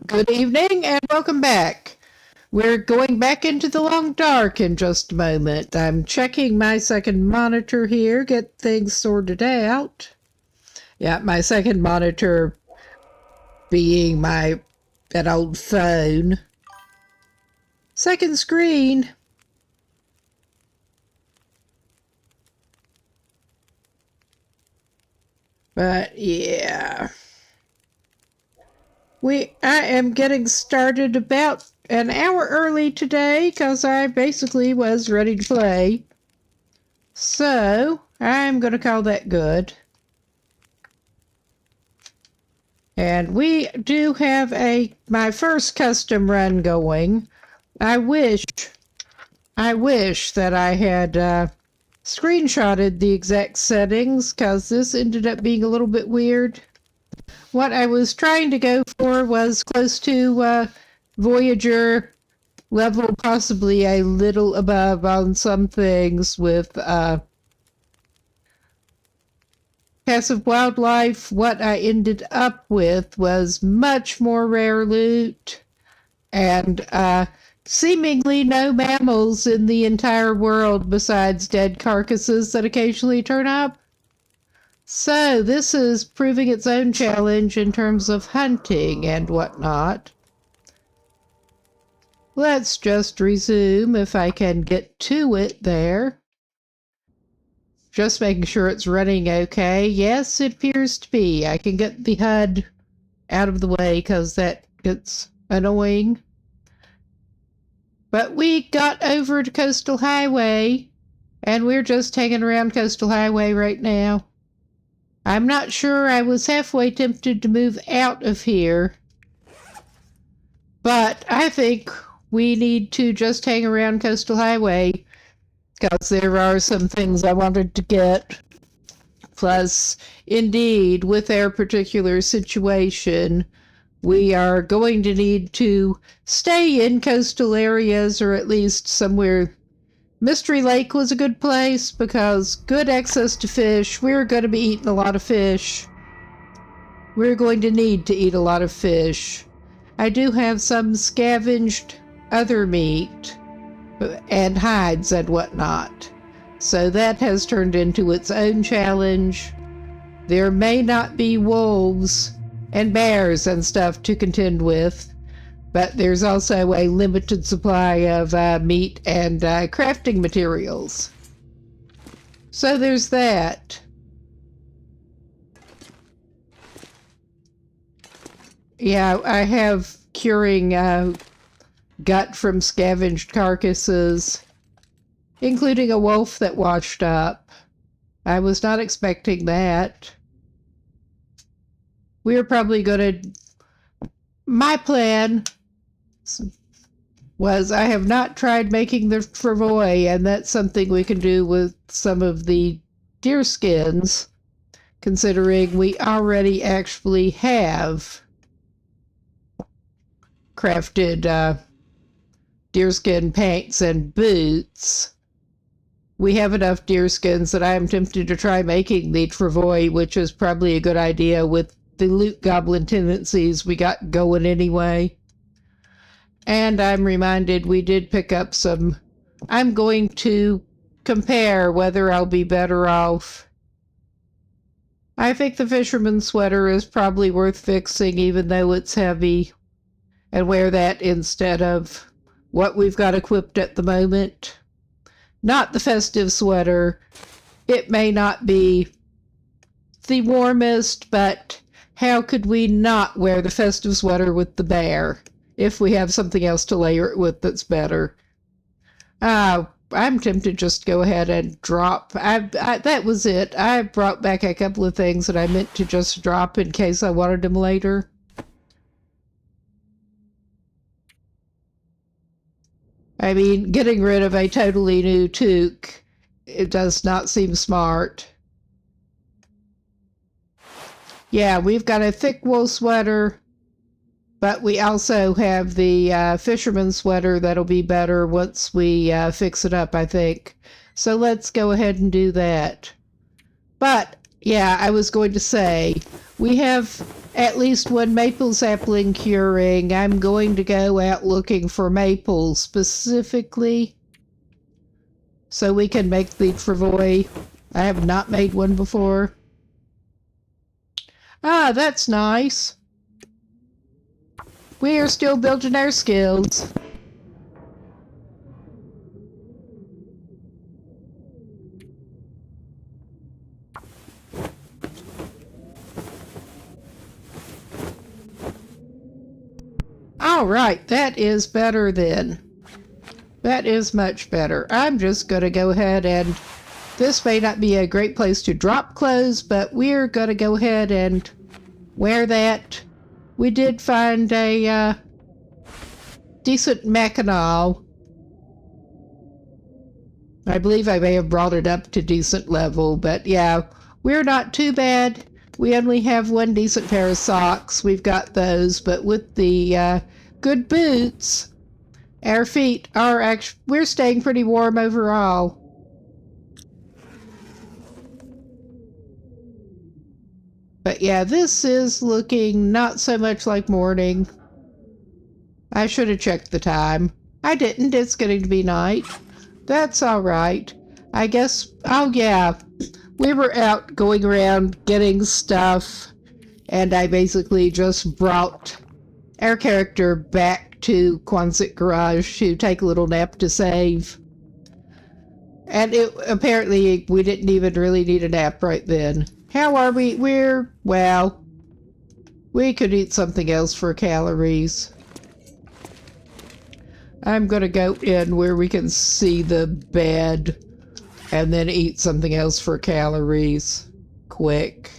Good evening and welcome back. We're going back into the long dark in just a moment. I'm checking my second monitor here, get things sorted out. Yeah, my second monitor being an old phone. Second screen. But yeah. I am getting started about an hour early today because I basically was ready to play. So, I'm going to call that good. And we do have my first custom run going. I wish that I had screenshotted the exact settings because this ended up being a little bit weird. What I was trying to go for was close to Voyager level, possibly a little above on some things with passive wildlife. What I ended up with was much more rare loot and seemingly no mammals in the entire world besides dead carcasses that occasionally turn up. So this is proving its own challenge in terms of hunting and whatnot. Let's just resume if I can get to it there. Just making sure it's running okay. Yes, it appears to be. I can get the HUD out of the way because that gets annoying. But we got over to Coastal Highway, and we're just hanging around Coastal Highway right now. I'm not sure. I was halfway tempted to move out of here, but I think we need to just hang around Coastal Highway because there are some things I wanted to get. Plus, indeed, with our particular situation, we are going to need to stay in coastal areas or at least somewhere. Mystery Lake was a good place because good access to fish. We're going to be eating a lot of fish. We're going to need to eat a lot of fish. I do have some scavenged other meat and hides and whatnot. So that has turned into its own challenge. There may not be wolves and bears and stuff to contend with, but there's also a limited supply of meat and crafting materials. So there's that. Yeah, I have curing gut from scavenged carcasses, including a wolf that washed up. I was not expecting that. We're probably going to... My plan was I have not tried making the travois, and that's something we can do with some of the deer skins, considering we already actually have crafted deerskin pants and boots. We have enough deerskins that I am tempted to try making the travois, which is probably a good idea with the loot goblin tendencies we got going anyway. And I'm reminded we did pick up some. I'm going to compare whether I'll be better off. I think the fisherman's sweater is probably worth fixing even though it's heavy, and wear that instead of what we've got equipped at the moment. Not the festive sweater. It may not be the warmest, but how could we not wear the festive sweater with the bear if we have something else to layer it with that's better? I'm tempted just to go ahead and drop. That was it. I brought back a couple of things that I meant to just drop in case I wanted them later. I mean, getting rid of a totally new toque, it does not seem smart. Yeah, we've got a thick wool sweater, but we also have the fisherman sweater that'll be better once we fix it up, I think. So let's go ahead and do that. But, yeah, I was going to say, we have at least one maple sapling curing, I'm going to go out looking for maples specifically so we can make the travois. I have not made one before. Ah, that's nice. We are still building our skills. All right, that is better then. That is much better. I'm just going to go ahead and... This may not be a great place to drop clothes, but we're going to go ahead and wear that. We did find a decent mackinaw. I believe I may have brought it up to decent level, but yeah, we're not too bad. We only have one decent pair of socks. We've got those, but with the good boots, our feet are actually, we're staying pretty warm overall. But yeah, this is looking not so much like morning. I should have checked the time. I didn't. It's getting to be night. That's all right. I guess, oh yeah, we were out going around getting stuff, and I basically just brought our character back to Quonset Garage to take a little nap to save. And apparently we didn't even really need a nap right then. How are we? Well, we could eat something else for calories. I'm going to go in where we can see the bed and then eat something else for calories. Quick.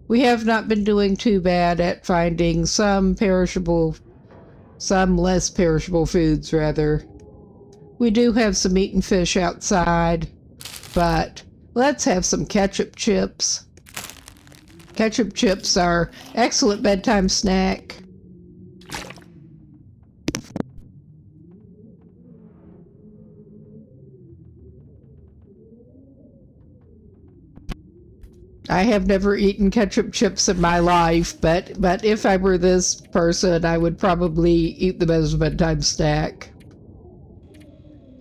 We have not been doing too bad at finding some less perishable foods, rather. We do have some meat and fish outside, but let's have some ketchup chips. Ketchup chips are excellent bedtime snack. I have never eaten ketchup chips in my life, but if I were this person, I would probably eat them as a bedtime snack.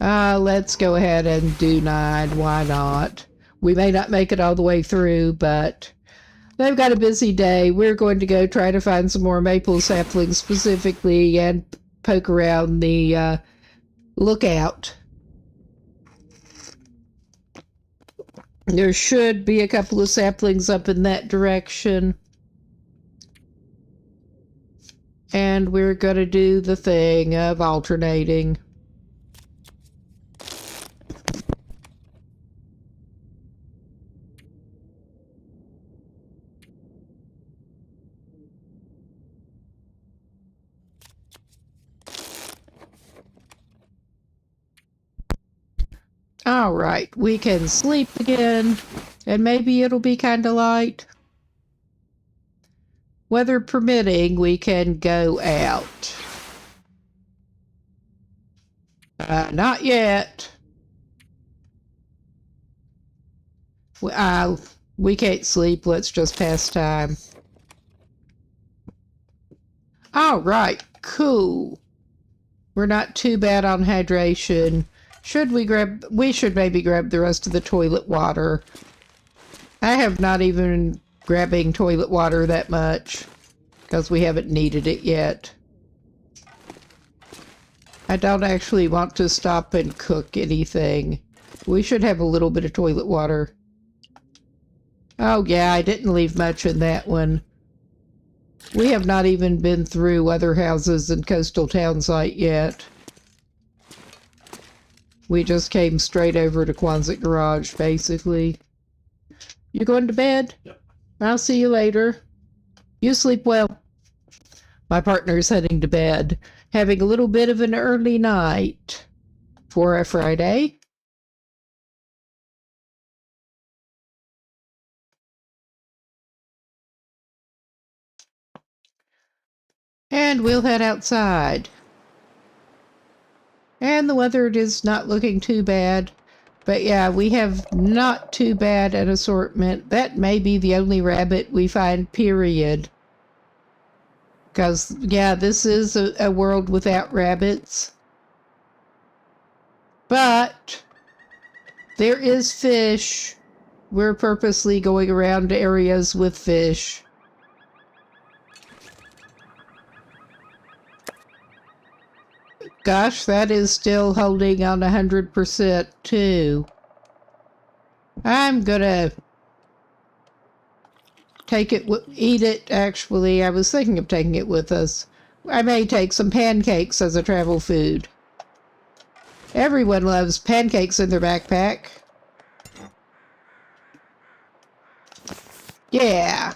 Let's go ahead and do 9. Why not? We may not make it all the way through, but they've got a busy day. We're going to go try to find some more maple saplings specifically and poke around the lookout. There should be a couple of saplings up in that direction. And we're going to do the thing of alternating. All right, we can sleep again, and maybe it'll be kind of light. Weather permitting, we can go out. Not yet. We can't sleep. Let's just pass time. All right, cool. We're not too bad on hydration. We should maybe grab the rest of the toilet water. I have not even grabbing toilet water that much because we haven't needed it yet. I don't actually want to stop and cook anything. We should have a little bit of toilet water. Oh yeah, I didn't leave much in that one. We have not even been through other houses in Coastal Townsite yet. We just came straight over to Quonset Garage, basically. You going to bed? Yep. I'll see you later. You sleep well. My partner's heading to bed, having a little bit of an early night for a Friday. And we'll head outside. And the weather is not looking too bad. But yeah, we have not too bad an assortment. That may be the only rabbit we find, period. Because, yeah, this is a world without rabbits. But there is fish. We're purposely going around areas with fish. Gosh, that is still holding on 100% too. I'm gonna take it, eat it, actually. I was thinking of taking it with us. I may take some pancakes as a travel food. Everyone loves pancakes in their backpack. Yeah.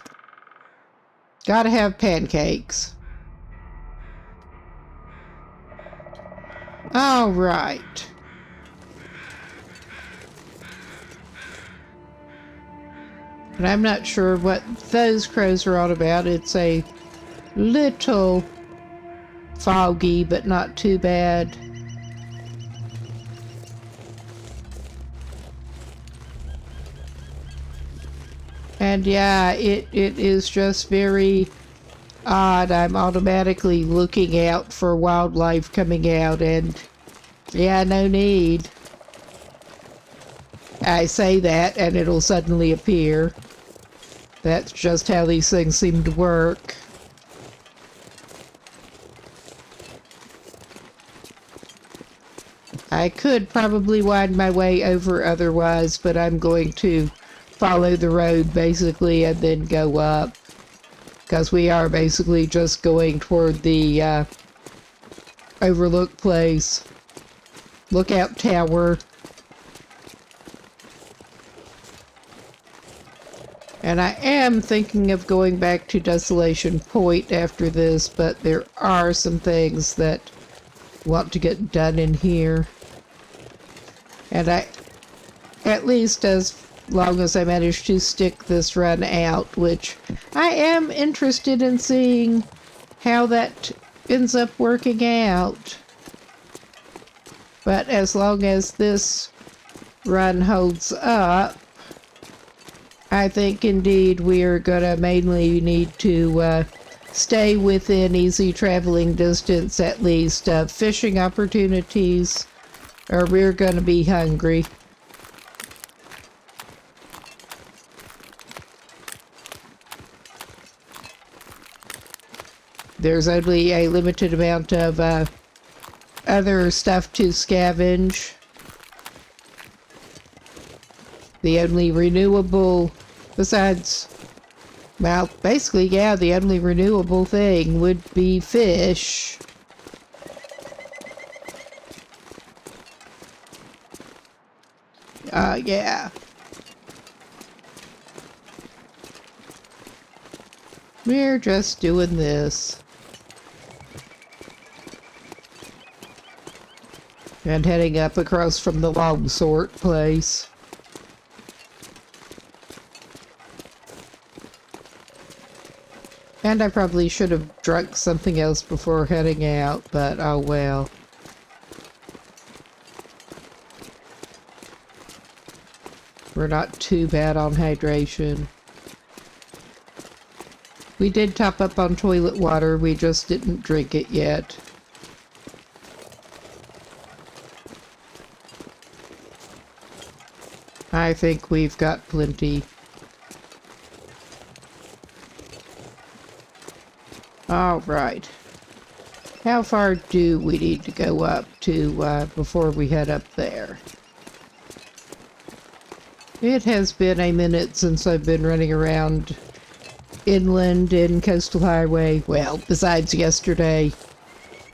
Gotta have pancakes. All right. But I'm not sure what those crows are all about. It's a little foggy, but not too bad. And yeah, it is just very odd. I'm automatically looking out for wildlife coming out, and yeah, no need. I say that and it'll suddenly appear. That's just how these things seem to work. I could probably wind my way over otherwise, but I'm going to follow the road basically and then go up. Because we are basically just going toward the overlook place. Lookout tower. And I am thinking of going back to Desolation Point after this, but there are some things that want to get done in here. And at least as long as I manage to stick this run out, which I am interested in seeing how that ends up working out. But as long as this run holds up, I think indeed we are going to mainly need to stay within easy traveling distance, at least of fishing opportunities, or we're going to be hungry. There's only a limited amount of other stuff to scavenge. The only renewable, besides, well, basically, yeah, the only renewable thing would be fish. Yeah. We're just doing this. And heading up across from the long sort place. And I probably should have drunk something else before heading out, but oh well. We're not too bad on hydration. We did top up on toilet water, we just didn't drink it yet. I think we've got plenty. Alright. How far do we need to go up to before we head up there? It has been a minute since I've been running around inland in Coastal Highway. Well, besides yesterday.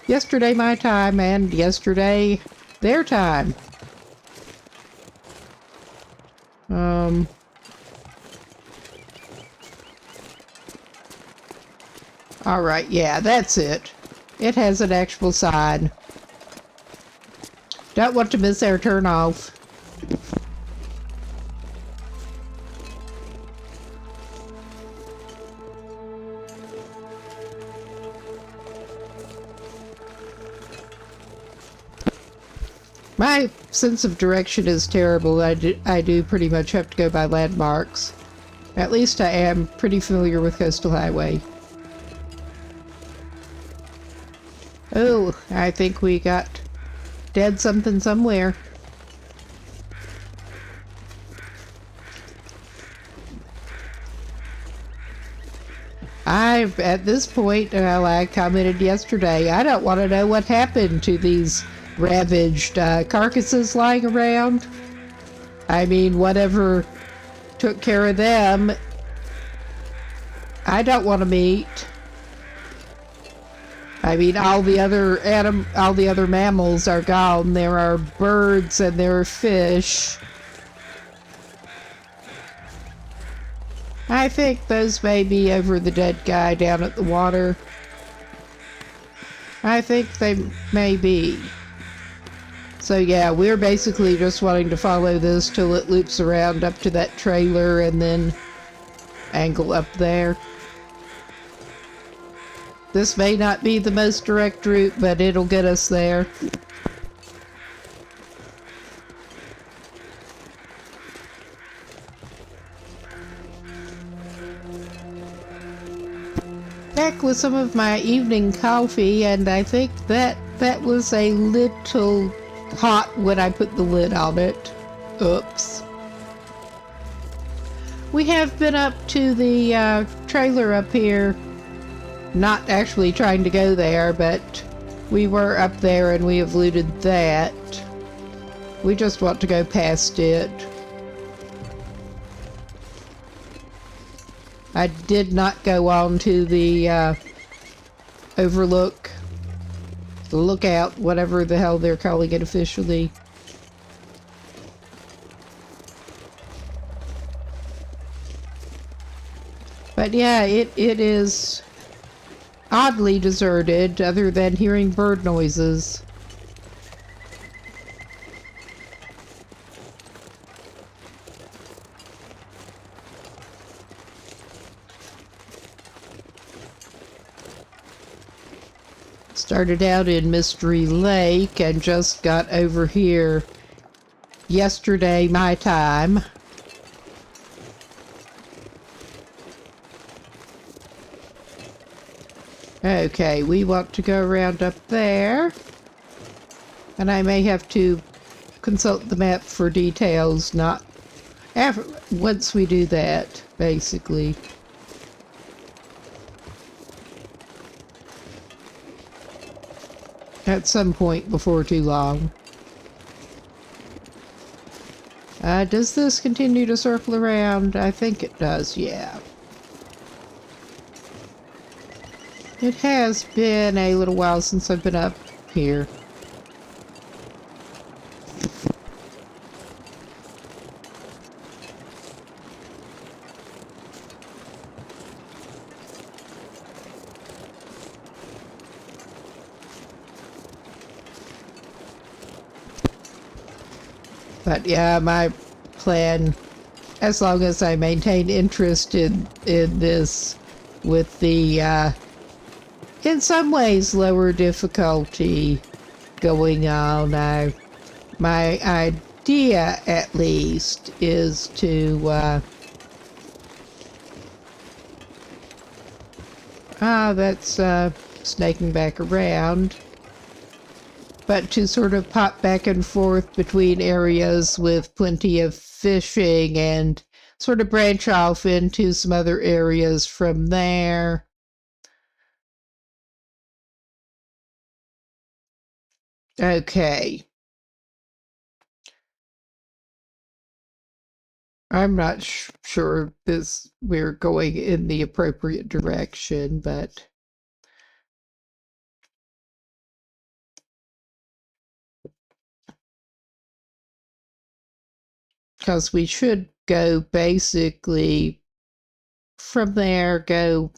Yesterday my time and yesterday their time. Alright, yeah, that's it. It has an actual sign. Don't want to miss our turn off. My sense of direction is terrible. I do pretty much have to go by landmarks. At least I am pretty familiar with Coastal Highway. Oh, I think we got dead something somewhere. At this point, well, I commented yesterday, I don't want to know what happened to these ravaged carcasses lying around. I mean, whatever took care of them, I don't want to meet. I mean, all the other mammals are gone. There are birds and there are fish. I think those may be over the dead guy down at the water. I think they may be. So yeah, we're basically just wanting to follow this till it loops around up to that trailer and then angle up there. This may not be the most direct route, but it'll get us there. Back with some of my evening coffee, and I think that was a little hot when I put the lid on it. Oops. We have been up to the trailer up here. Not actually trying to go there, but we were up there and we have looted that. We just want to go past it. I did not go on to the overlook, the lookout, whatever the hell they're calling it officially. But yeah, it is oddly deserted, other than hearing bird noises. Started out in Mystery Lake and just got over here yesterday, my time. Okay, we want to go around up there. And I may have to consult the map for details, not after, once we do that, basically. At some point before too long. Does this continue to circle around? I think it does, yeah. It has been a little while since I've been up here. But yeah, my plan, as long as I maintain interest in this with the in some ways lower difficulty going on, my idea at least is to that's snaking back around. But to sort of pop back and forth between areas with plenty of fishing and sort of branch off into some other areas from there. Okay. I'm not sure we're going in the appropriate direction, but because we should go basically from there, go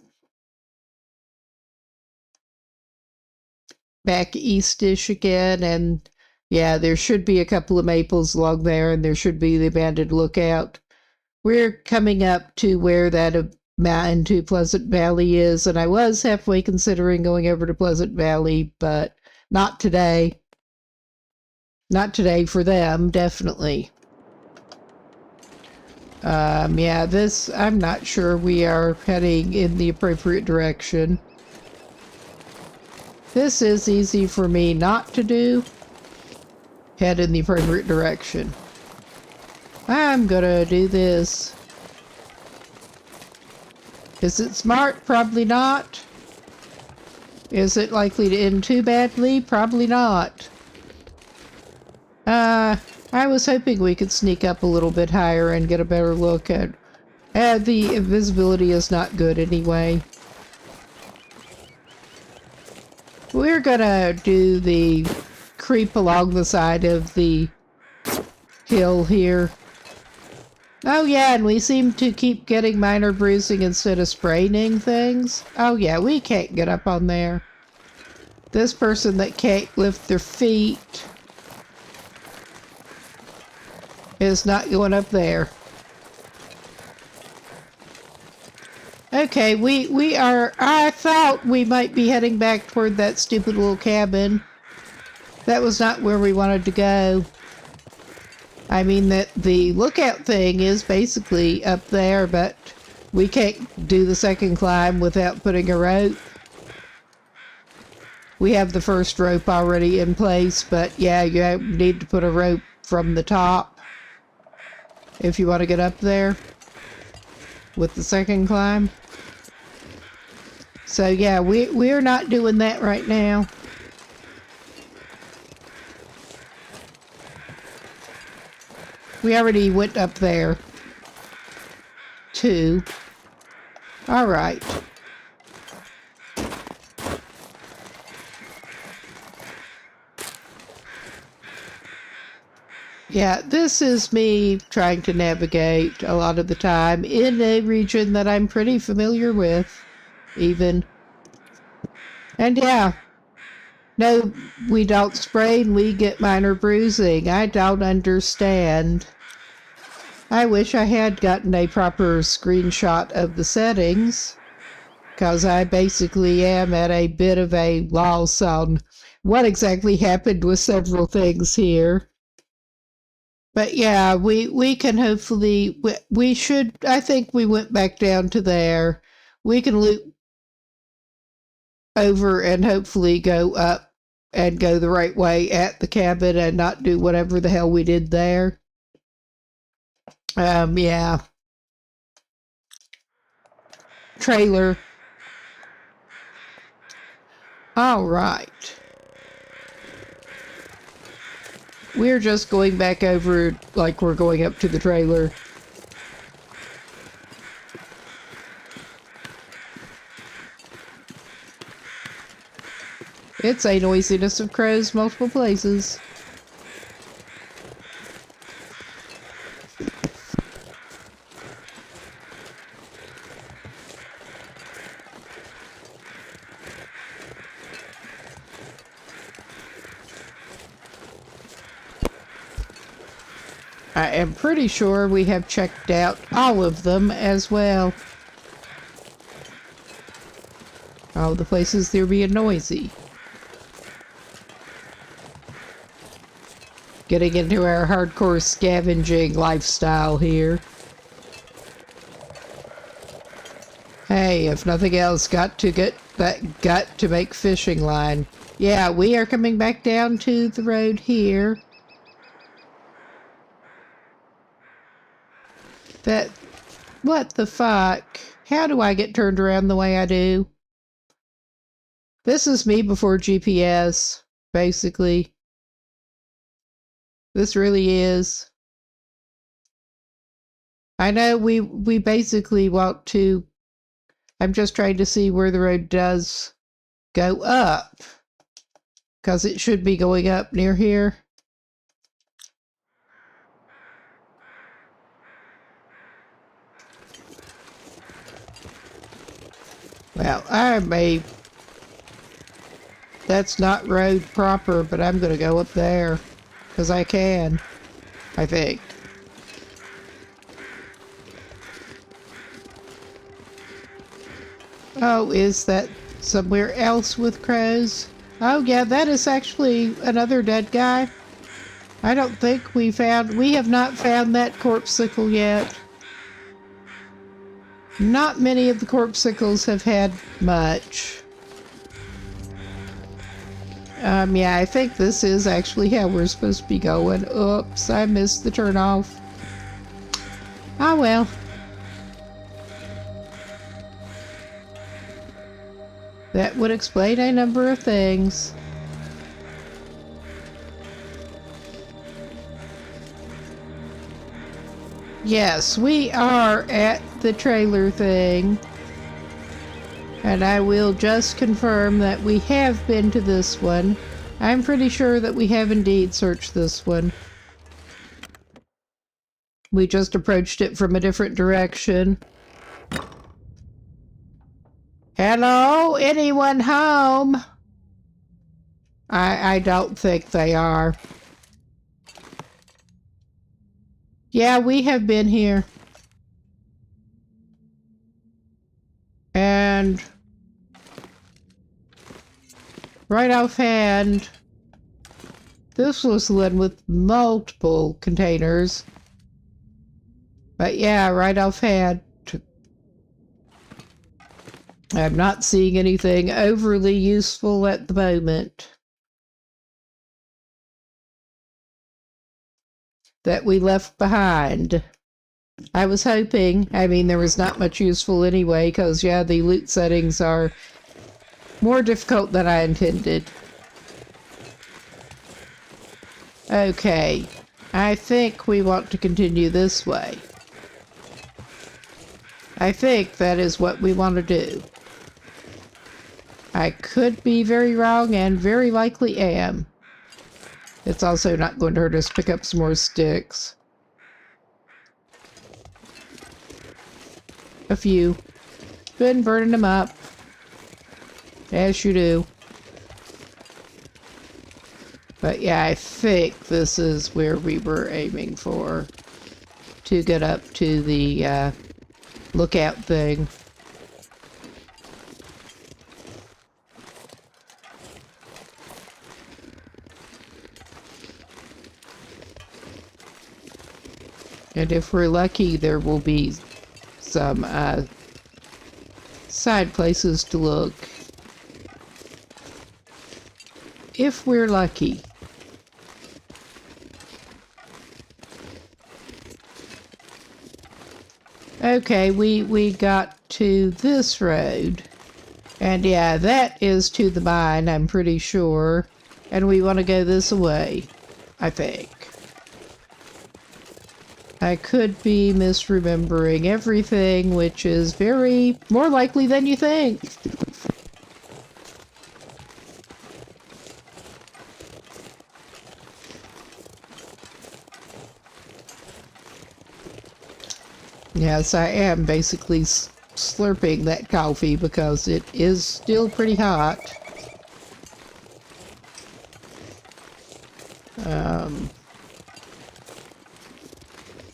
back eastish again, and yeah, there should be a couple of maples along there, and there should be the abandoned lookout. We're coming up to where that mountain to Pleasant Valley is, and I was halfway considering going over to Pleasant Valley, but not today. Not today for them, definitely. Yeah, I'm not sure we are heading in the appropriate direction. This is easy for me not to do. Head in the appropriate direction. I'm gonna do this. Is it smart? Probably not. Is it likely to end too badly? Probably not. I was hoping we could sneak up a little bit higher and get a better look at... the invisibility is not good anyway. We're gonna do the creep along the side of the hill here. Oh yeah, and we seem to keep getting minor bruising instead of spraining things. Oh yeah, we can't get up on there. This person that can't lift their feet is not going up there. Okay, we are... I thought we might be heading back toward that stupid little cabin. That was not where we wanted to go. I mean, that the lookout thing is basically up there, but we can't do the second climb without putting a rope. We have the first rope already in place, but yeah, you need to put a rope from the top if you want to get up there with the second climb. So yeah, we're not doing that right now. We already went up there, too. All right. Yeah, this is me trying to navigate a lot of the time in a region that I'm pretty familiar with, even. And yeah, no, we don't sprain, we get minor bruising. I don't understand. I wish I had gotten a proper screenshot of the settings, because I basically am at a bit of a loss on what exactly happened with several things here. But yeah, we can hopefully, we should, I think we went back down to there. We can loop over and hopefully go up and go the right way at the cabin and not do whatever the hell we did there. Yeah. Trailer. All right. We're just going back over like we're going up to the trailer. It's a noisiness of crows multiple places. I am pretty sure we have checked out all of them as well. All the places they're being noisy. Getting into our hardcore scavenging lifestyle here. Hey, if nothing else, got to get that gut to make fishing line. Yeah, we are coming back down to the road here. That, what the fuck? How do I get turned around the way I do? This is me before GPS, basically. This really is. I know we basically want to... I'm just trying to see where the road does go up. Because it should be going up near here. Well, I may... That's not road proper, but I'm going to go up there. Because I can. I think. Oh, is that somewhere else with crows? Oh yeah, that is actually another dead guy. I don't think we have not found that corpsicle yet. Not many of the corpsicles have had much. Yeah, I think this is actually how we're supposed to be going. Oops, I missed the turnoff. Ah, well. That would explain a number of things. Yes, we are at the trailer thing. And I will just confirm that we have been to this one. I'm pretty sure that we have indeed searched this one. We just approached it from a different direction. Hello? Anyone home? I don't think they are. Yeah, we have been here. And right offhand, this was the one with multiple containers. But yeah, right offhand, I'm not seeing anything overly useful at the moment that we left behind. I was hoping, I mean, there was not much useful anyway, because, yeah, the loot settings are more difficult than I intended. Okay, I think we want to continue this way. I think that is what we want to do. I could be very wrong and very likely am. It's also not going to hurt us to pick up some more sticks. A few. Been burning them up. As you do. But yeah, I think this is where we were aiming for. To get up to the lookout thing. And if we're lucky, there will be some side places to look. If we're lucky. Okay, we got to this road. And yeah, that is to the mine, I'm pretty sure. And we want to go this way, I think. I could be misremembering everything, which is very more likely than you think. Yes, I am basically slurping that coffee because it is still pretty hot.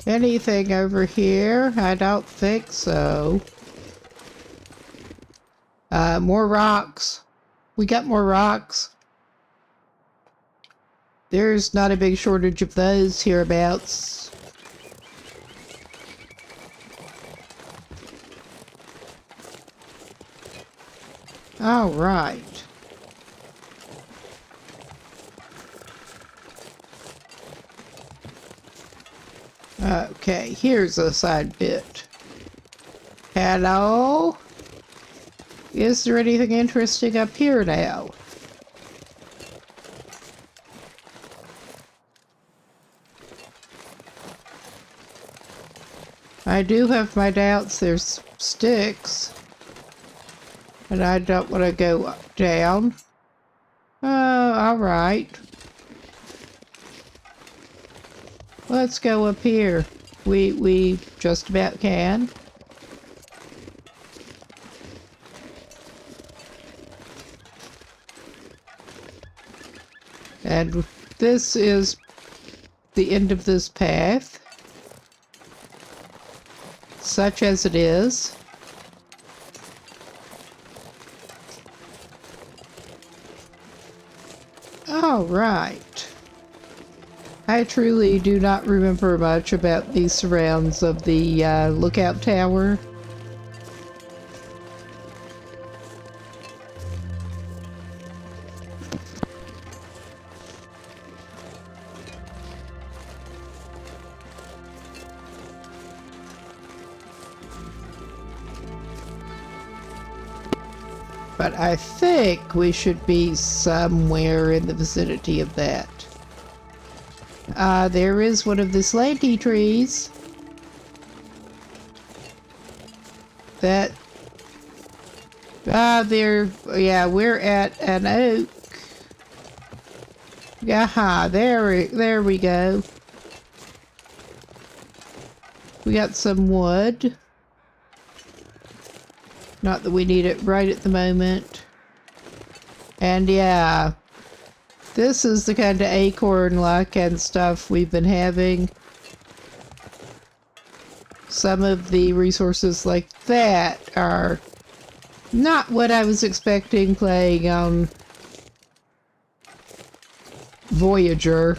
Anything over here? I don't think so. More rocks. We got more rocks. There's not a big shortage of those hereabouts. All right. Okay, here's a side bit. Hello? Is there anything interesting up here now? I do have my doubts there's sticks. And I don't want to go down. Alright. Let's go up here. We just about can. And this is the end of this path. Such as it is. All right. I truly do not remember much about the surrounds of the lookout tower. But I think we should be somewhere in the vicinity of that. There is one of the slanty trees. That... yeah, we're at an oak. Yaha, there we go. We got some wood. Not that we need it right at the moment. And yeah, this is the kind of acorn luck and stuff we've been having. Some of the resources like that are not what I was expecting playing on Voyager.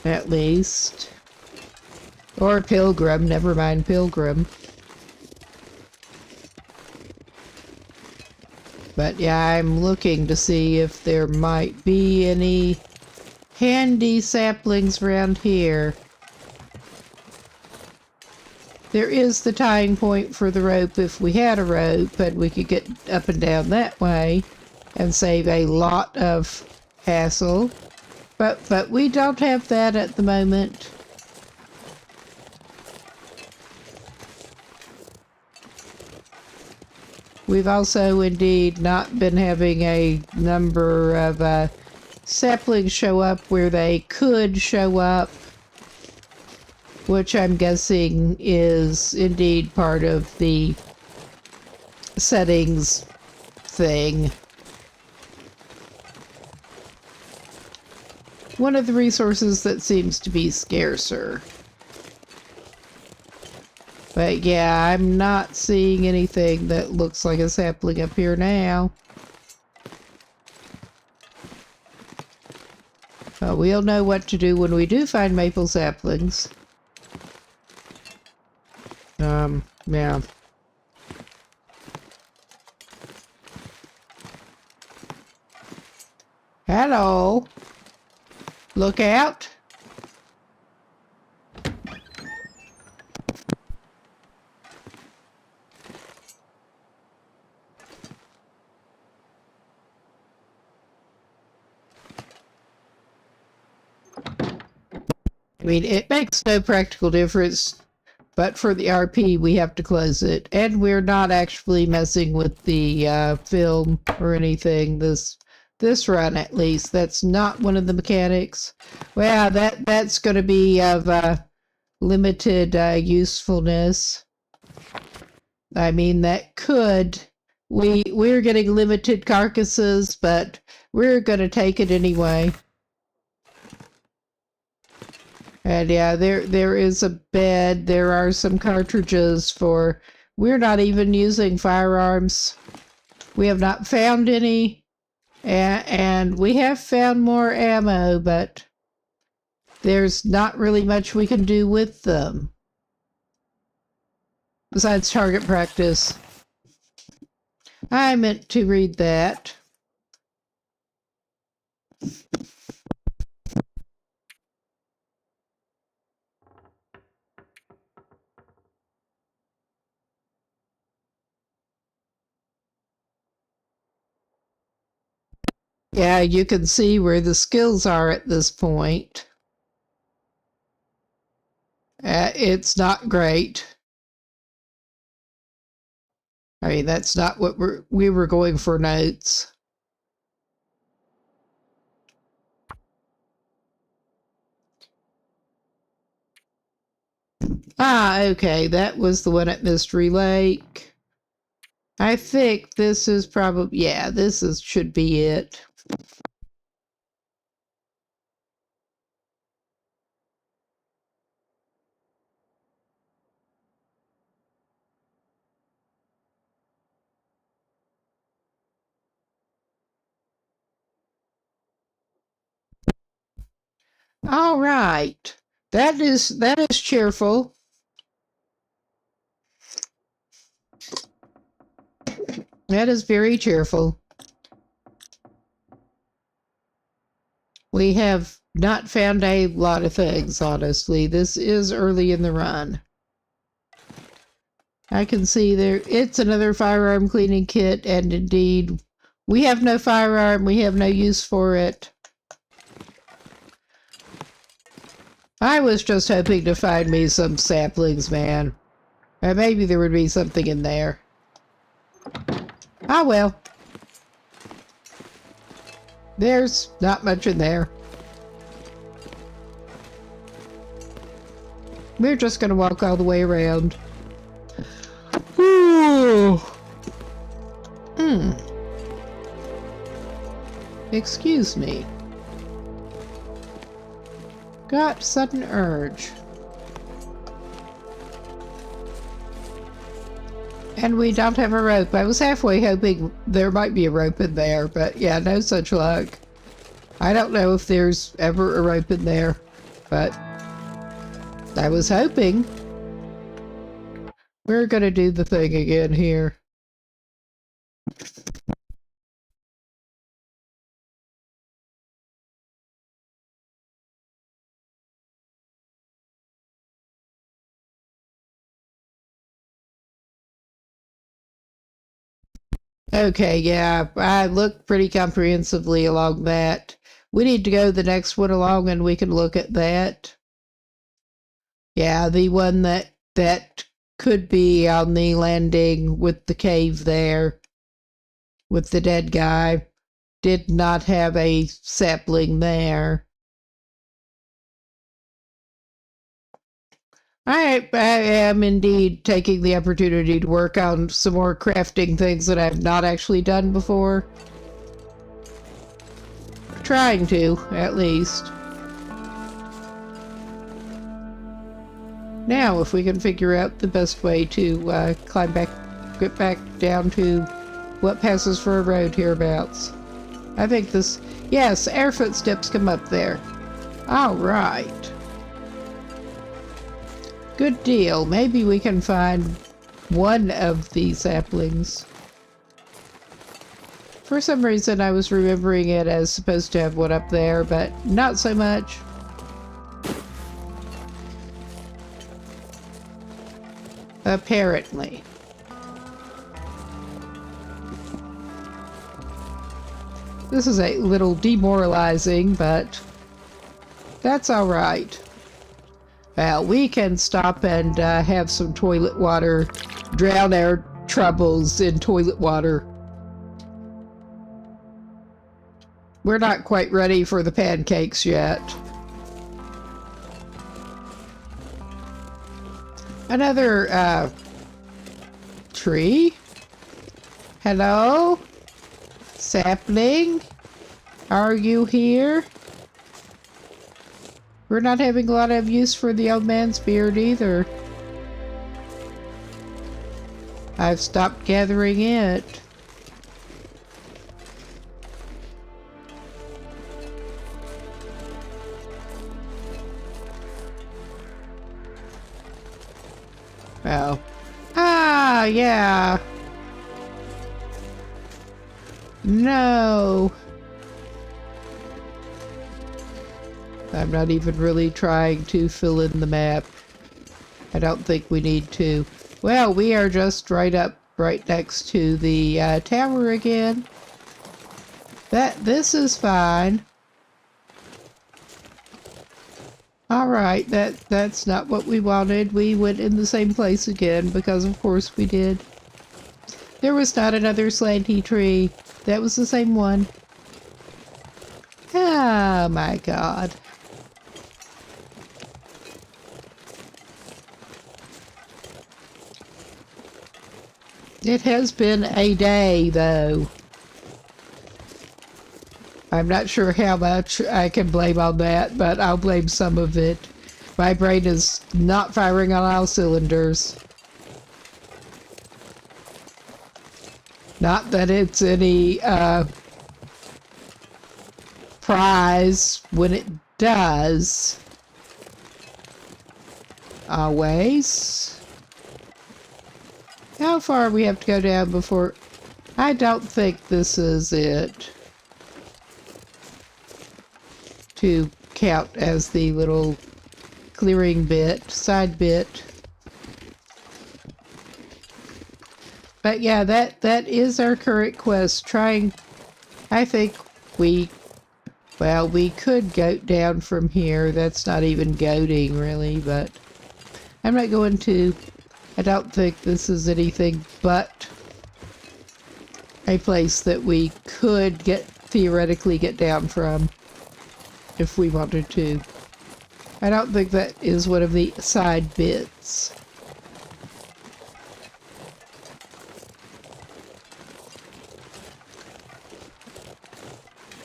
At least. Or Pilgrim, never mind Pilgrim. But yeah, I'm looking to see if there might be any handy saplings around here. There is the tying point for the rope if we had a rope, and we could get up and down that way and save a lot of hassle. But we don't have that at the moment. We've also indeed not been having a number of saplings show up where they could show up, which I'm guessing is indeed part of the settings thing. One of the resources that seems to be scarcer. But yeah, I'm not seeing anything that looks like a sapling up here now. But we'll know what to do when we do find maple saplings. Yeah. Hello. Look out. I mean, it makes no practical difference, but for the RP, we have to close it. And we're not actually messing with the film or anything this run, at least. That's not one of the mechanics. Well, that's going to be of limited usefulness. I mean, that could... We're getting limited carcasses, but we're going to take it anyway. And yeah, there is a bed. There are some cartridges for... We're not even using firearms. We have not found any. And we have found more ammo, but there's not really much we can do with them. Besides target practice. I meant to read that. Yeah, you can see where the skills are at this point. It's not great. I mean, that's not what we were going for notes. Ah, okay, that was the one at Mystery Lake. I think this is probably, yeah, should be it. All right. That is cheerful. That is very cheerful. We have not found a lot of things, honestly. This is early in the run. I can see there. It's another firearm cleaning kit, and indeed, we have no firearm. We have no use for it. I was just hoping to find me some saplings, man. Or maybe there would be something in there. Ah, well. There's not much in there. We're just going to walk all the way around. Ooh. Excuse me. Got sudden urge. And we don't have a rope. I was halfway hoping there might be a rope in there, but yeah, no such luck. I don't know if there's ever a rope in there, but I was hoping. We're gonna do the thing again here. Okay, yeah, I looked pretty comprehensively along that. We need to go the next one along and we can look at that. Yeah, the one that could be on the landing with the cave there with the dead guy. Did not have a sapling there. I am indeed taking the opportunity to work on some more crafting things that I've not actually done before. Trying to, at least. Now, if we can figure out the best way to climb back, get back down to what passes for a road hereabouts. I think this, yes, air footsteps come up there. All right. Good deal. Maybe we can find one of these saplings. For some reason, I was remembering it as supposed to have one up there, but not so much. Apparently. This is a little demoralizing, but that's all right. Well, we can stop and have some toilet water, drown our troubles in toilet water. We're not quite ready for the pancakes yet. Another tree? Hello? Sapling? Are you here? We're not having a lot of use for the old man's beard either. I've stopped gathering it. Oh. Ah, yeah. No. I'm not even really trying to fill in the map. I don't think we need to. Well, we are just right next to the tower again. This is fine. Alright, that's not what we wanted. We went in the same place again, because of course we did. There was not another slanty tree. That was the same one. Oh my god. It has been a day, though. I'm not sure how much I can blame on that, but I'll blame some of it. My brain is not firing on all cylinders. Not that it's any prize when it does. Always. How far we have to go down before... I don't think this is it. To count as the little clearing bit, side bit. But yeah, that is our current quest. I think we could goat down from here. That's not even goating, really, but I'm not going to. I don't think this is anything but a place that we could theoretically get down from if we wanted to. I don't think that is one of the side bits.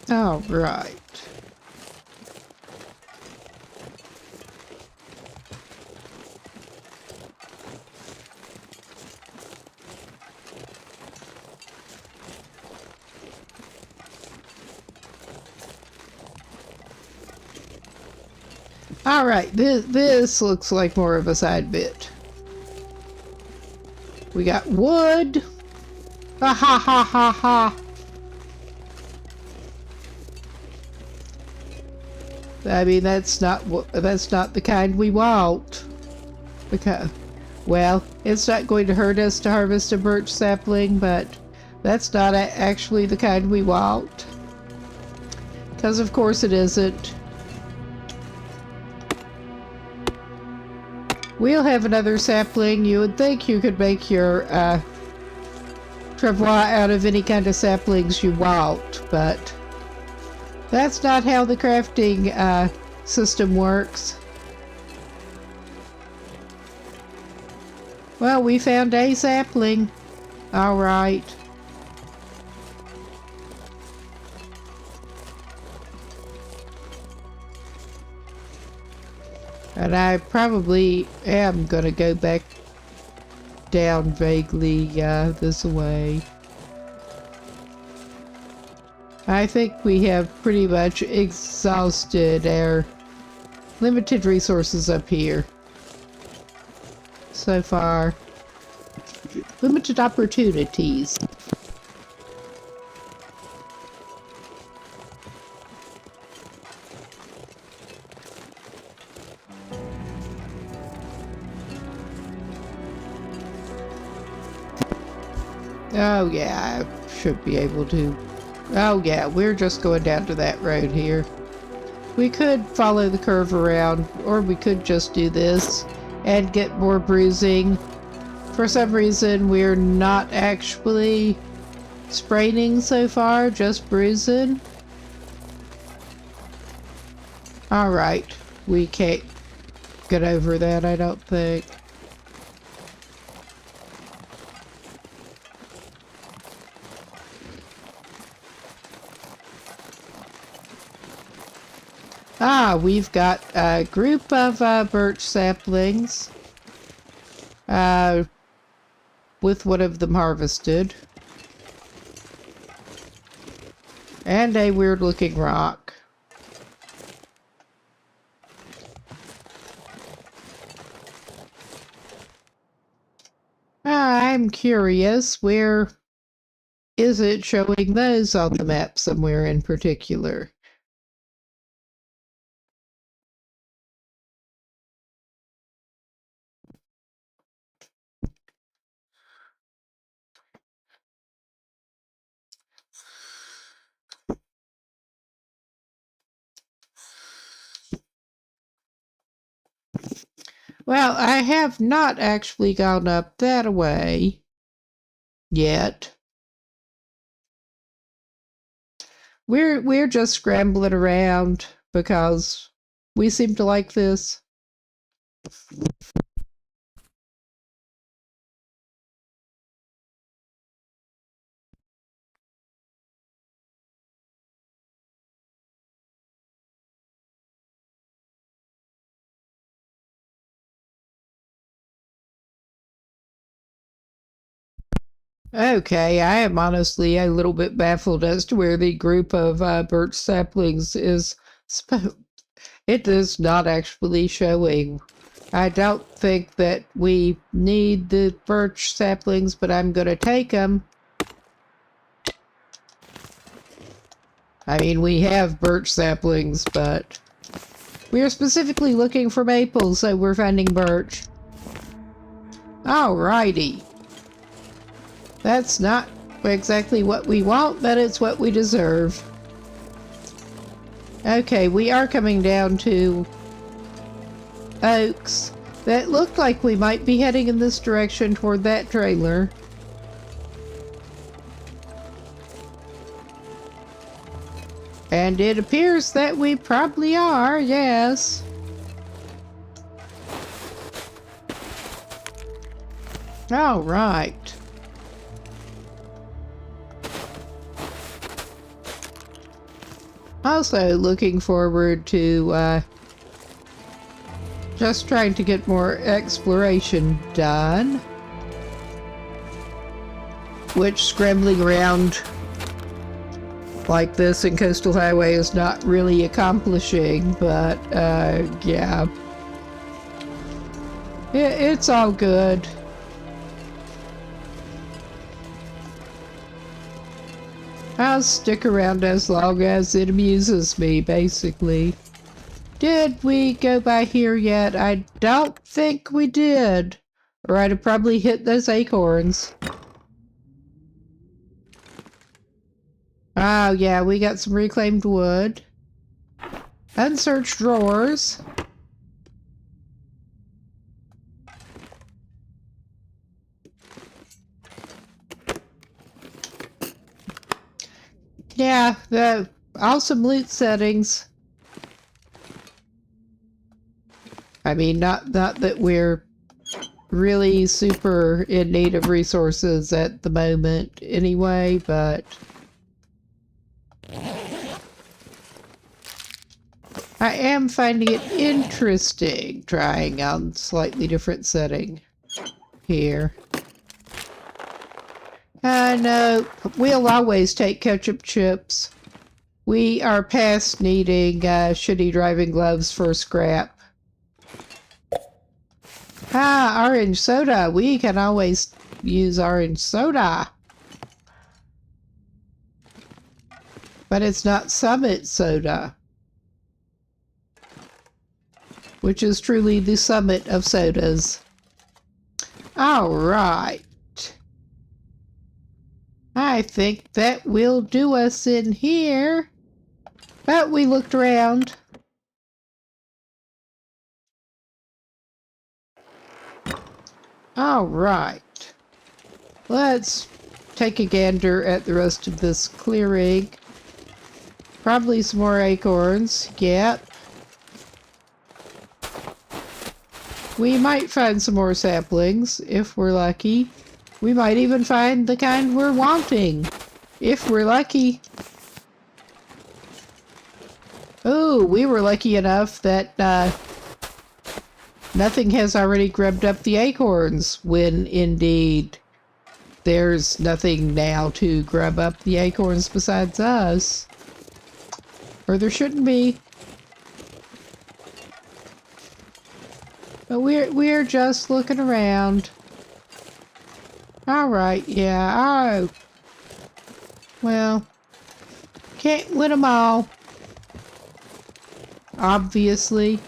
All right. All right, this looks like more of a side bit. We got wood. Ha ha ha ha ha. I mean, that's not the kind we want. Because, well, it's not going to hurt us to harvest a birch sapling, but that's not actually the kind we want. Because of course it isn't. We'll have another sapling. You would think you could make your travois out of any kind of saplings you want, but that's not how the crafting system works. Well, we found a sapling. All right. And I probably am going to go back down vaguely this way. I think we have pretty much exhausted our limited resources up here so far. Limited opportunities. Oh yeah, I should be able to. Oh yeah, we're just going down to that road here. We could follow the curve around, or we could just do this and get more bruising. For some reason, we're not actually spraining so far, just bruising. Alright, we can't get over that, I don't think. Ah, we've got a group of birch saplings with one of them harvested. And a weird looking rock. I'm curious, where is it showing those on the map somewhere in particular? Well, I have not actually gone up that way yet. We're just scrambling around because we seem to like this. Okay, I am honestly a little bit baffled as to where the group of birch saplings is. It is not actually showing. I don't think that we need the birch saplings, but I'm gonna take them. I mean, we have birch saplings, but we are specifically looking for maples, so we're finding birch. Alrighty. That's not exactly what we want, but it's what we deserve. Okay, we are coming down to Oaks. That looked like we might be heading in this direction toward that trailer. And it appears that we probably are, yes. All right. Also looking forward to just trying to get more exploration done. Which scrambling around like this in Coastal Highway is not really accomplishing, but yeah. It's all good. I'll stick around as long as it amuses me, basically. Did we go by here yet? I don't think we did. Or I'd have probably hit those acorns. Oh yeah, we got some reclaimed wood. Unsearched drawers. Yeah, the awesome loot settings. I mean, not that we're really super in need of resources at the moment anyway, but I am finding it interesting trying on slightly different setting here. No, we'll always take ketchup chips. We are past needing shitty driving gloves for scrap. Ah, orange soda. We can always use orange soda. But it's not Summit soda, which is truly the summit of sodas. All right. I think that will do us in here. But we looked around. All right. Let's take a gander at the rest of this clearing. Probably some more acorns. Yep. We might find some more saplings if we're lucky. We might even find the kind we're wanting, if we're lucky. Oh, we were lucky enough that nothing has already grubbed up the acorns, when indeed there's nothing now to grub up the acorns besides us. Or there shouldn't be. But we're just looking around. Alright, yeah, oh. Well, can't win them all. Obviously.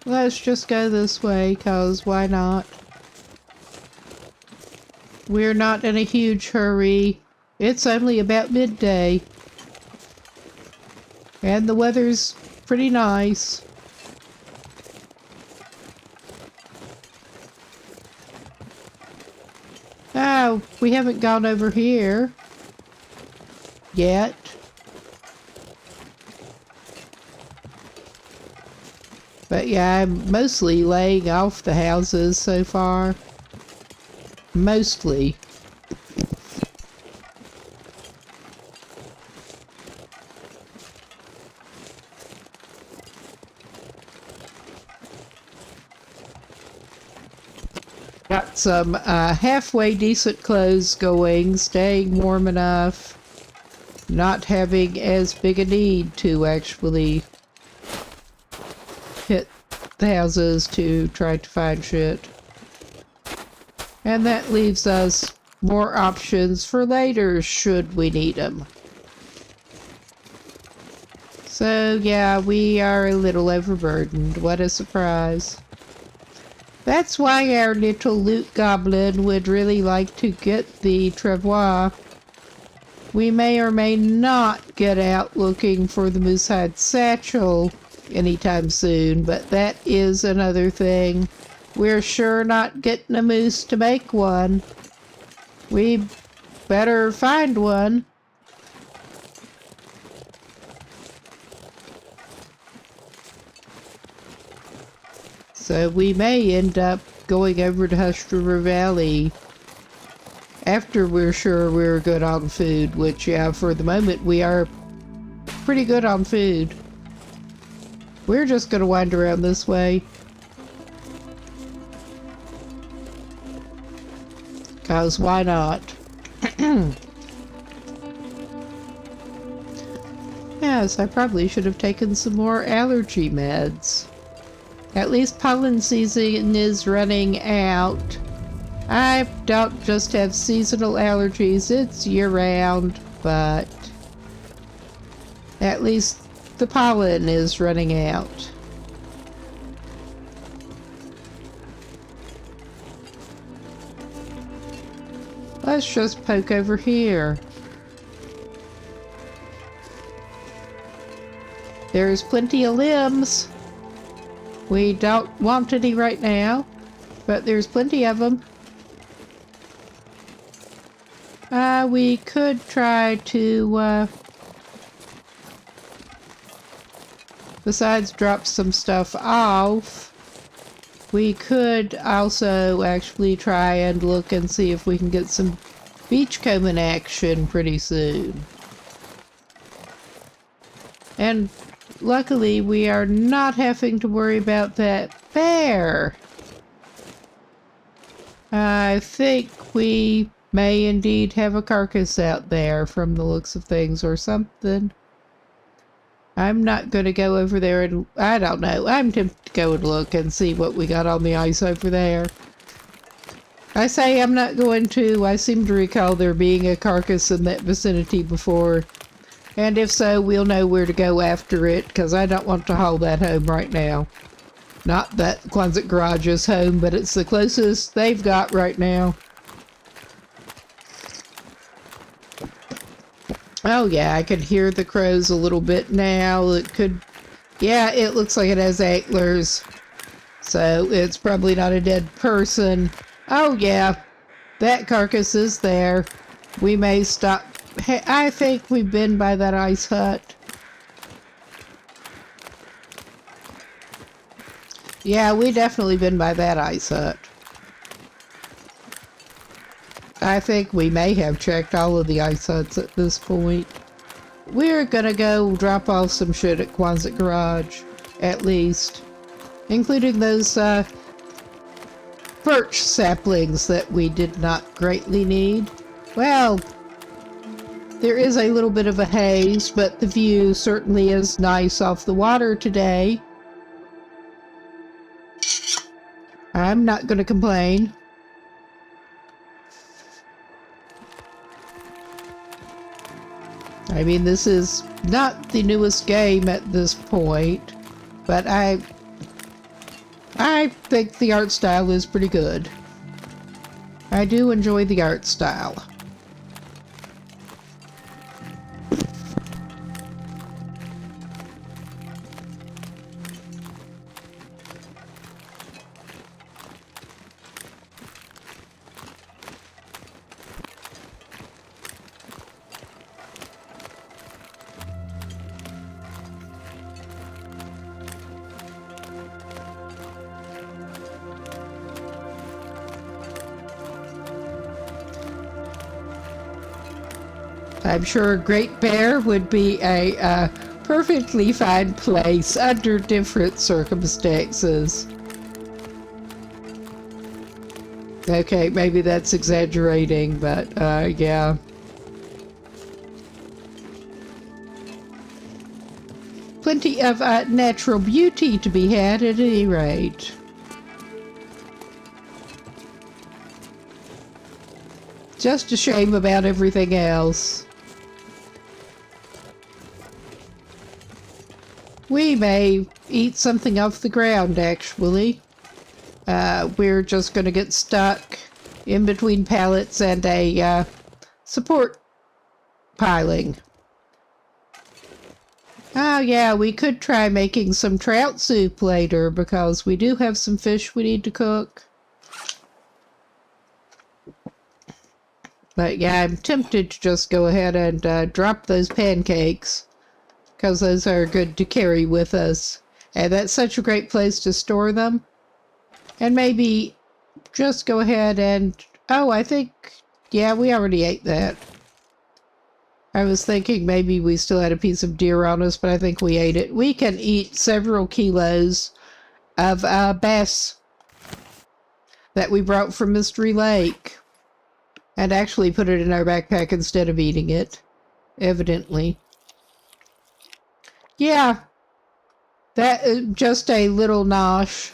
Let's just go this way, cause why not? We're not in a huge hurry. It's only about midday. And the weather's pretty nice. Oh, we haven't gone over here yet. But yeah, I'm mostly laying off the houses so far. Mostly. Got some halfway decent clothes going, staying warm enough, not having as big a need to actually hit the houses to try to find shit. And that leaves us more options for later should we need them. So yeah, we are a little overburdened. What a surprise. That's why our little loot goblin would really like to get the travois. We may or may not get out looking for the moosehide satchel anytime soon, but that is another thing. We're sure not getting a moose to make one. We better find one. So we may end up going over to Hush River Valley after we're sure we're good on food, which, yeah, for the moment we are pretty good on food. We're just going to wind around this way. Because why not? Yes, I probably should have taken some more allergy meds. At least pollen season is running out. I don't just have seasonal allergies, it's year-round, but at least the pollen is running out. Let's just poke over here. There's plenty of limbs. We don't want any right now, but there's plenty of them. We could try to, besides drop some stuff off, we could also actually try and look and see if we can get some beachcombing action pretty soon. And luckily, we are not having to worry about that bear. I think we may indeed have a carcass out there from the looks of things or something. I'm not going to go over there and... I don't know. I'm tempted to go and look and see what we got on the ice over there. I say I'm not going to. I seem to recall there being a carcass in that vicinity before. And if so, we'll know where to go after it, because I don't want to haul that home right now. Not that Quonset Garage is home, but it's the closest they've got right now. Oh yeah, I can hear the crows a little bit now. It could... Yeah, it looks like it has antlers. So it's probably not a dead person. Oh yeah, that carcass is there. We may stop... Hey, I think we've been by that ice hut. Yeah, we definitely been by that ice hut. I think we may have checked all of the ice huts at this point. We're gonna go drop off some shit at Quonset Garage, at least. Including those, birch saplings that we did not greatly need. Well, there is a little bit of a haze, but the view certainly is nice off the water today. I'm not gonna complain. I mean, this is not the newest game at this point, but I think the art style is pretty good. I do enjoy the art style. I'm sure Great Bear would be a perfectly fine place under different circumstances. Okay, maybe that's exaggerating, but yeah. Plenty of natural beauty to be had at any rate. Just a shame about everything else. We may eat something off the ground, actually. We're just going to get stuck in between pallets and a support piling. Oh yeah, we could try making some trout soup later because we do have some fish we need to cook. But yeah, I'm tempted to just go ahead and drop those pancakes because those are good to carry with us. And that's such a great place to store them. And maybe just go ahead and... Oh, I think... Yeah, we already ate that. I was thinking maybe we still had a piece of deer on us, but I think we ate it. We can eat several kilos of bass that we brought from Mystery Lake. And actually put it in our backpack instead of eating it. Evidently. Yeah. That is just a little nosh.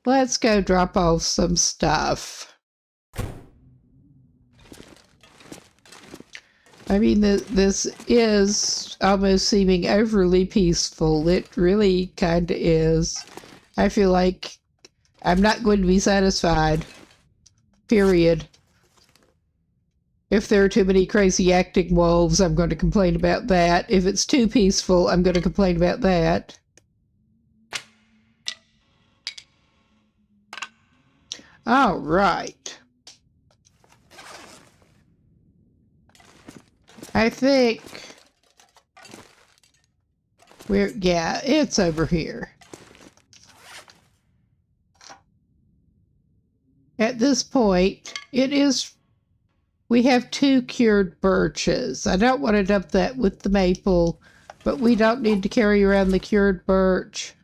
Let's go drop off some stuff. I mean, this is almost seeming overly peaceful. It really kind of is. I feel like I'm not going to be satisfied. Period. If there are too many crazy acting wolves, I'm going to complain about that. If it's too peaceful, I'm going to complain about that. All right. I think yeah, it's over here. At this point, we have 2 cured birches. I don't want to dump that with the maple, but we don't need to carry around the cured birch.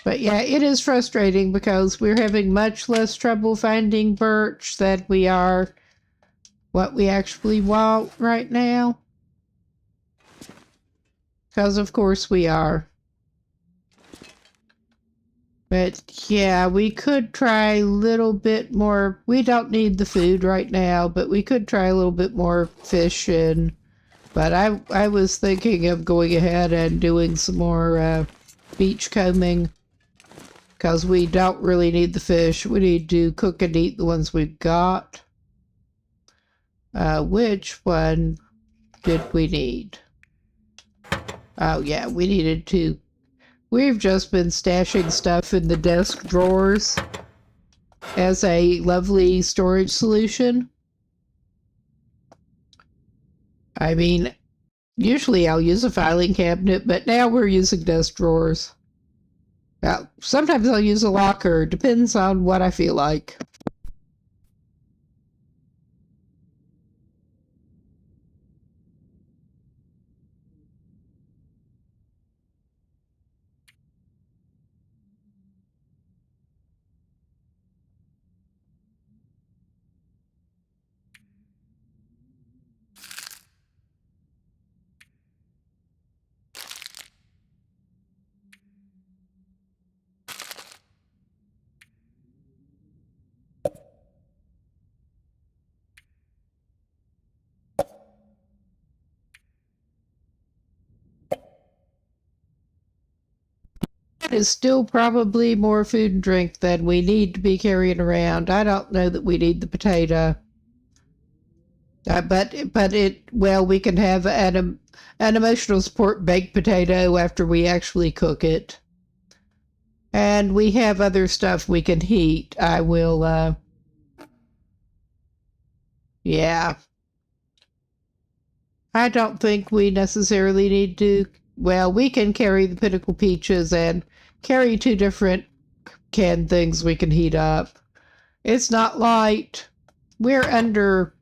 But yeah, it is frustrating because we're having much less trouble finding birch than we are what we actually want right now. Because of course we are. But yeah, we could try a little bit more. We don't need the food right now, but we could try a little bit more fishing. But I was thinking of going ahead and doing some more beach combing. Because we don't really need the fish. We need to cook and eat the ones we've got. Which one did we need? Oh yeah, we needed to... We've just been stashing stuff in the desk drawers as a lovely storage solution. I mean, usually I'll use a filing cabinet, but now we're using desk drawers. Sometimes I'll use a locker, depends on what I feel like. Is still probably more food and drink than we need to be carrying around. I don't know that we need the potato. But well, we can have an emotional support baked potato after we actually cook it. And we have other stuff we can heat. I will, yeah. I don't think we necessarily need to, well, we can carry the pinnacle peaches and carry 2 different canned things we can heat up. It's not light. We're under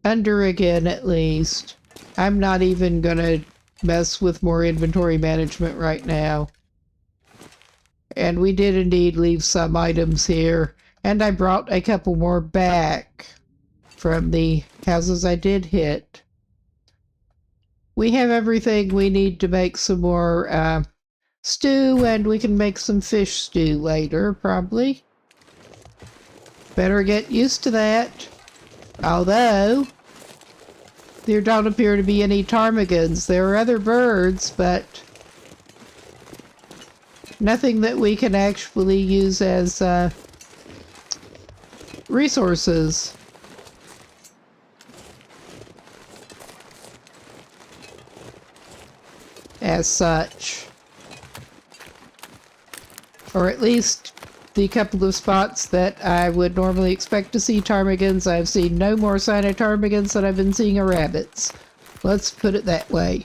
again at least. I'm not even gonna mess with more inventory management right now. And we did indeed leave some items here. And I brought a couple more back from the houses I did hit. We have everything we need to make some more stew, and we can make some fish stew later, probably. Better get used to that. Although, There don't appear to be any ptarmigans. There are other birds, but nothing that we can actually use as resources. As such. Or at least the couple of spots that I would normally expect to see ptarmigans, I've seen no more sign of ptarmigans than I've been seeing of rabbits. Let's put it that way.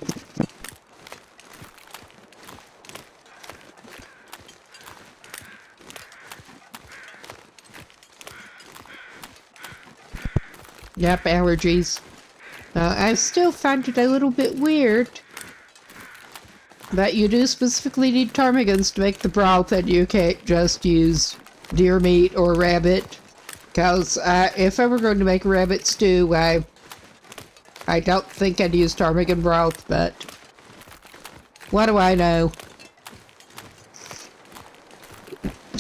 Yep, allergies. I still find it a little bit weird that you do specifically need ptarmigans to make the broth, and you can't just use deer meat or rabbit. Because if I were going to make a rabbit stew, I don't think I'd use ptarmigan broth, but what do I know?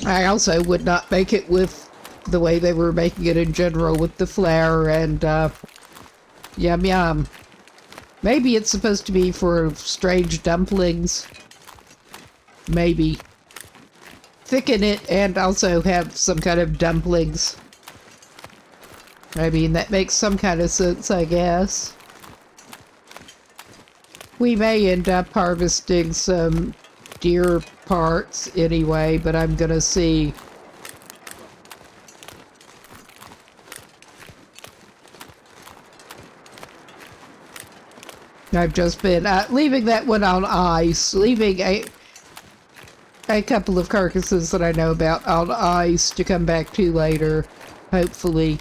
I also would not make it with the way they were making it in general, with the flour and yum yum. Maybe it's supposed to be for strange dumplings. Maybe. Thicken it and also have some kind of dumplings. I mean, that makes some kind of sense, I guess. We may end up harvesting some deer parts anyway, but I'm gonna see. I've just been leaving that one on ice, leaving a couple of carcasses that I know about on ice to come back to later, hopefully.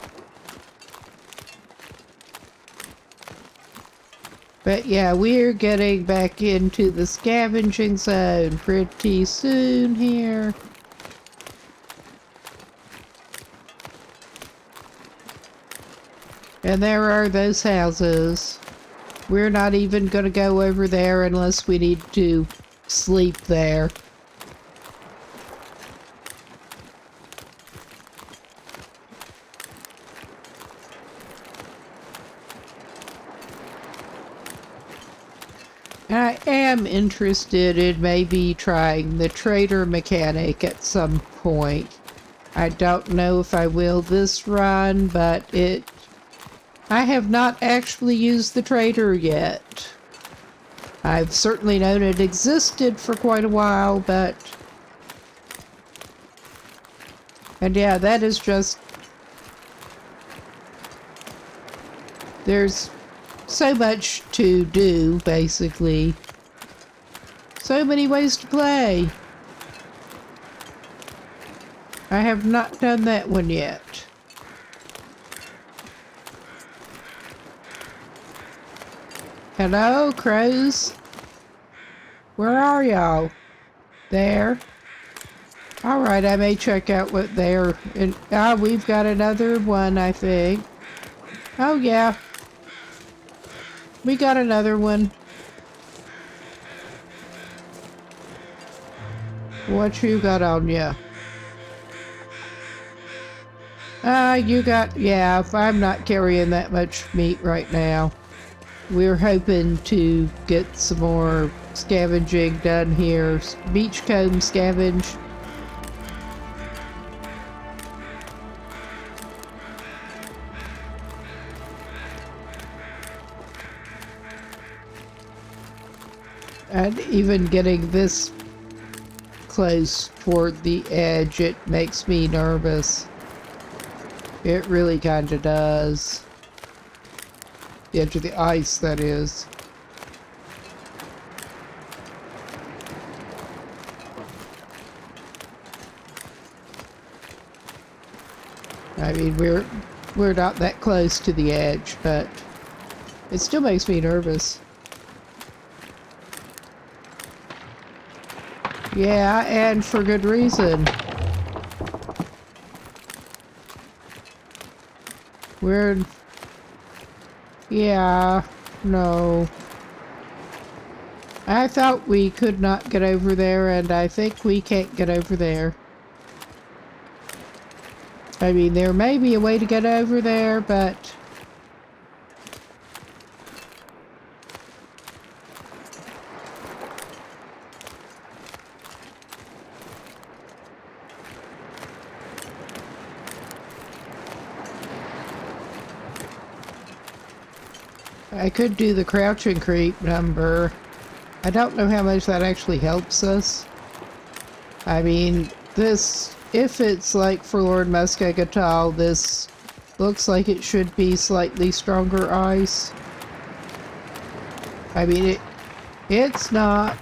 But yeah, we're getting back into the scavenging zone pretty soon here. And there are those houses. We're not even going to go over there unless we need to sleep there. I am interested in maybe trying the trader mechanic at some point. I don't know if I will this run, but I have not actually used the trader yet. I've certainly known it existed for quite a while, but... And yeah, that is just... There's so much to do, basically. So many ways to play. I have not done that one yet. Hello, crows? Where are y'all? There? Alright, I may check out what they're... we've got another one, I think. Oh, yeah. We got another one. What you got on ya? You got... Yeah, I'm not carrying that much meat right now. We're hoping to get some more scavenging done here. Beachcomb scavenge. And even getting this close toward the edge, it makes me nervous. It really kinda does. The edge of the ice, that is. I mean, we're not that close to the edge, but it still makes me nervous. Yeah, and for good reason. Yeah, no. I thought we could not get over there, and I think we can't get over there. I mean, there may be a way to get over there, but I could do the crouch and creep number. I don't know how much that actually helps us. I mean, this, if it's like for Lord Muskegatal, this looks like it should be slightly stronger ice. I mean, it's not.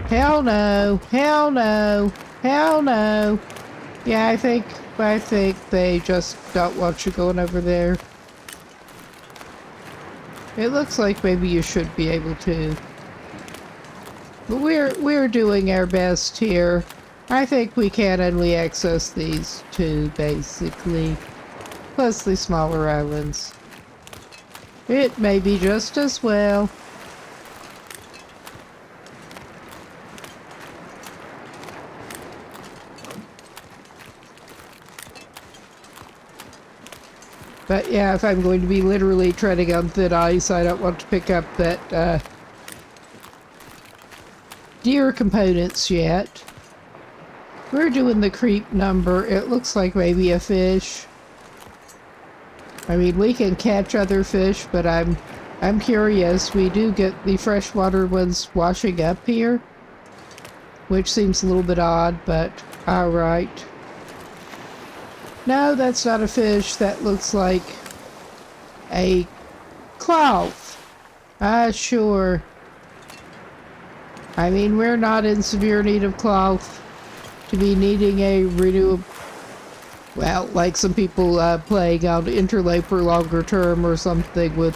Hell no, hell no, hell no. Yeah, I think they just don't want you going over there. It looks like maybe you should be able to. But we're doing our best here. I think we can only access these two, basically. Plus the smaller islands. It may be just as well. But yeah, if I'm going to be literally treading on thin ice, I don't want to pick up that deer components yet. We're doing the creep number. It looks like maybe a fish. I mean, we can catch other fish, but I'm curious. We do get the freshwater ones washing up here, which seems a little bit odd, but alright. No, that's not a fish. That looks like a cloth. Sure. I mean, we're not in severe need of cloth to be needing a renewable, well, like some people playing on interloper longer term or something with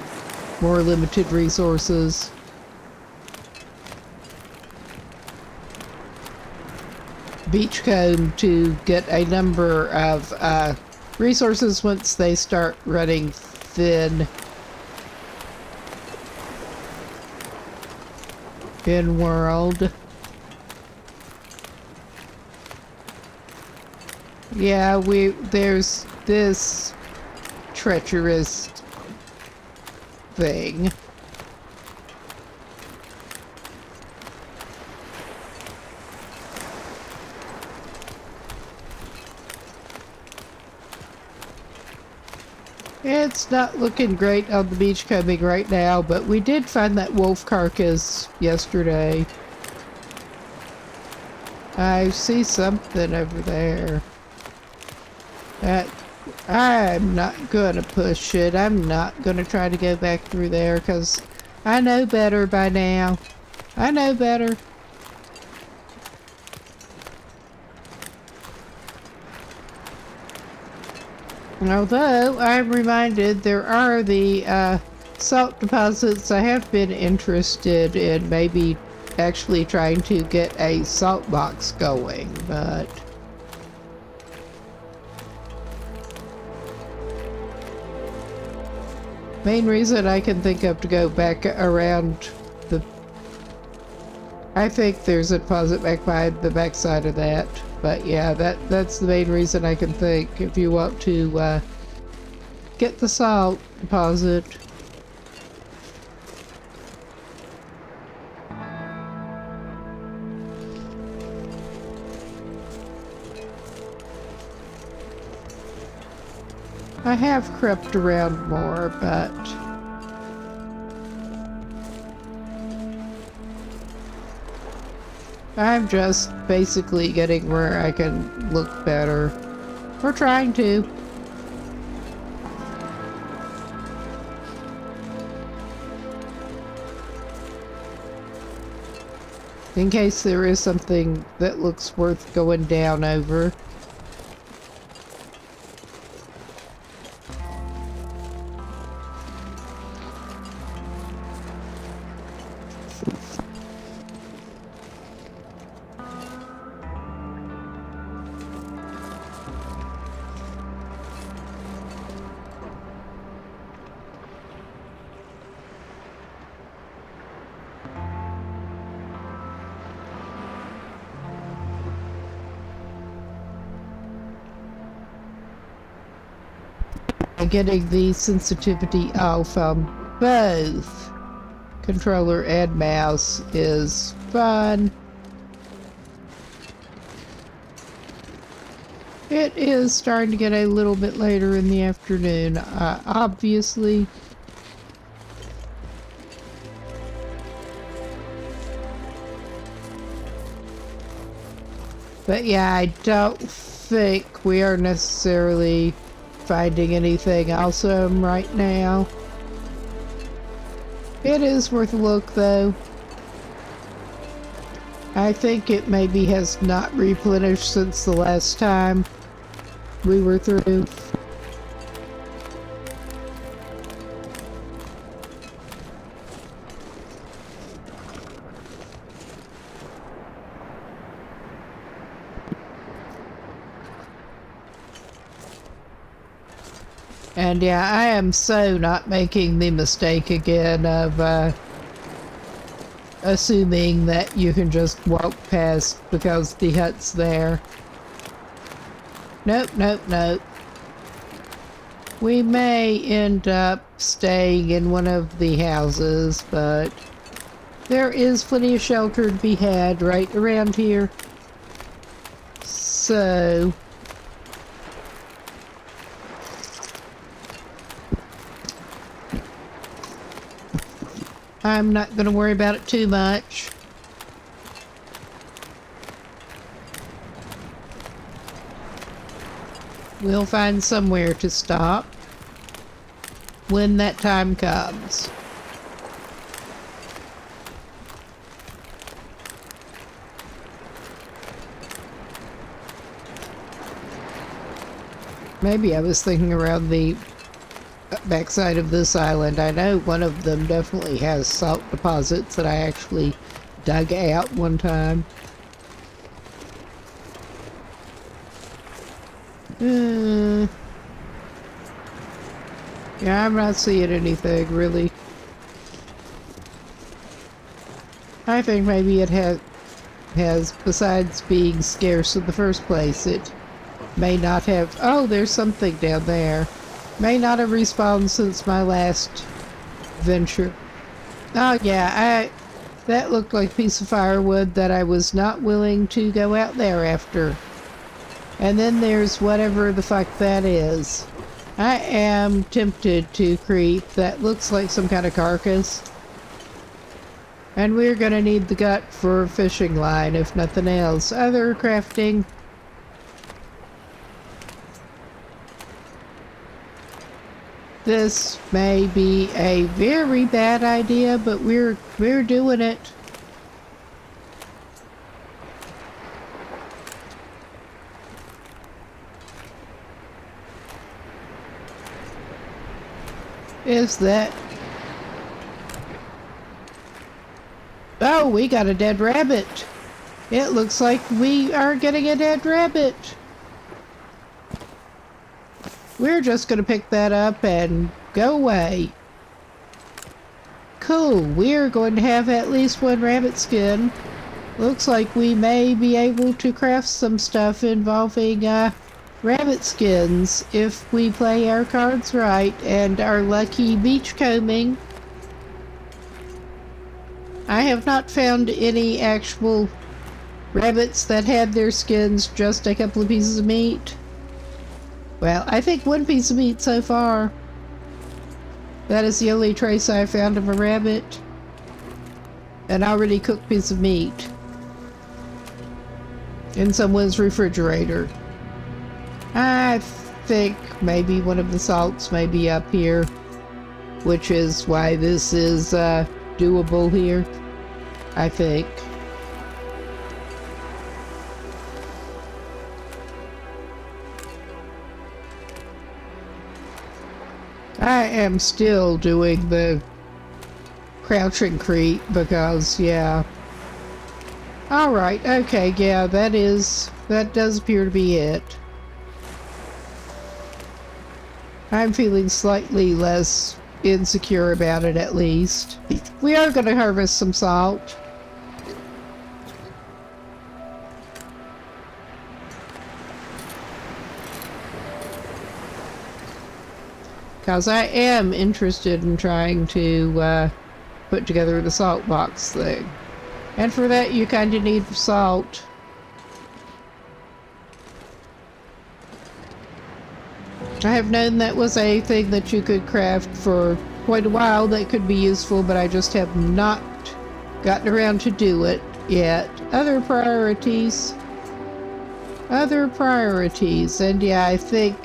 more limited resources. Beachcomb to get a number of resources once they start running thin in world. Yeah, there's this treacherous thing. It's not looking great on the beachcombing right now, but we did find that wolf carcass yesterday. I see something over there. I'm not gonna push it. I'm not gonna try to go back through there, because I know better by now. I know better. Although, I'm reminded there are the salt deposits. I have been interested in maybe actually trying to get a salt box going, but main reason I can think of to go back around the... I think there's a deposit back by the backside of that. But yeah, that's the main reason I can think, if you want to get the salt deposit. I have crept around more, but I'm just basically getting where I can look better. We're trying to. In case there is something that looks worth going down over. Getting the sensitivity off on both controller and mouse is fun. It is starting to get a little bit later in the afternoon, obviously. But yeah, I don't think we are necessarily finding anything awesome right now. It is worth a look, though. I think it maybe has not replenished since the last time we were through. And yeah, I am so not making the mistake again of assuming that you can just walk past because the hut's there. Nope, nope, nope. We may end up staying in one of the houses, but there is plenty of shelter to be had right around here. So I'm not going to worry about it too much. We'll find somewhere to stop when that time comes. Maybe I was thinking around the backside of this island. I know one of them definitely has salt deposits that I actually dug out one time. Yeah, I'm not seeing anything really. I think maybe it has, besides being scarce in the first place, it may not have... Oh, there's something down there. May not have respawned since my last venture. Oh yeah, that looked like a piece of firewood that I was not willing to go out there after. And then there's whatever the fuck that is. I am tempted to creep. That looks like some kind of carcass. And we're gonna need the gut for a fishing line, if nothing else. Other crafting. This may be a very bad idea, but we're doing it. Is that... Oh, we got a dead rabbit. It looks like we are getting a dead rabbit. We're just gonna pick that up and go away. Cool, we're going to have at least one rabbit skin. Looks like we may be able to craft some stuff involving rabbit skins if we play our cards right and are lucky beachcombing. I have not found any actual rabbits that had their skins just a couple of pieces of meat. Well, I think one piece of meat so far. That is the only trace I found of a rabbit. An already cooked piece of meat. In someone's refrigerator. I think maybe one of the salts may be up here. Which is why this is doable here. I think. I am still doing the crouching creep because, yeah. Alright, okay, yeah, that does appear to be it. I'm feeling slightly less insecure about it at least. We are going to harvest some salt. Because I am interested in trying to put together the salt box thing. And for that you kind of need salt. I have known that was a thing that you could craft for quite a while that could be useful, but I just have not gotten around to do it yet. Other priorities. Other priorities. And yeah, I think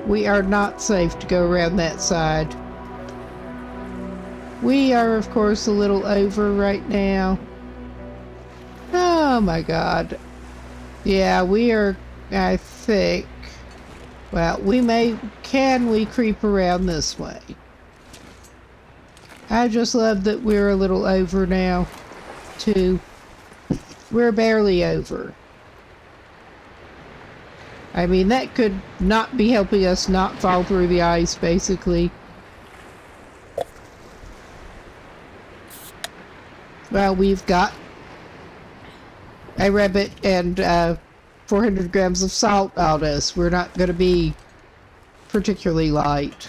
we are not safe to go around that side. We are, of course, a little over right now. Oh my god. Yeah, we are, I think. Well, can we creep around this way? I just love that we're a little over now, too. We're barely over. I mean, that could not be helping us not fall through the ice, basically. Well, we've got a rabbit and 400 grams of salt on us. We're not going to be particularly light.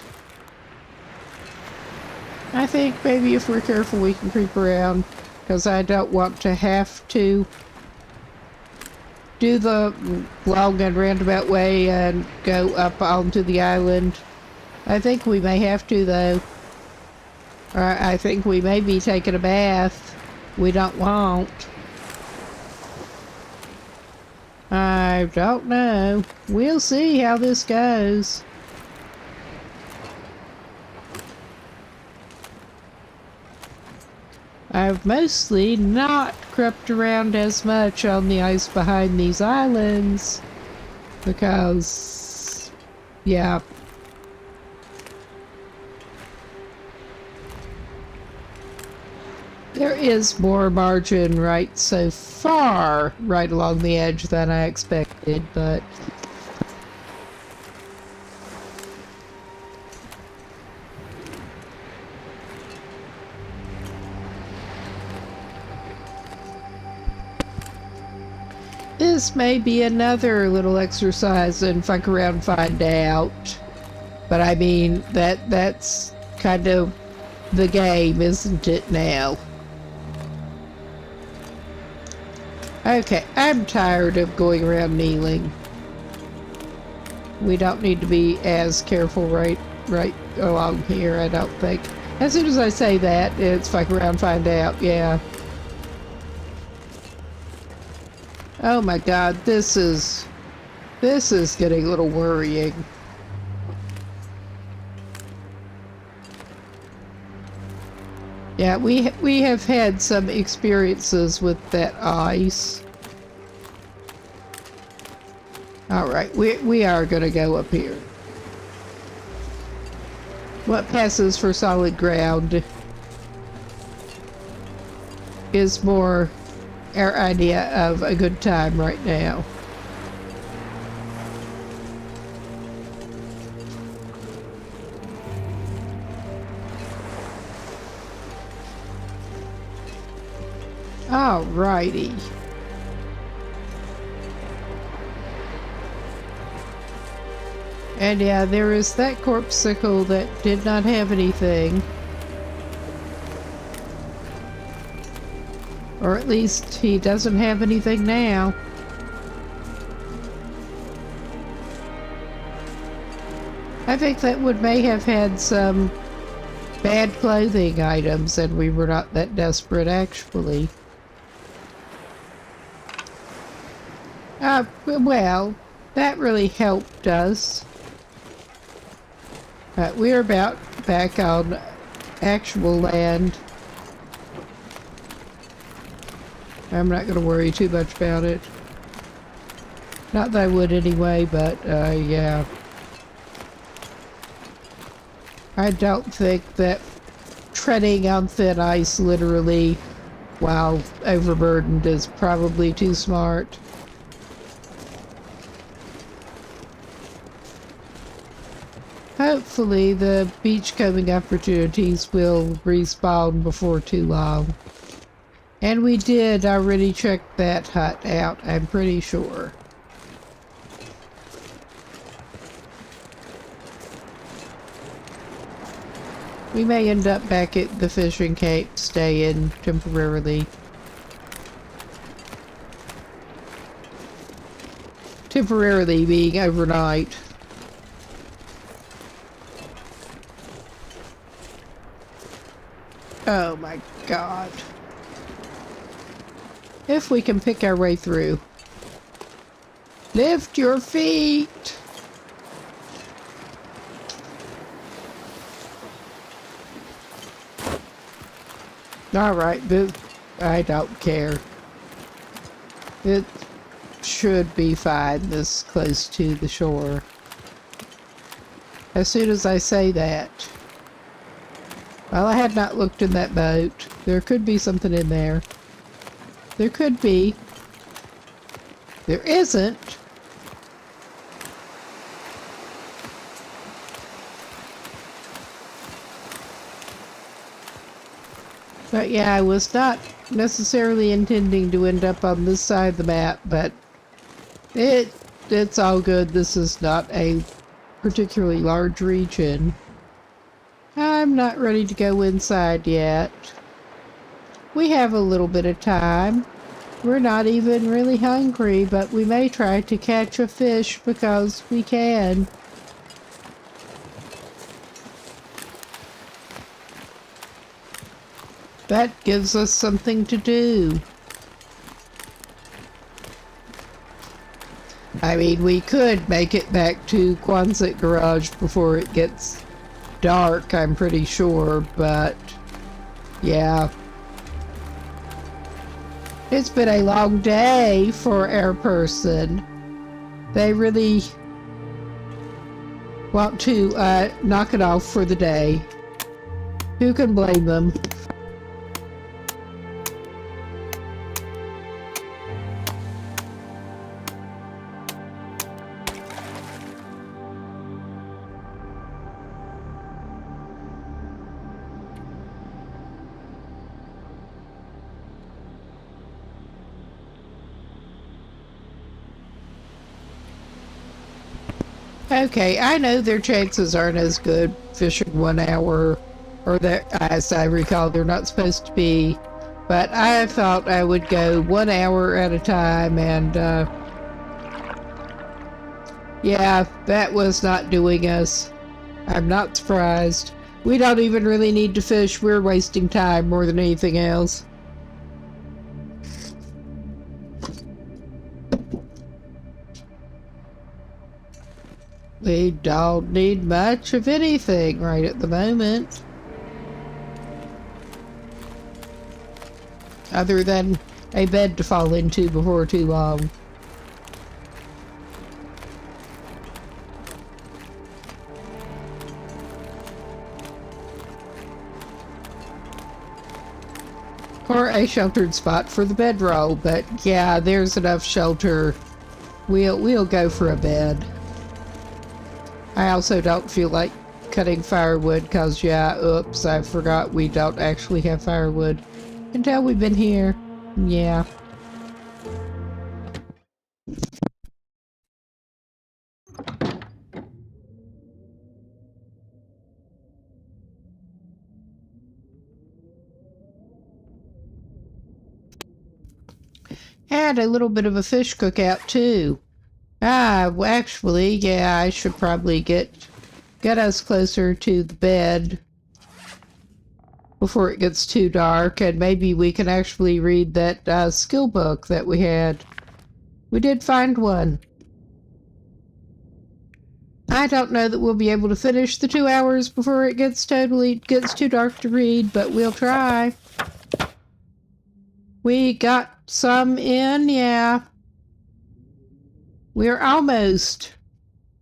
I think maybe if we're careful we can creep around, because I don't want to have to do the long and roundabout way and go up onto the island. I think we may have to, though. Or I think we may be taking a bath. We don't want. I don't know. We'll see how this goes. I've mostly not crept around as much on the ice behind these islands because, yeah. There is more margin right so far right along the edge than I expected, but this may be another little exercise and fuck around and find out. But I mean, that's kind of the game, isn't it now? Okay, I'm tired of going around kneeling. We don't need to be as careful right along here, I don't think. As soon as I say that, it's fuck around, find out, yeah. Oh my god, this is getting a little worrying. Yeah, we have had some experiences with that ice. Alright, we are gonna go up here. What passes for solid ground is more our idea of a good time right now. Alrighty. And yeah, there is that corpsicle that did not have anything. Or at least he doesn't have anything now. I think that would may have had some bad clothing items and we were not that desperate actually. Well, that really helped us. We're about back on actual land. I'm not going to worry too much about it. Not that I would anyway, but yeah. I don't think that treading on thin ice literally while overburdened is probably too smart. Hopefully the beachcombing opportunities will respawn before too long. And we did already check that hut out, I'm pretty sure. We may end up back at the fishing cape, staying temporarily. Temporarily being overnight. Oh my God. If we can pick our way through. Lift your feet. All right, I don't care. It should be fine this close to the shore. As soon as I say that. Well, I had not looked in that boat. There could be something in there. There could be. There isn't. But yeah, I was not necessarily intending to end up on this side of the map, but it's all good. This is not a particularly large region. I'm not ready to go inside yet. We have a little bit of time. We're not even really hungry, but we may try to catch a fish because we can. That gives us something to do. I mean, we could make it back to Quonset Garage before it gets dark, I'm pretty sure, but yeah. It's been a long day for our person. They really want to knock it off for the day. Who can blame them? Okay, I know their chances aren't as good fishing 1 hour, or that, as I recall, they're not supposed to be, but I thought I would go 1 hour at a time, and yeah, that was not doing us. I'm not surprised. We don't even really need to fish. We're wasting time more than anything else. We don't need much of anything right at the moment. Other than a bed to fall into before too long. Or a sheltered spot for the bedroll, but yeah, there's enough shelter. We'll go for a bed. I also don't feel like cutting firewood because, yeah, oops, I forgot we don't actually have firewood until we've been here. Yeah. Had a little bit of a fish cookout too. Well, actually, yeah, I should probably get us closer to the bed before it gets too dark, and maybe we can actually read that skill book that we had. We did find one. I don't know that we'll be able to finish the 2 hours before it gets too dark to read, but we'll try. We got some in, yeah. We're almost.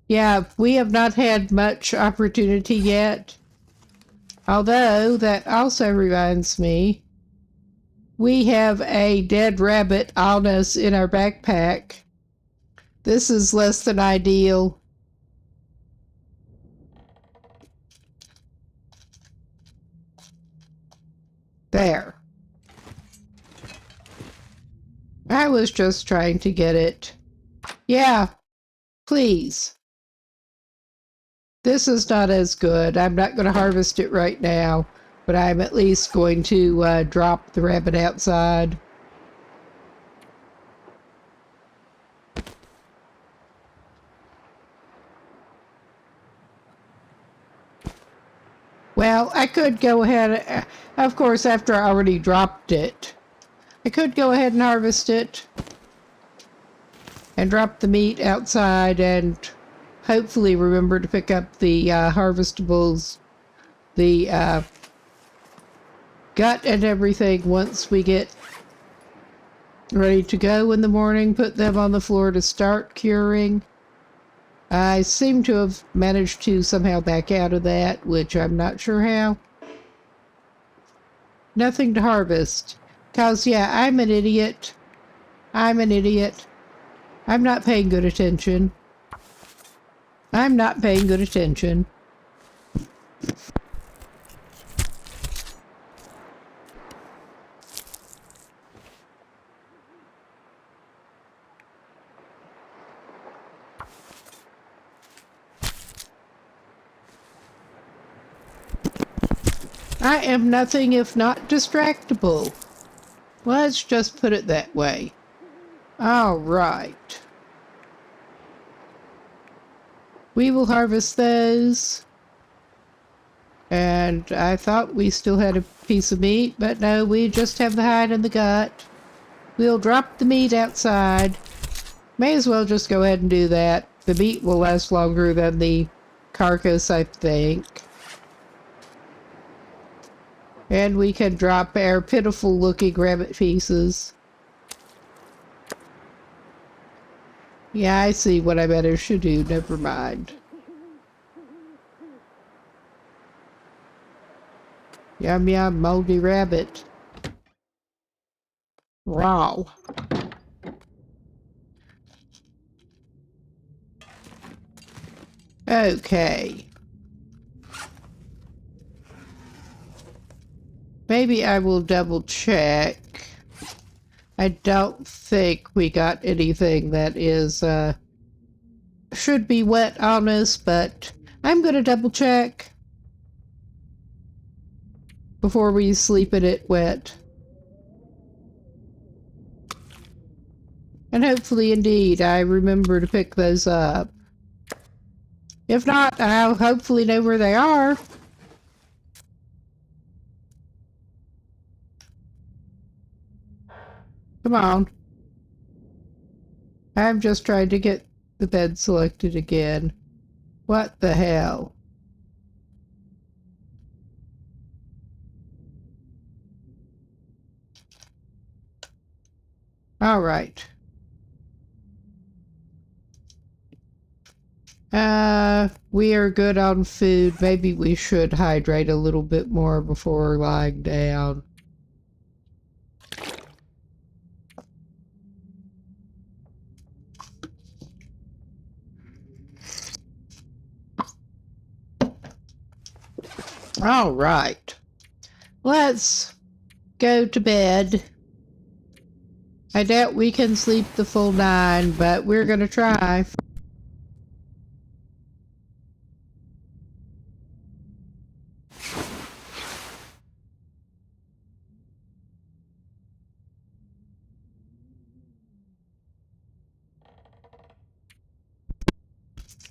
Yeah, we have not had much opportunity yet. Although, that also reminds me, we have a dead rabbit on us in our backpack. This is less than ideal. There. I was just trying to get it. Yeah, please. This is not as good. I'm not going to harvest it right now, but I'm at least going to drop the rabbit outside. Well, I could go ahead, of course, after I already dropped it. I could go ahead and harvest it and drop the meat outside and hopefully remember to pick up the harvestables, the gut and everything once we get ready to go in the morning, put them on the floor to start curing. I seem to have managed to somehow back out of that, which I'm not sure how. Nothing to harvest. 'Cause, yeah, I'm an idiot. I'm an idiot. I'm not paying good attention. I'm not paying good attention. I am nothing if not distractible. Let's just put it that way. All right. We will harvest those. And I thought we still had a piece of meat, but no, we just have the hide and the gut. We'll drop the meat outside. May as well just go ahead and do that. The meat will last longer than the carcass, I think. And we can drop our pitiful-looking rabbit pieces. Yeah, I see what I better should do. Never mind. Yum yum, moldy rabbit. Raw. Okay. Maybe I will double check. I don't think we got anything that is, should be wet on us, but I'm gonna double check before we sleep in it wet. And hopefully, indeed, I remember to pick those up. If not, I'll hopefully know where they are. Come on. I'm just trying to get the bed selected again. What the hell? All right. We are good on food. Maybe we should hydrate a little bit more before lying down. All right. Let's go to bed. I doubt we can sleep the full 9, but we're gonna try.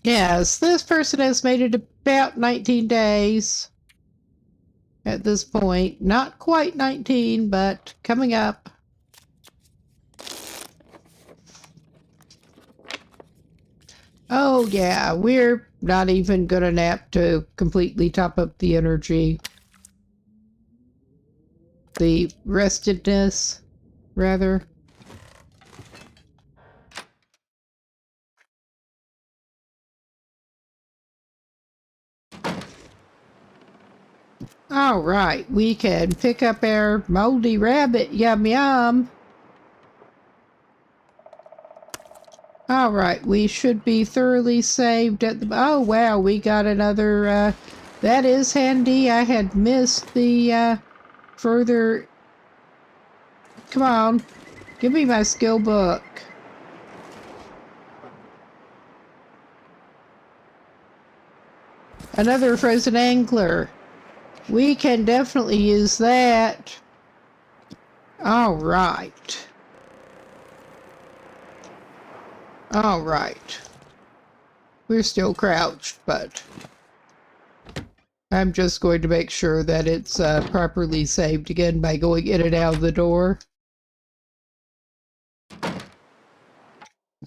Yes, this person has made it about 19 days at this point. Not quite 19, but coming up. Oh yeah, we're not even gonna nap to completely top up the energy. The restedness, rather. All right, we can pick up our moldy rabbit. Yum yum. All right, we should be thoroughly saved at the... Oh, wow, we got another... that is handy. I had missed the further... Come on. Give me my skill book. Another frozen angler. We can definitely use that. All right. All right. We're still crouched, but... I'm just going to make sure that it's properly saved again by going in and out of the door.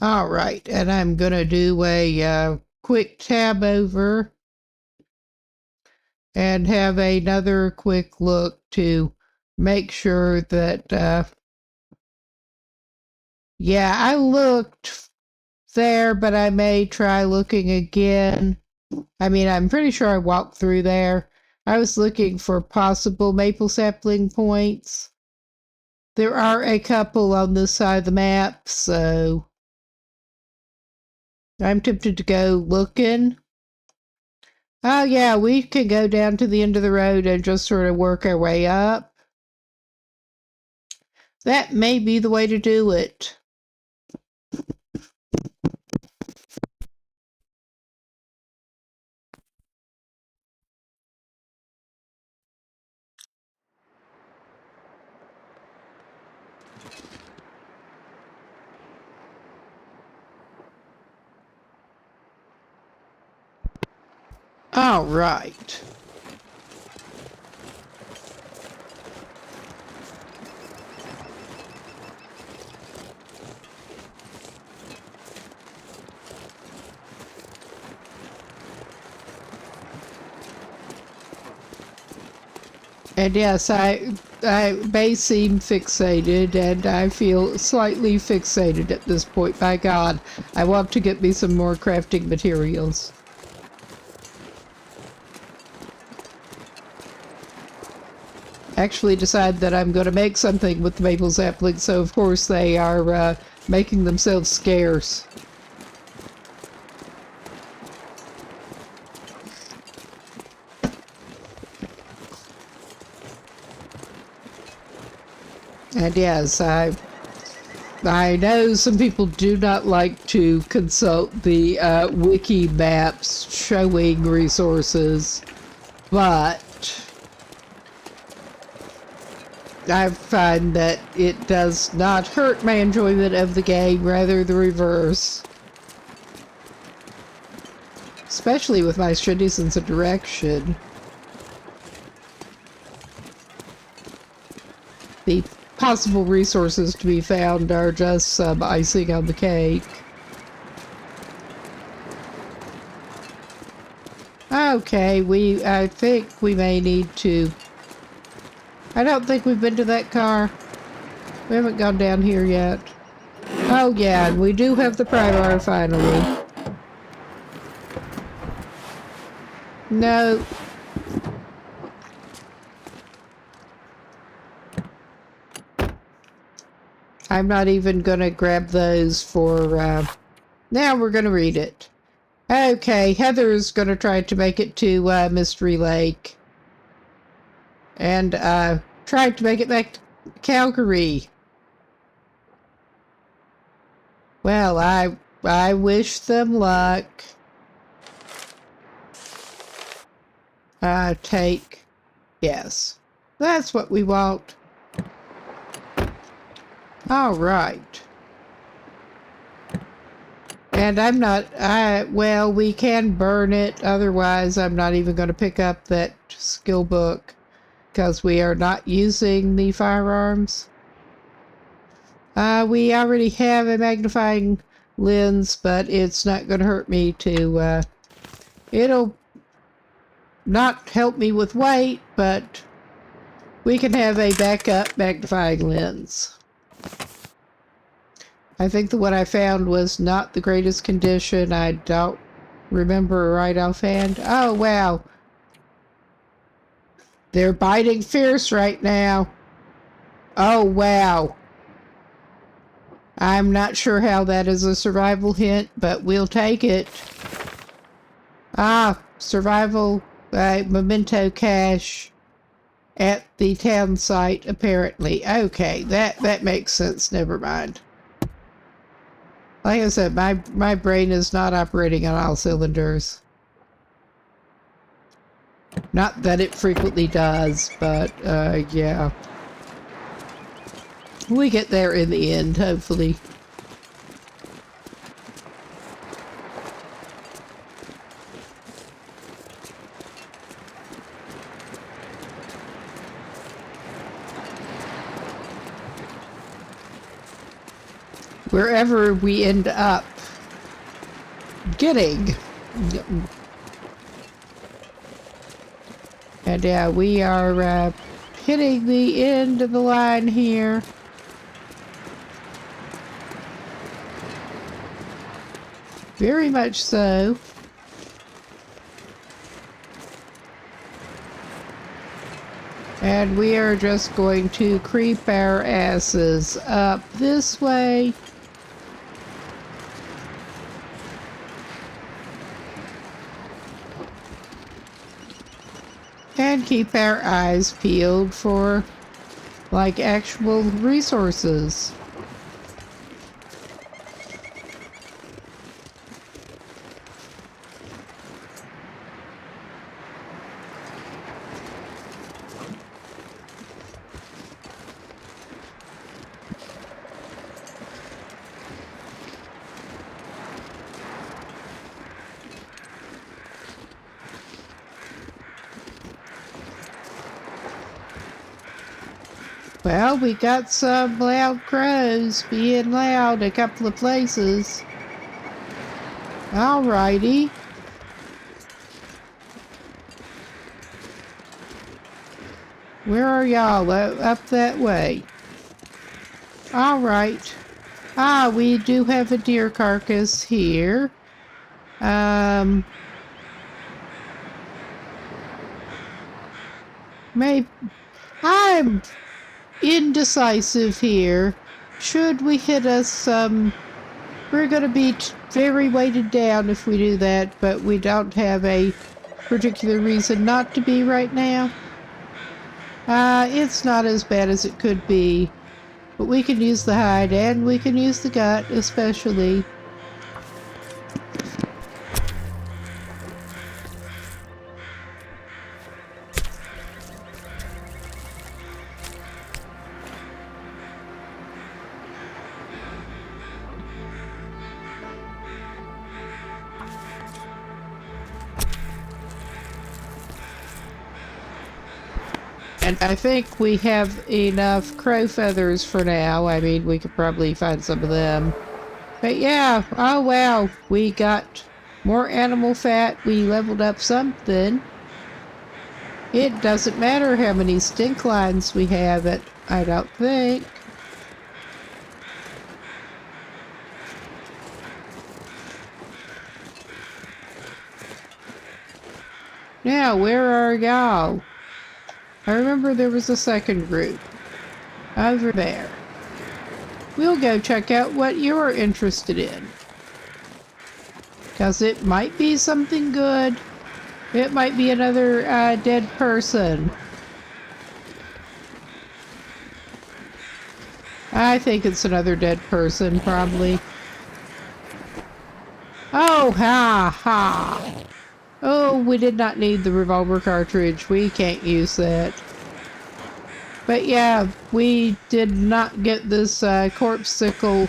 All right, and I'm going to do a quick tab over and have another quick look to make sure that, yeah, I looked there, but I may try looking again. I mean, I'm pretty sure I walked through there. I was looking for possible maple sapling points. There are a couple on this side of the map, so I'm tempted to go looking. Oh yeah, we can go down to the end of the road and just sort of work our way up. That may be the way to do it. All right. And yes, I may seem fixated, and I feel slightly fixated at this point. By God, I want to get me some more crafting materials. Actually decide that I'm going to make something with the maple saplings, so of course they are making themselves scarce. And yes, I know some people do not like to consult the wiki maps showing resources, but I find that it does not hurt my enjoyment of the game, rather the reverse. Especially with my steady sense of direction. The possible resources to be found are just some icing on the cake. Okay, I think we may need to... I don't think we've been to that car. We haven't gone down here yet. Oh yeah, and we do have the Primar finally. No. I'm not even gonna grab those for, now we're gonna read it. Okay, Heather's gonna try to make it to, Mystery Lake. And, tried to make it back to Calgary. Well, I wish them luck. Take, yes. That's what we want. All right. And I'm not, well, we can burn it. Otherwise, I'm not even going to pick up that skill book because we are not using the firearms. We already have a magnifying lens, but it's not going to hurt me to, it'll not help me with weight, but we can have a backup magnifying lens. I think the one I found was not the greatest condition. I don't remember right offhand. Oh, wow. They're biting fierce right now. Oh, wow. I'm not sure how that is a survival hint, but we'll take it. Ah, survival memento cache at the town site, apparently. Okay, that makes sense. Never mind. Like I said, my brain is not operating on all cylinders. Not that it frequently does, but, yeah. We get there in the end, hopefully. wherever we end up getting. And yeah, we are hitting the end of the line here. Very much so. And we are just going to creep our asses up this way. And keep our eyes peeled for, like, actual resources. Well, we got some loud crows being loud a couple of places. Alrighty. Where are y'all? Up that way. Alright. Ah, we do have a deer carcass here. Maybe... I'm indecisive here. Should we hit us, we're gonna be very weighted down if we do that, but we don't have a particular reason not to be right now. It's not as bad as it could be, but we can use the hide and we can use the gut especially. And I think we have enough crow feathers for now. I mean, we could probably find some of them. But yeah, oh wow, we got more animal fat. We leveled up something. It doesn't matter how many stink lines we have, I don't think. Now, where are y'all? I remember there was a second group. Over there. We'll go check out what you're interested in. Because it might be something good. It might be another dead person. I think it's another dead person, probably. Oh, ha, ha. Oh, we did not need the revolver cartridge. We can't use that. But yeah, we did not get this corpse sickle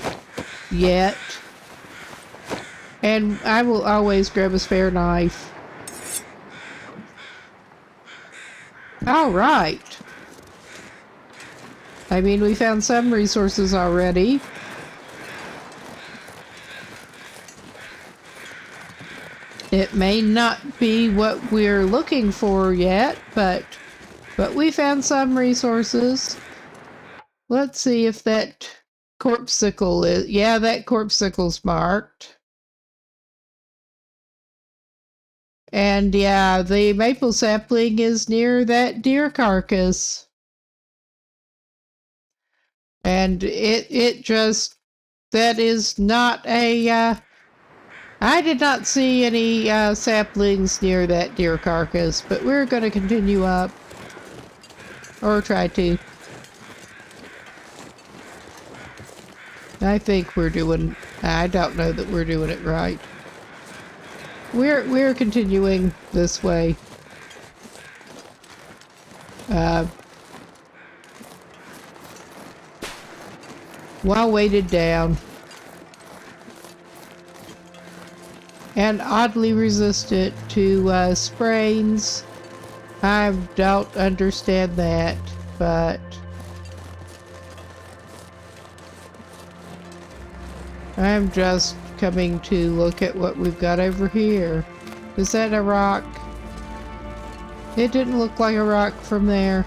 yet. And I will always grab a spare knife. Alright. I mean, we found some resources already. It may not be what we're looking for yet, but we found some resources. Let's see if that corpse sickle is... Yeah, that corpse sickle's marked. And yeah, the maple sapling is near that deer carcass. And it just... That is not a... I did not see any saplings near that deer carcass, but we're going to continue up. Or try to. I think we're doing... I don't know that we're doing it right. We're continuing this way. Well weighted down. And oddly resistant to sprains. I don't understand that, but... I'm just coming to look at what we've got over here. Is that a rock? It didn't look like a rock from there.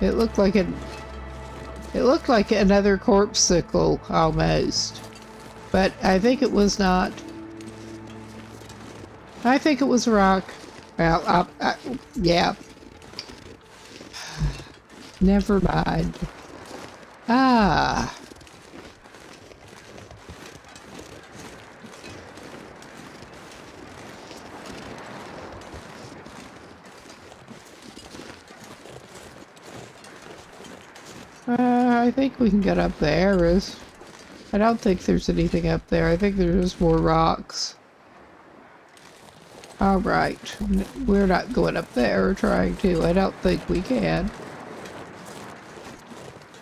It looked like another corpsicle almost. But I think it was not. I think it was a rock. Well, yeah. Never mind. Ah. I think we can get up there. I don't think there's anything up there. I think there's just more rocks. Alright. We're not going up there or trying to. I don't think we can.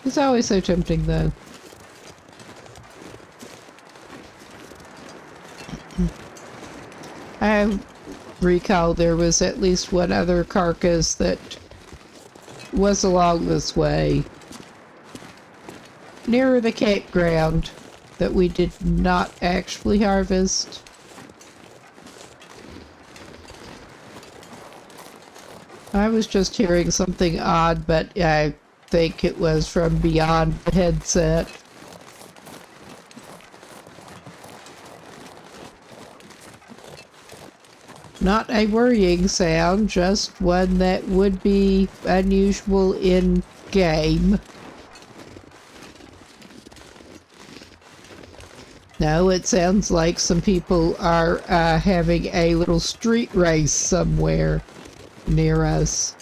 It's always so tempting, though. I recall there was at least one other carcass that was along this way. Nearer the campground that we did not actually harvest. I was just hearing something odd, but I think it was from beyond the headset. Not a worrying sound, just one that would be unusual in game. No, it sounds like some people are having a little street race somewhere near us.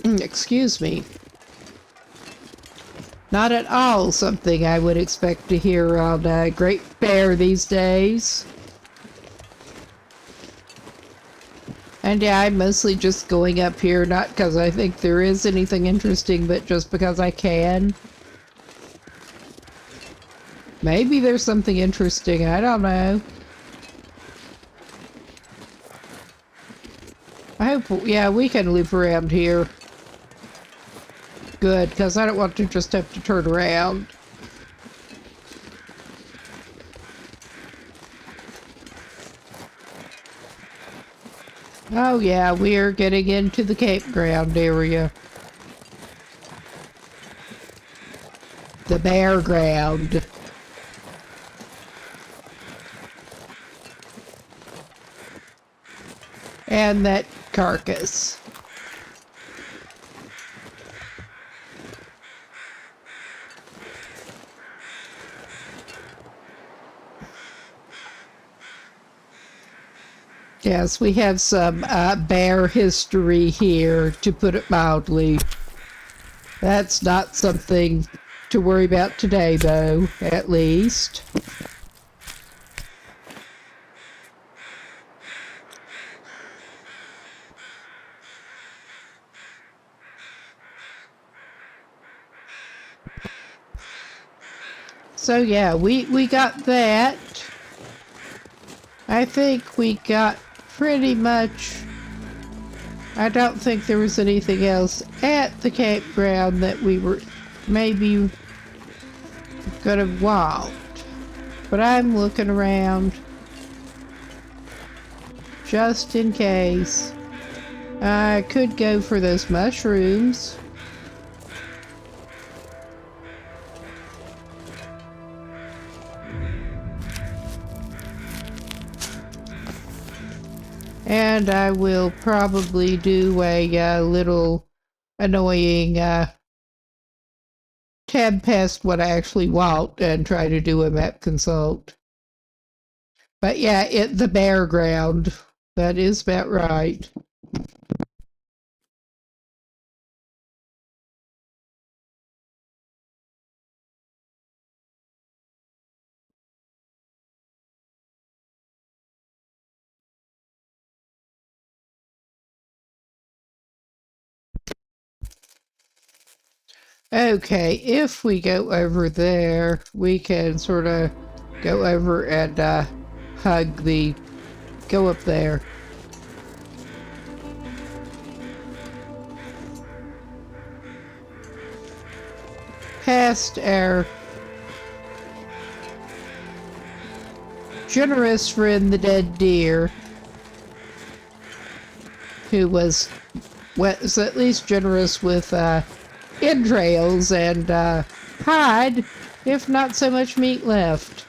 Excuse me. Not at all something I would expect to hear on Great Bear these days. And yeah, I'm mostly just going up here, not because I think there is anything interesting, but just because I can. Maybe there's something interesting, I don't know. I hope, yeah, we can live around here. Good, because I don't want to just have to turn around. Oh yeah, we're getting into the campground area. The bare ground. And that carcass. Yes, we have some bear history here, to put it mildly. That's not something to worry about today, though, at least. So yeah, we got that. I think we got pretty much... I don't think there was anything else at the campground that we were maybe gonna want. But I'm looking around just in case. I could go for those mushrooms. And I will probably do a little annoying tab past what I actually want and try to do a map consult. But yeah, the bare ground. That is about right. Okay, if we go over there, we can sort of go over and go up there. Past our generous friend, the dead deer, who was at least generous with entrails and hide, if not so much meat left.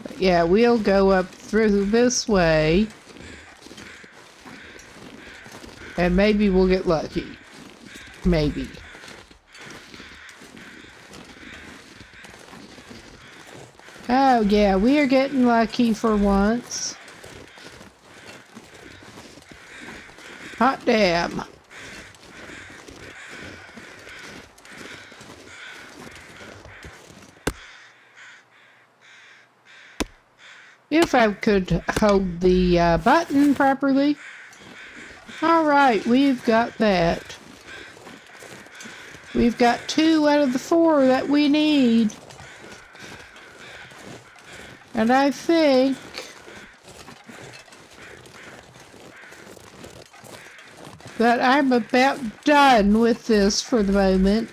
But yeah, we'll go up through this way, and maybe we'll get lucky. Maybe. Oh yeah, we are getting lucky for once. Hot damn. If I could hold the button properly. Alright, we've got that. We've got 2 out of the 4 that we need. And I think that I'm about done with this for the moment.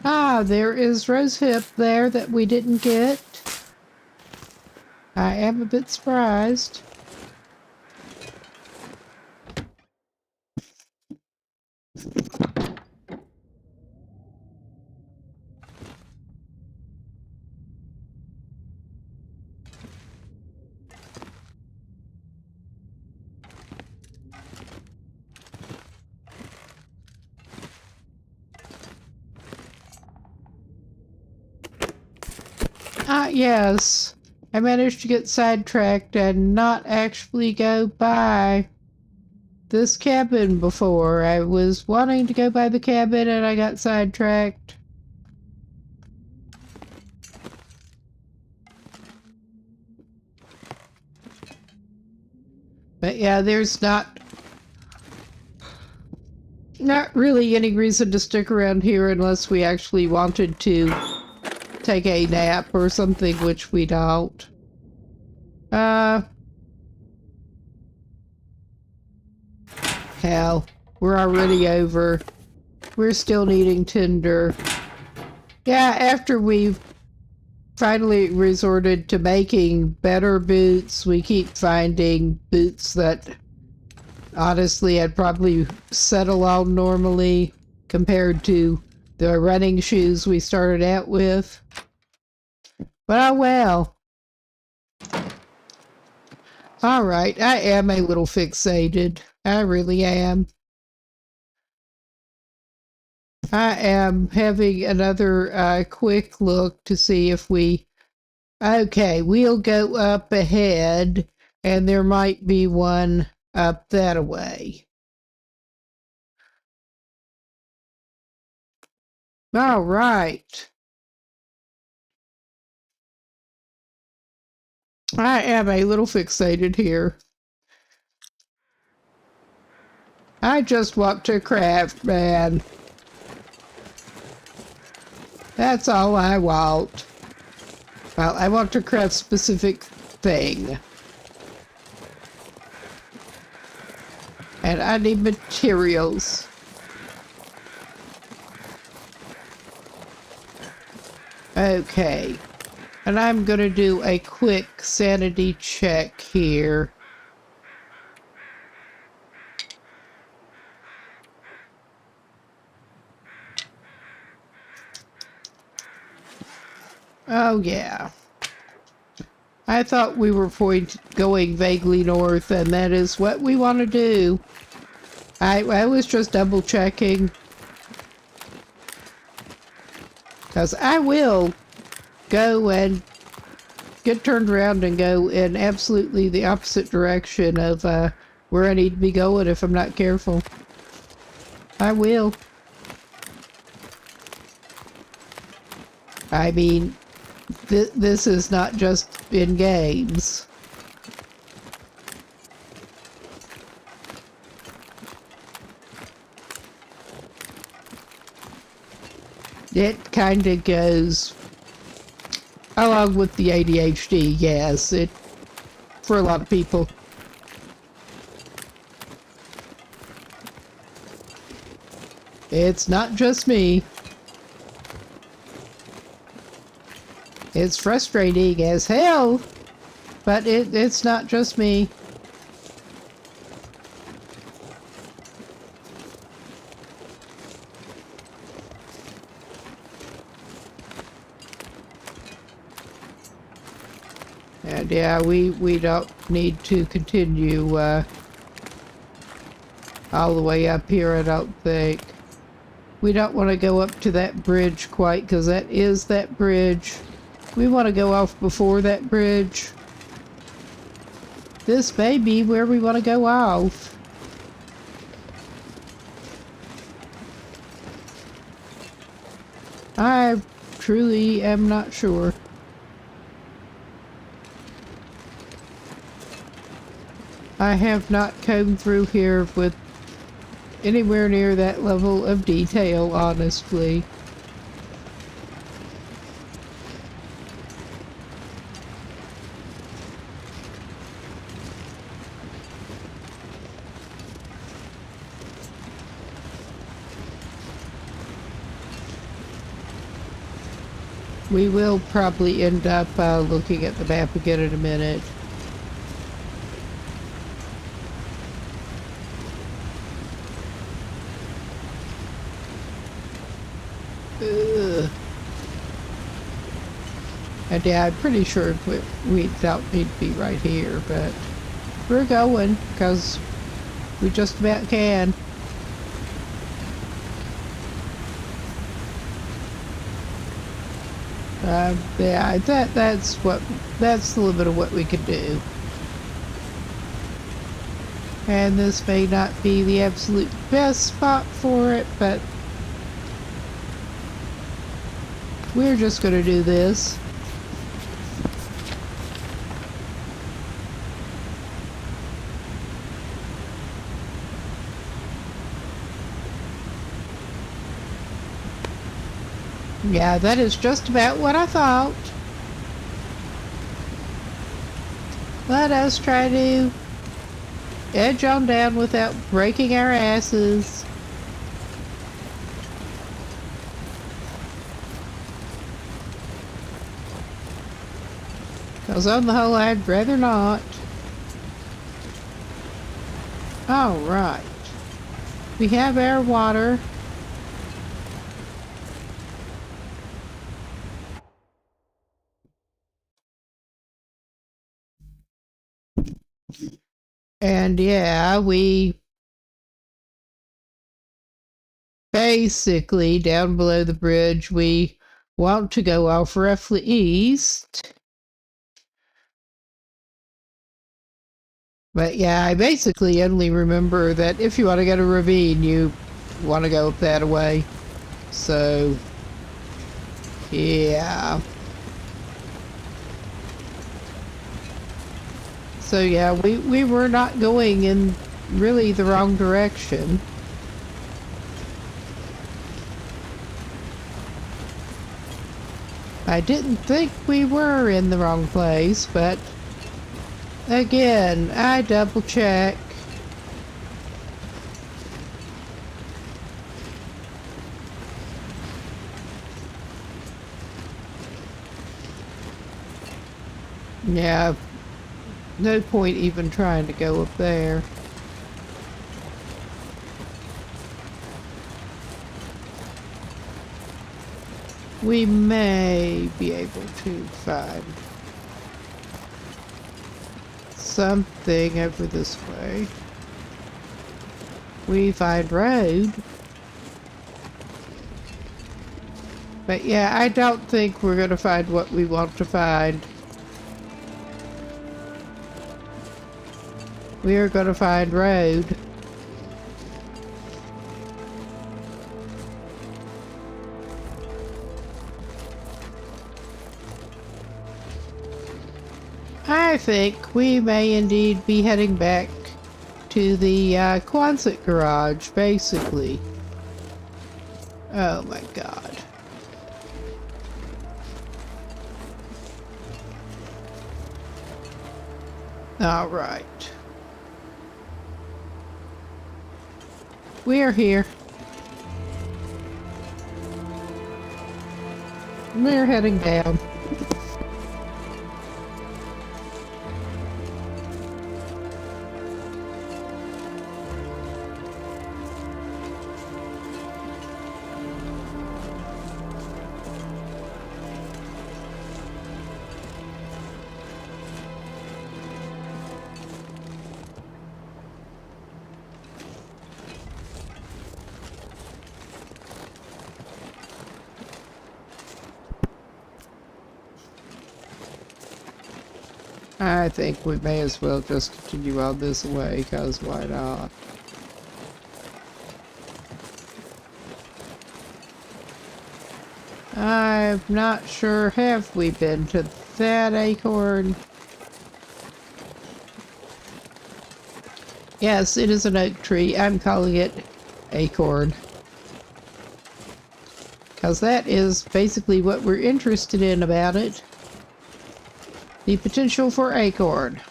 Ah, there is rosehip there that we didn't get. I am a bit surprised. Ah, yes. I managed to get sidetracked and not actually go by this cabin before. I was wanting to go by the cabin and I got sidetracked. But yeah, there's not really any reason to stick around here unless we actually wanted to take a nap or something, which we don't. Hell, we're already over. We're still needing tinder. Yeah, after we've finally resorted to making better boots, we keep finding boots that honestly I'd probably settle on normally compared to the running shoes we started out with. But oh well. Alright, I am a little fixated. I really am. I am having another quick look to see if we... Okay, we'll go up ahead, and there might be one up that way. All right. I am a little fixated here. I just want to craft, man. That's all I want. Well, I want to craft specific thing. And I need materials. Okay. And I'm gonna do a quick sanity check here. Oh yeah. I thought we were going vaguely north, and that is what we want to do. I was just double checking. Because I will go and get turned around and go in absolutely the opposite direction of where I need to be going if I'm not careful. I will. I mean, this is not just in games. It kind of goes along with the ADHD, yes, for a lot of people. It's not just me. It's frustrating as hell, but it's not just me. And yeah, we don't need to continue all the way up here, I don't think. We don't want to go up to that bridge quite, because that is that bridge. We want to go off before that bridge. This may be where we want to go off. I truly am not sure. I have not come through here with anywhere near that level of detail, honestly. We will probably end up looking at the map again in a minute. And yeah, I'm pretty sure we don't need to be right here, but we're going because we just about can. Yeah, that's a little bit of what we could do. And this may not be the absolute best spot for it, but we're just going to do this. Yeah, that is just about what I thought. Let us try to edge on down without breaking our asses. Because on the whole, I'd rather not. Alright. We have our water. And yeah, we basically, down below the bridge, we want to go off roughly east. But yeah, I basically only remember that if you want to go to ravine, you want to go up that way. So, yeah. So yeah, we were not going in really the wrong direction. I didn't think we were in the wrong place, but again, I double check. Yeah, no point even trying to go up there. We may be able to find something over this way. We find road. But yeah, I don't think we're gonna find what we want to find. We are going to find road. I think we may indeed be heading back to the Quonset garage, basically. Oh my god. Alright. We're here. We're heading down. I think we may as well just continue on this way, because why not? I'm not sure, have we been to that acorn? Yes, it is an oak tree. I'm calling it acorn. Because that is basically what we're interested in about it. The potential for acorn.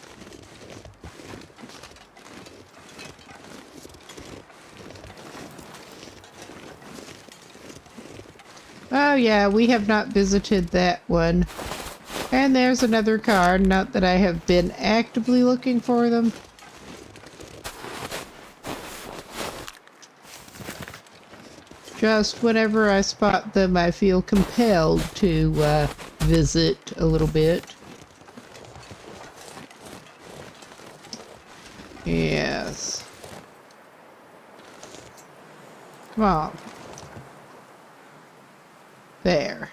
Oh yeah, we have not visited that one. And there's another car, not that I have been actively looking for them. Just whenever I spot them, I feel compelled to visit a little bit. Yes. Come on. There.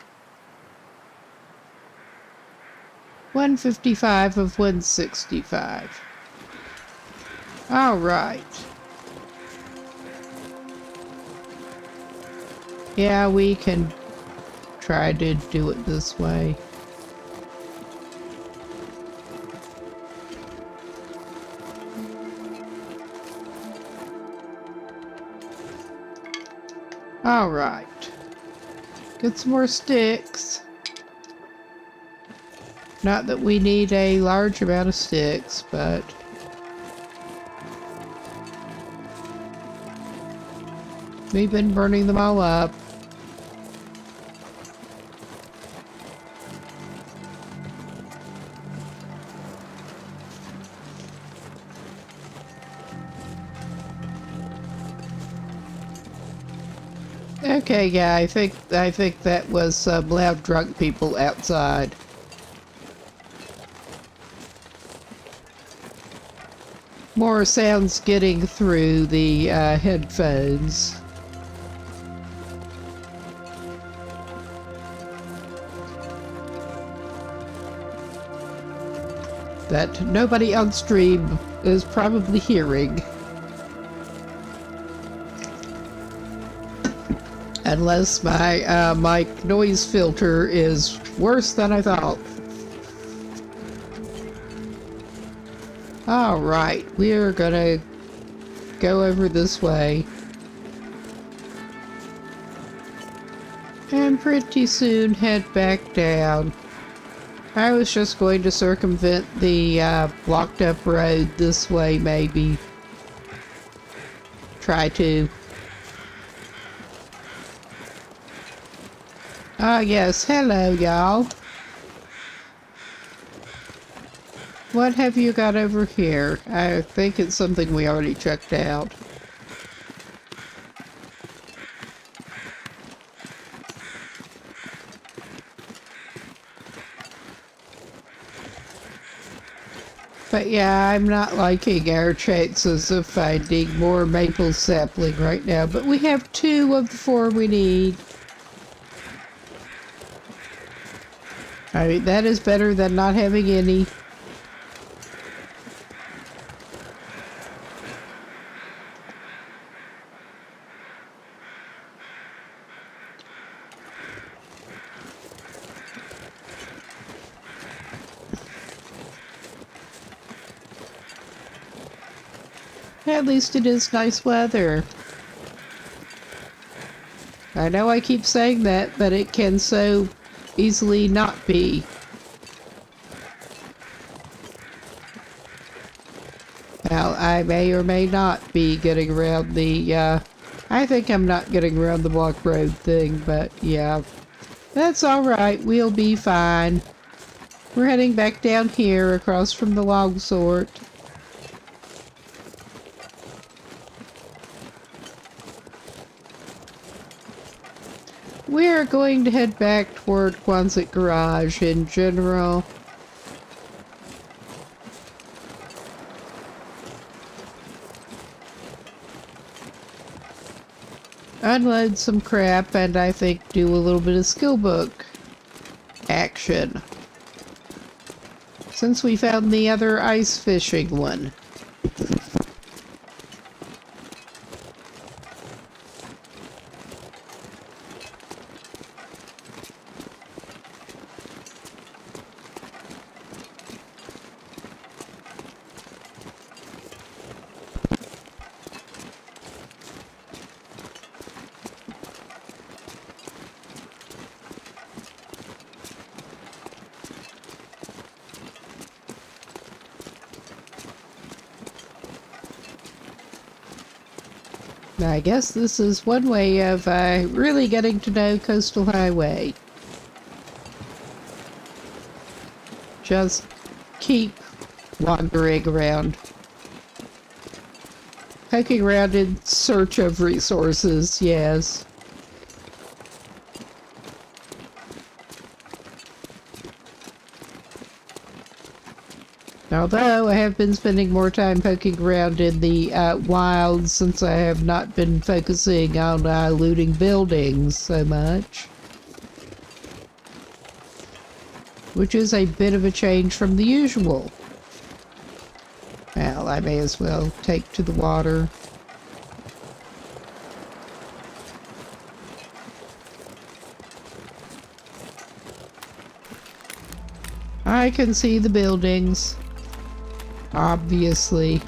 155 of 165. All right. Yeah, we can try to do it this way. All right. Get some more sticks. Not that we need a large amount of sticks, but we've been burning them all up. Okay, yeah, I think that was some loud drunk people outside. More sounds getting through the headphones. That nobody on stream is probably hearing. Unless my mic noise filter is worse than I thought. Alright, we're gonna go over this way. And pretty soon head back down. I was just going to circumvent the blocked up road this way, maybe. Try to. Ah, yes. Hello, y'all. What have you got over here? I think it's something we already checked out. But yeah, I'm not liking our chances of finding more maple sapling right now, but we have 2 of the 4 we need. I mean, that is better than not having any. At least it is nice weather. I know I keep saying that, but it can so easily not be. Now, I may or may not be getting around the, I think I'm not getting around the block road thing, but yeah. That's alright, we'll be fine. We're heading back down here across from the log sort. We're going to head back toward Quonset Garage in general. Unload some crap and I think do a little bit of skill book action. Since we found the other ice fishing one. I guess this is one way of really getting to know Coastal Highway. Just keep wandering around. Poking around in search of resources, yes. Although I have been spending more time poking around in the wilds since I have not been focusing on looting buildings so much. Which is a bit of a change from the usual. Well, I may as well take to the water. I can see the buildings. Obviously.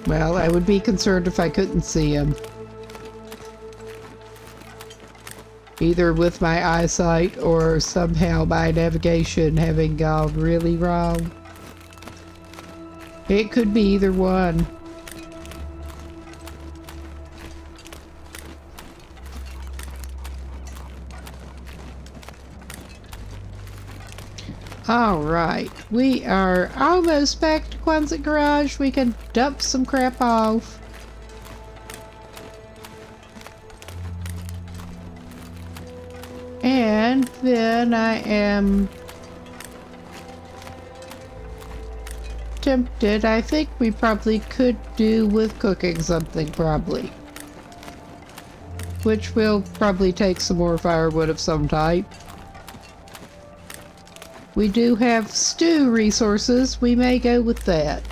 Well, I would be concerned if I couldn't see them. Either with my eyesight or somehow my navigation having gone really wrong. It could be either one. Alright, we are almost back to Quonset Garage. We can dump some crap off. And then I am tempted. I think we probably could do with cooking something, probably. Which will probably take some more firewood of some type. We do have stew resources. We may go with that.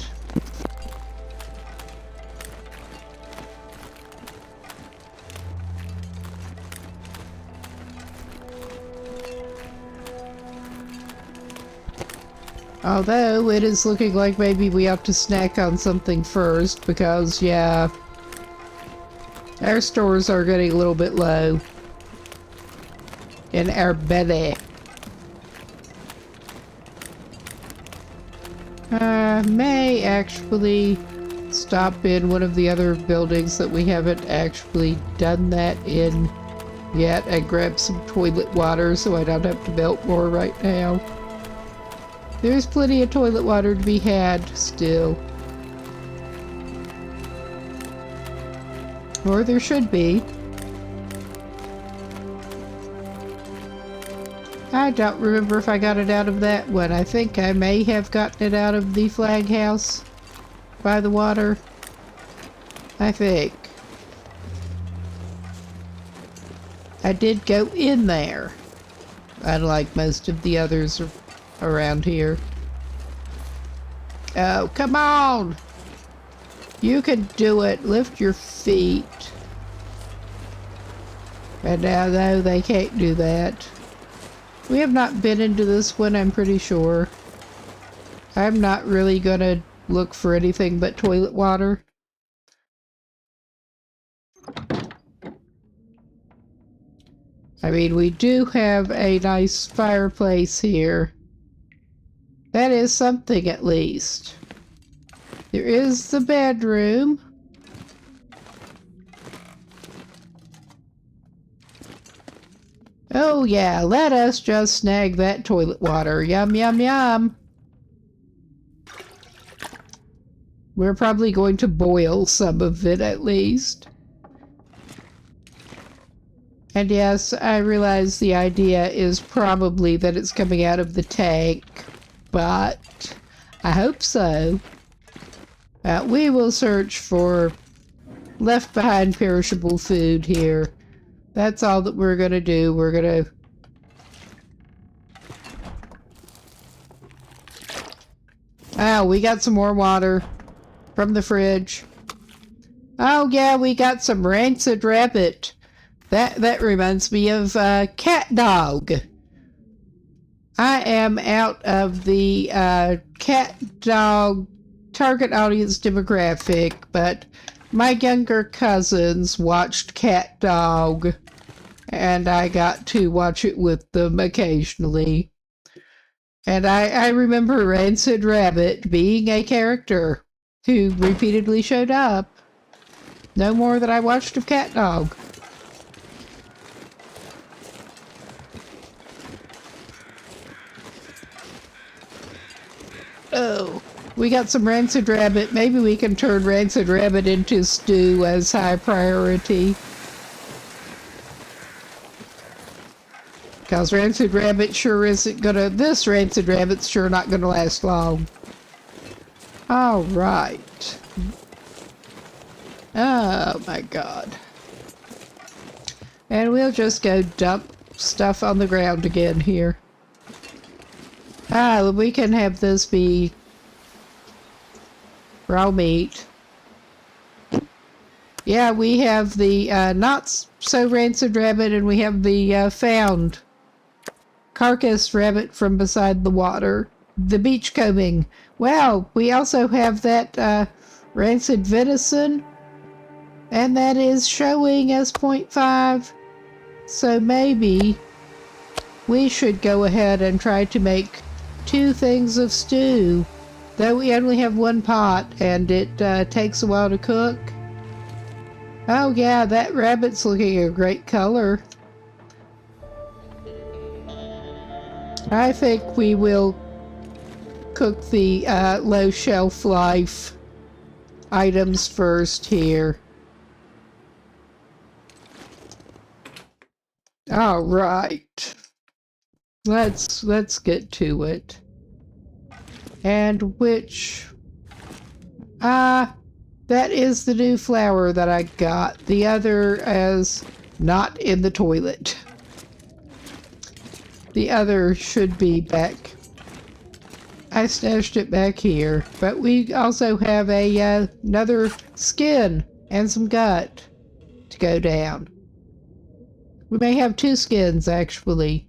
Although it is looking like maybe we have to snack on something first because, yeah, our stores are getting a little bit low in our belly. May actually stop in one of the other buildings that we haven't actually done that in yet and grab some toilet water so I don't have to melt more right now. There's plenty of toilet water to be had still. Or there should be. I don't remember if I got it out of that one. I think I may have gotten it out of the flag house by the water. I think. I did go in there, unlike most of the others around here. Oh, come on! You can do it. Lift your feet. And now, though, they can't do that. We have not been into this one, I'm pretty sure. I'm not really gonna look for anything but toilet water. I mean, we do have a nice fireplace here. That is something, at least. There is the bedroom. Oh yeah, let us just snag that toilet water. Yum, yum, yum. We're probably going to boil some of it, at least. And yes, I realize the idea is probably that it's coming out of the tank, but I hope so. We will search for left behind perishable food here. That's all that we're going to do. We're going to... Oh, we got some more water from the fridge. Oh yeah, we got some rancid rabbit. That reminds me of cat dog. I am out of the cat dog target audience demographic, but my younger cousins watched cat dog, and I got to watch it with them occasionally. And I remember Rancid Rabbit being a character who repeatedly showed up. No more that I watched of cat dog. Oh, we got some Rancid Rabbit. Maybe we can turn Rancid Rabbit into stew as high priority. Because Rancid Rabbit sure isn't gonna... This Rancid Rabbit's sure not gonna last long. Alright. Oh my god. And we'll just go dump stuff on the ground again here. We can have this be raw meat. Yeah, we have the not so rancid rabbit, and we have the found carcass rabbit from beside the water. The beachcombing. Well, we also have that rancid venison, and that is showing as 0.5. So maybe we should go ahead and try to make 2 things of stew, though we only have 1 pot and it takes a while to cook. Oh yeah, that rabbit's looking a great color. I think we will cook the low shelf life items first here. All right. Let's get to it. And which... that is the new flour that I got. The other is not in the toilet. The other should be back. I stashed it back here. But we also have a another skin and some gut to go down. We may have 2 skins, actually.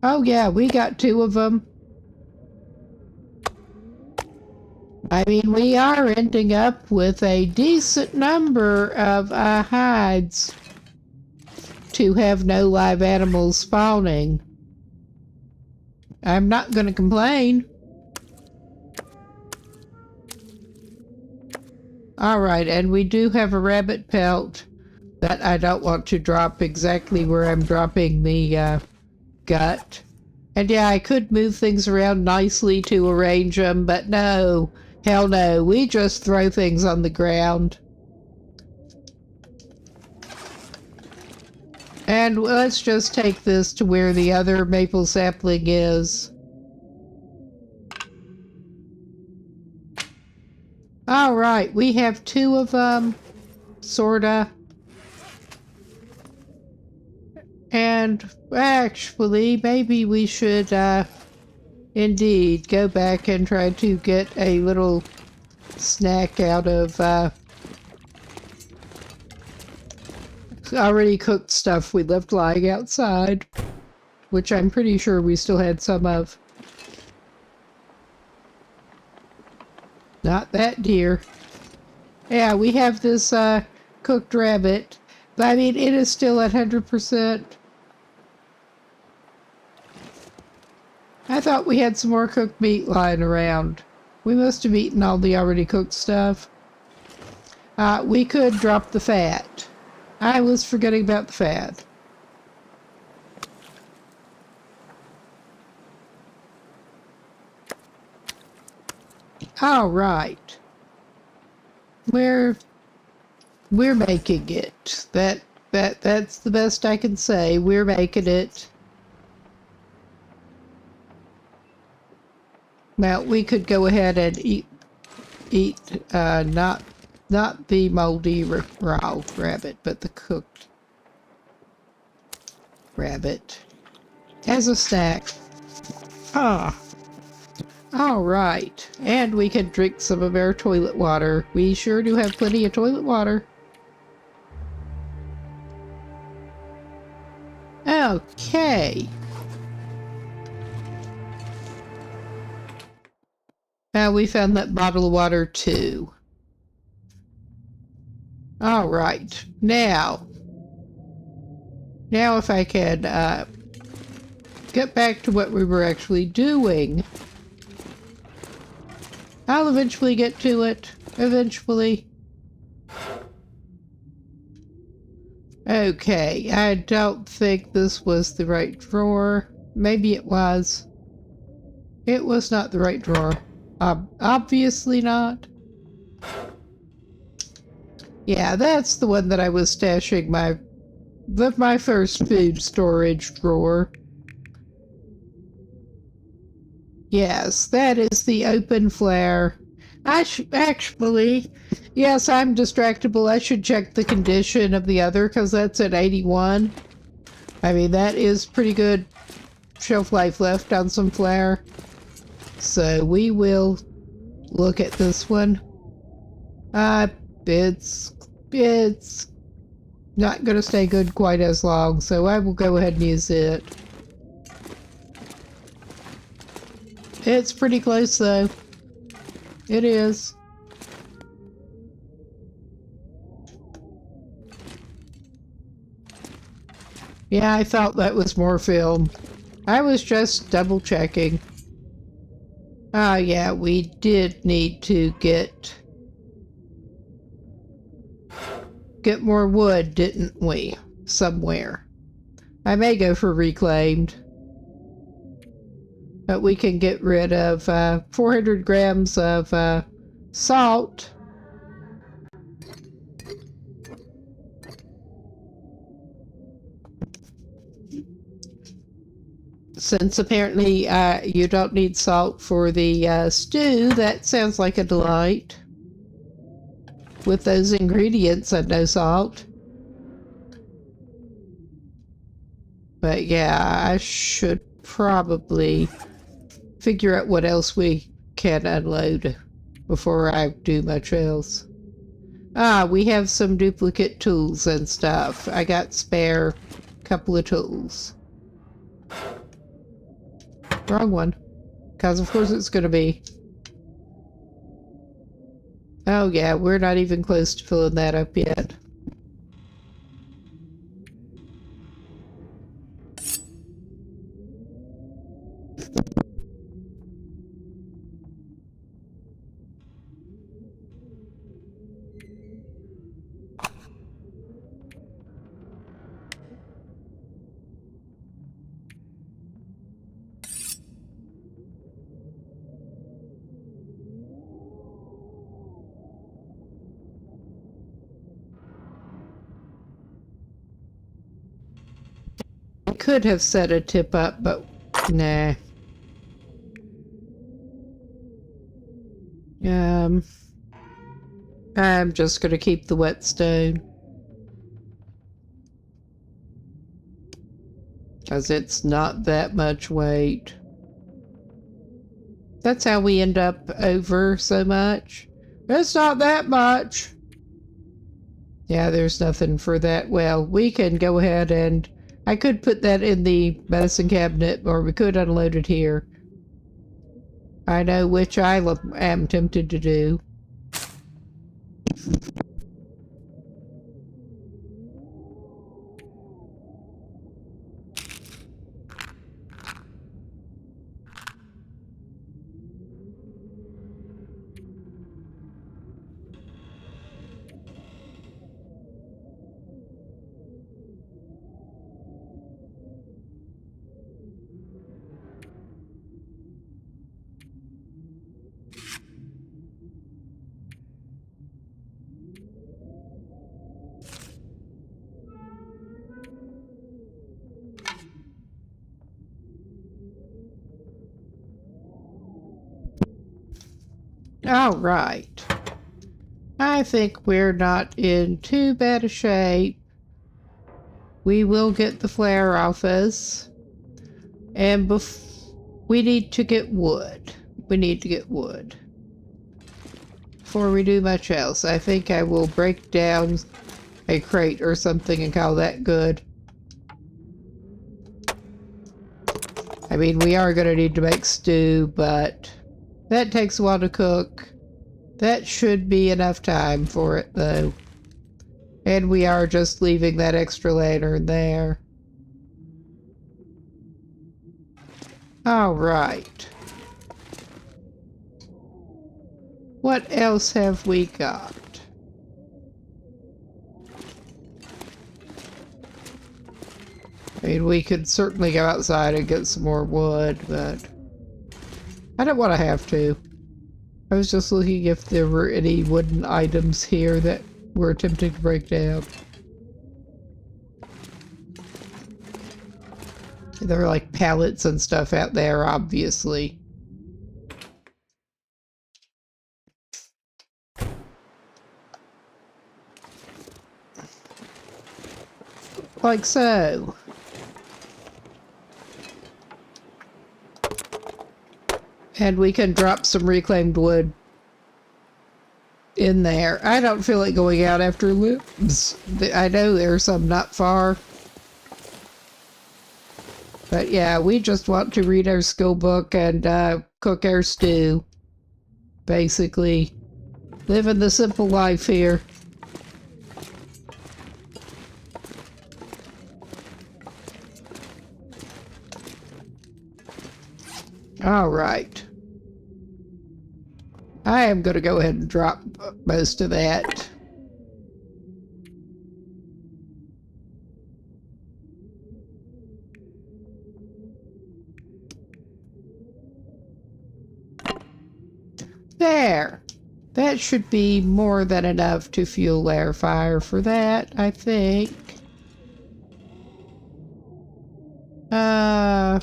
Oh yeah, we got 2 of them. I mean, we are ending up with a decent number of hides to have no live animals spawning. I'm not going to complain. Alright, and we do have a rabbit pelt that I don't want to drop exactly where I'm dropping the gut. And yeah, I could move things around nicely to arrange them, but no. Hell no, we just throw things on the ground. And let's just take this to where the other maple sapling is. Alright, we have 2 of them, sorta. And actually, maybe we should indeed go back and try to get a little snack out of already cooked stuff we left lying outside, which I'm pretty sure we still had some of. not that deer. Yeah, we have this cooked rabbit, but I mean, it is still at 100%. I thought we had some more cooked meat lying around. We must have eaten all the already cooked stuff. We could drop the fat. I was forgetting about the fat. All right. We're making it. That's the best I can say. We're making it. Well, we could go ahead and eat not the moldy raw rabbit, but the cooked rabbit as a snack. Ah. All right. And we can drink some of our toilet water. We sure do have plenty of toilet water. Okay. We found that bottle of water too. All right. Now if I can get back to what we were actually doing. I'll eventually get to it. Eventually. Okay, I don't think this was the right drawer. Maybe it was. It was not the right drawer. Obviously not. Yeah, that's the one that I was stashing my first food storage drawer. Yes, that is the open flare. Actually, yes, I'm distractible. I should check the condition of the other because that's at 81. I mean, that is pretty good shelf life left on some flare. So we will look at this one. It's not going to stay good quite as long, so I will go ahead and use it. It's pretty close, though. It is. Yeah, I thought that was more film. I was just double checking. Yeah, we did need to get more wood, didn't we? Somewhere. I may go for reclaimed. But we can get rid of 400 grams of salt. Since apparently you don't need salt for the stew, that sounds like a delight. With those ingredients and no salt. But yeah, I should probably figure out what else we can unload before I do much else. We have some duplicate tools and stuff. I got spare couple of tools. Wrong one. Because of course it's going to be. Oh yeah, we're not even close to filling that up yet. I could have set a tip up, but nah. I'm just gonna keep the whetstone. Because it's not that much weight. That's how we end up over so much. It's not that much. Yeah, there's nothing for that. Well, we can go ahead and... I could put that in the medicine cabinet, or we could unload it here. I know which I am tempted to do. All right. I think we're not in too bad a shape. We will get the flare off us. And we need to get wood. We need to get wood. Before we do much else, I think I will break down a crate or something and call that good. I mean, we are going to need to make stew, but that takes a while to cook. That should be enough time for it, though. And we are just leaving that extra lantern there. All right. What else have we got? I mean, we could certainly go outside and get some more wood, but I don't want to have to. I was just looking if there were any wooden items here that we're attempting to break down. There are like pallets and stuff out there, obviously. Like so. And we can drop some reclaimed wood in there. I don't feel like going out after limbs. I know there's some not far. But yeah, we just want to read our skill book and cook our stew. Basically, living the simple life here. All right. I am going to go ahead and drop most of that. There. That should be more than enough to fuel our fire for that, I think. I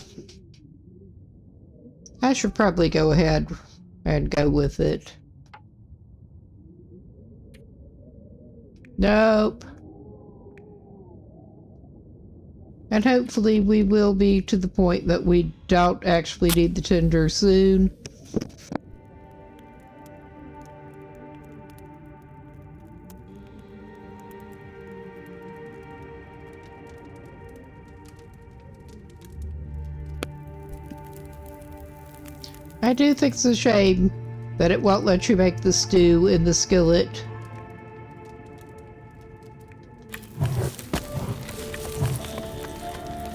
should probably go ahead and go with it. Nope. And hopefully we will be to the point that we don't actually need the tinder soon. I do think it's a shame that it won't let you make the stew in the skillet.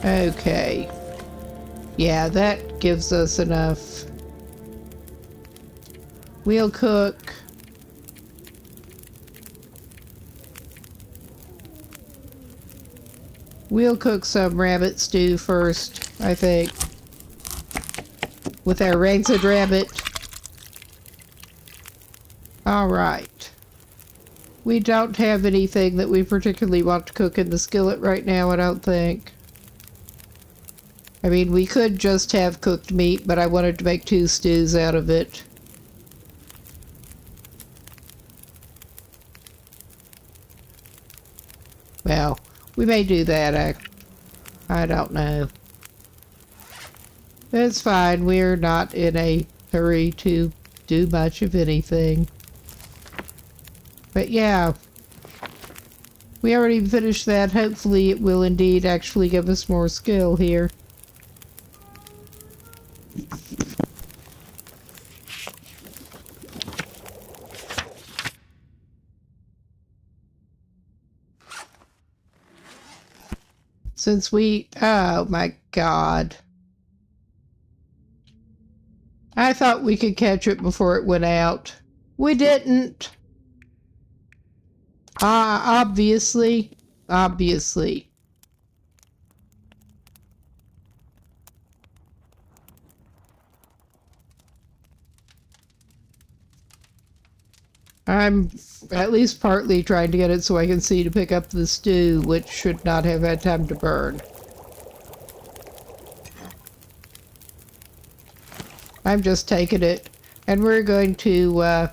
Okay. Yeah, that gives us enough. We'll cook. We'll cook some rabbit stew first, I think. With our rancid rabbit. Alright. We don't have anything that we particularly want to cook in the skillet right now, I don't think. I mean, we could just have cooked meat, but I wanted to make 2 stews out of it. Well, we may do that. I don't know. It's fine. We're not in a hurry to do much of anything. But yeah, we already finished that. Hopefully it will indeed actually give us more skill here. Since we... Oh, my God. I thought we could catch it before it went out. We didn't. Obviously. Obviously. I'm at least partly trying to get it so I can see to pick up the stew, which should not have had time to burn. I'm just taking it, and we're going to,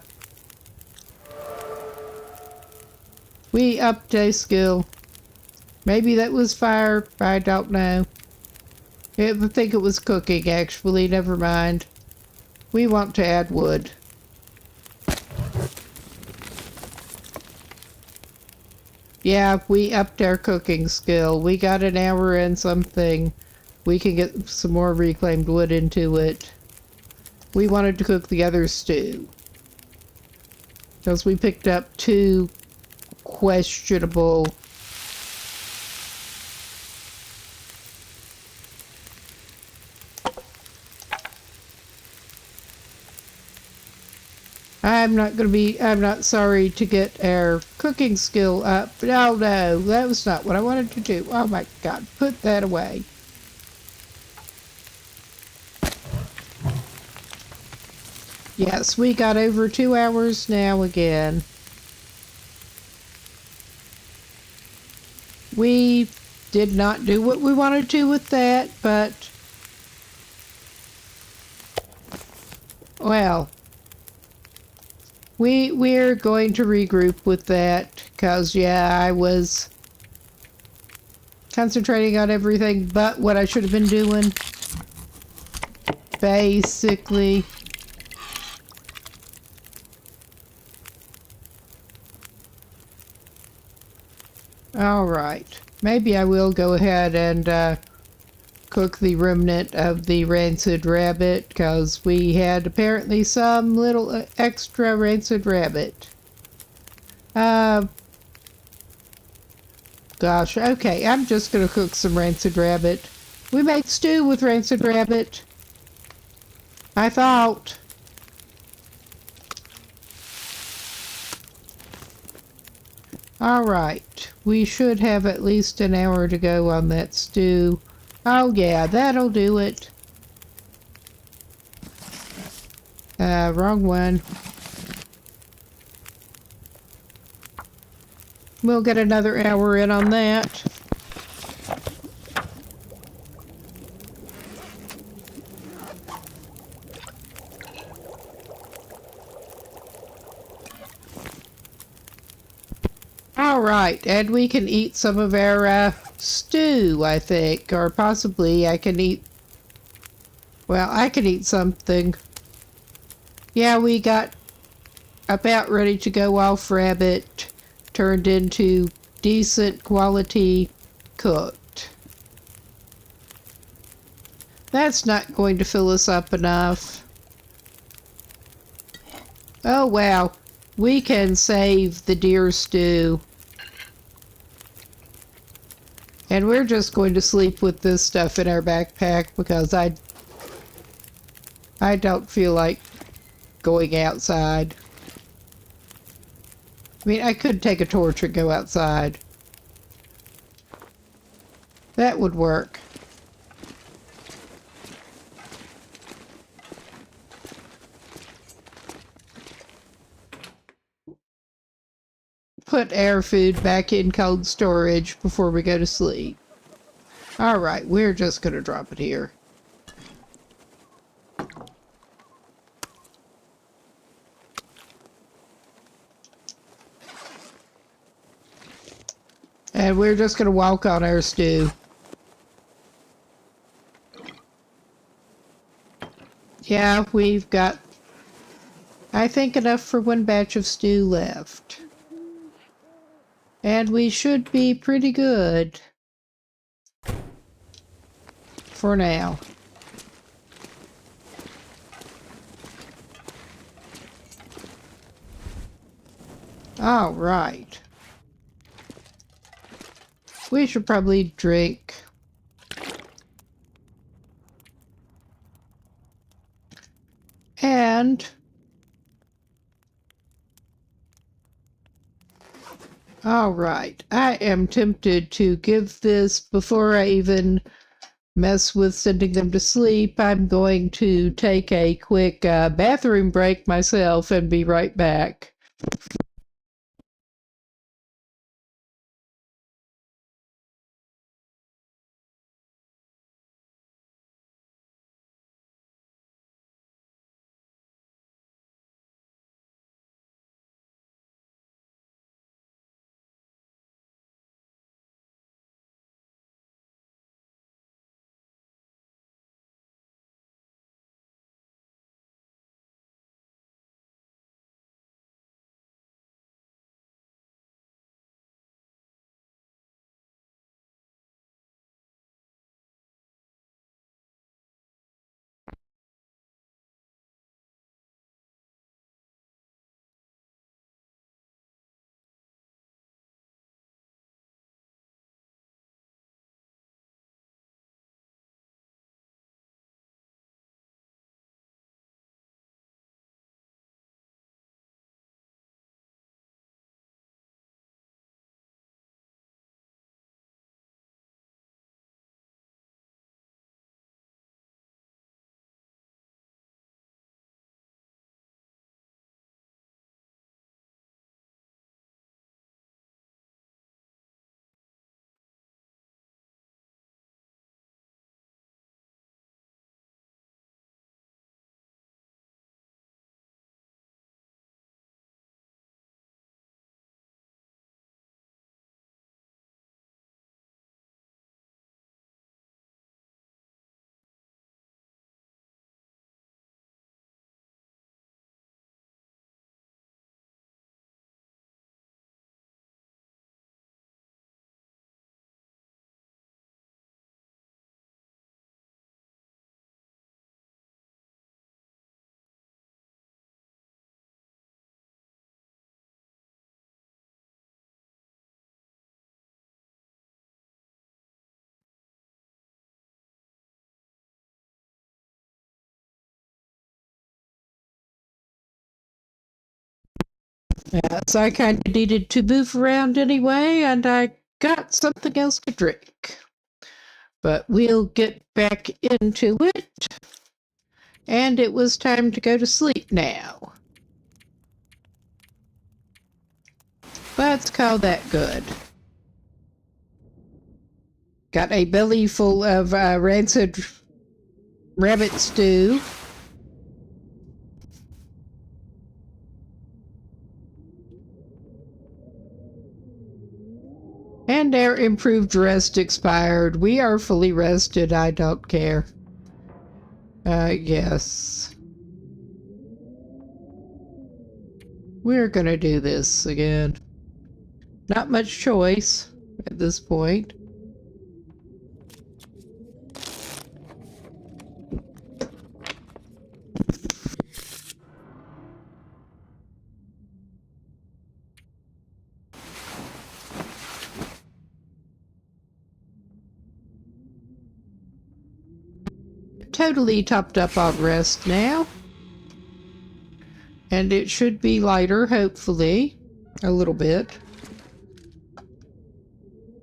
we upped a skill. Maybe that was fire, I don't know. I think it was cooking, actually, never mind. We want to add wood. Yeah, we upped our cooking skill. We got an hour and something. We can get some more reclaimed wood into it. We wanted to cook the other stew. Because we picked up 2 questionable... I'm not sorry to get our cooking skill up. No, that was not what I wanted to do. Oh my God, put that away. Yes, we got over 2 hours now again. We did not do what we wanted to with that, but... Well... We're going to regroup with that, because, yeah, I was concentrating on everything but what I should have been doing. Basically. Alright. Maybe I will go ahead and cook the remnant of the rancid rabbit, because we had apparently some little extra rancid rabbit. Gosh, okay, I'm just gonna cook some rancid rabbit. We make stew with rancid rabbit. I thought. Alright, we should have at least an hour to go on that stew. Oh yeah, that'll do it. Wrong one. We'll get another hour in on that. Alright, and we can eat some of our stew, I think. Or possibly I can eat... Well, I can eat something. Yeah, we got about ready to go off rabbit. Turned into decent quality cooked. That's not going to fill us up enough. Oh wow, we can save the deer stew. And we're just going to sleep with this stuff in our backpack because I don't feel like going outside. I mean, I could take a torch and go outside. That would work. Put our food back in cold storage before we go to sleep. Alright, we're just gonna drop it here. And we're just gonna walk on our stew. Yeah, we've got, I think, enough for one batch of stew left. And we should be pretty good for now. All right. We should probably drink And all right, I am tempted to give this before I even mess with sending them to sleep. I'm going to take a quick bathroom break myself and be right back. Yes, I kind of needed to move around anyway, and I got something else to drink. But we'll get back into it. And it was time to go to sleep now. Let's call that good. Got a belly full of rancid rabbit stew. And our improved rest expired. We are fully rested. I don't care. Yes. We're gonna do this again. Not much choice at this point. Totally topped up on rest now. And it should be lighter, hopefully. A little bit.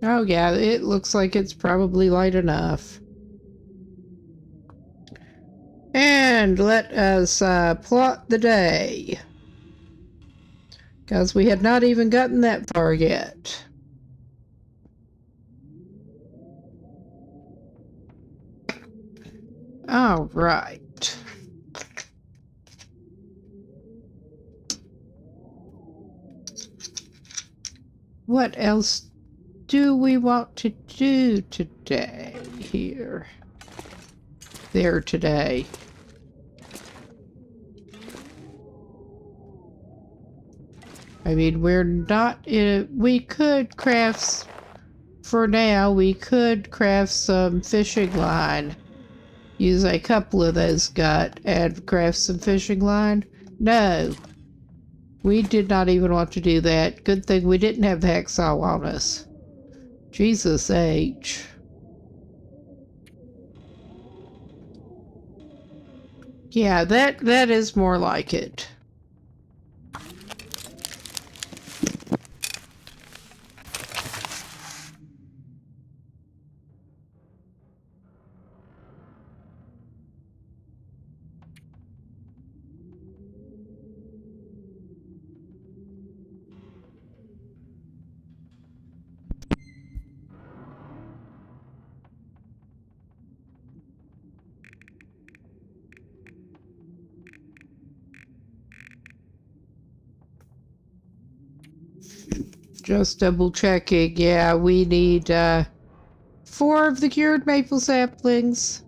Oh yeah, it looks like it's probably light enough. And let us plot the day. Because we had not even gotten that far yet. All right. What else do we want to do today here? There today. I mean, we're not in, we could craft, for now, we could craft some fishing line. Use a couple of those gut and craft some fishing line. No. We did not even want to do that. Good thing we didn't have the hacksaw on us. Jesus H. Yeah, that is more like it. Just double checking. Yeah, we need 4 of the cured maple saplings.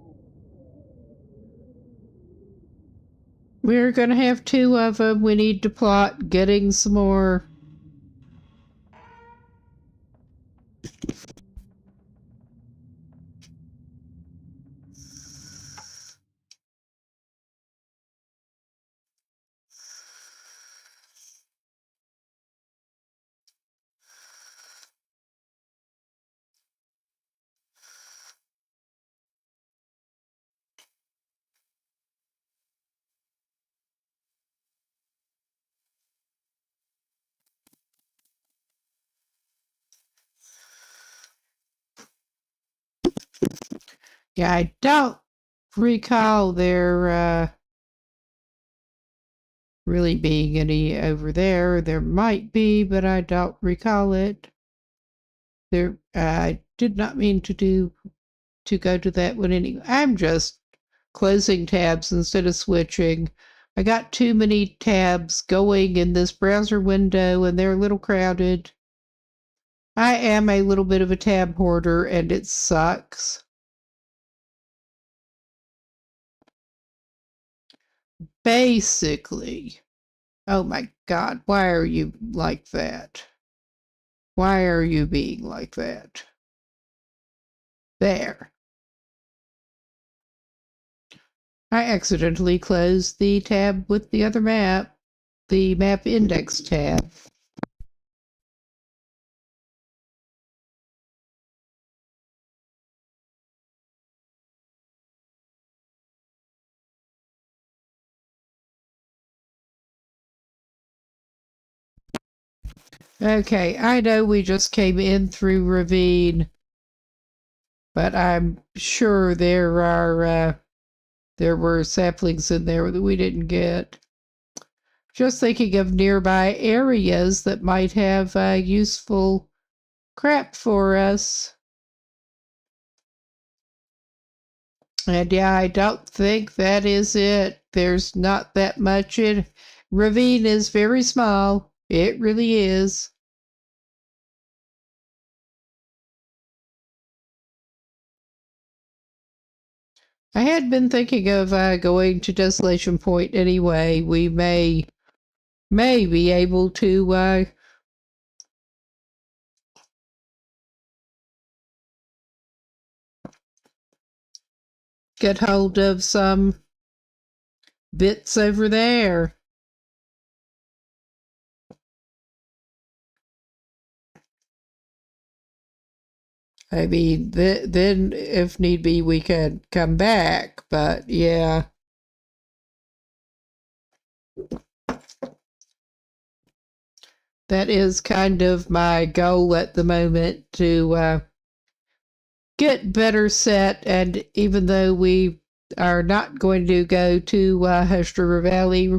We're gonna have 2 of them. We need to plot getting some more. Yeah, I don't recall there really being any over there. There might be, but I don't recall it. There, I did not mean to go to that one anyway. I'm just closing tabs instead of switching. I got too many tabs going in this browser window and they're a little crowded. I am a little bit of a tab hoarder and it sucks. Basically. Oh my God, why are you like that? Why are you being like that? There. I accidentally closed the tab with the other map, the map index tab. Okay, I know we just came in through ravine, but I'm sure there were saplings in there that we didn't get. Just thinking of nearby areas that might have useful crap for us. And yeah, I don't think that is it. There's not that much in. Ravine is very small. It really is. I had been thinking of going to Desolation Point anyway. We may be able to get hold of some bits over there. I mean, then if need be, we could come back. But yeah, that is kind of my goal at the moment to get better set. And even though we are not going to go to Hush River Valley,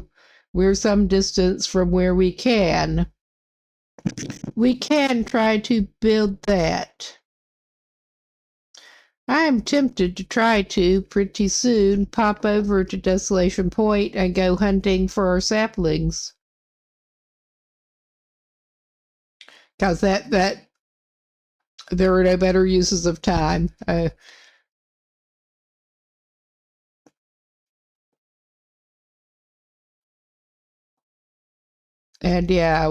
we're some distance from where we can try to build that. I am tempted to try to pretty soon pop over to Desolation Point and go hunting for our saplings. Because that there are no better uses of time. And yeah,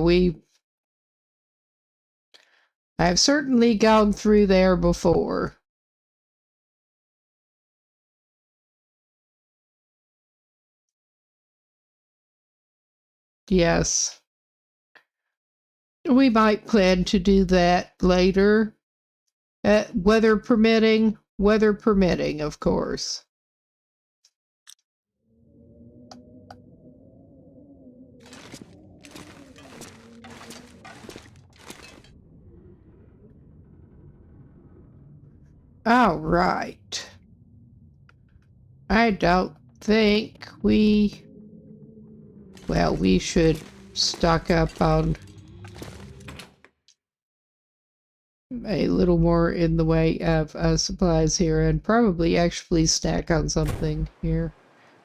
I've certainly gone through there before. Yes. We might plan to do that later. Weather permitting, of course. All right. I don't think we... Well, we should stock up on a little more in the way of supplies here and probably actually snack on something here.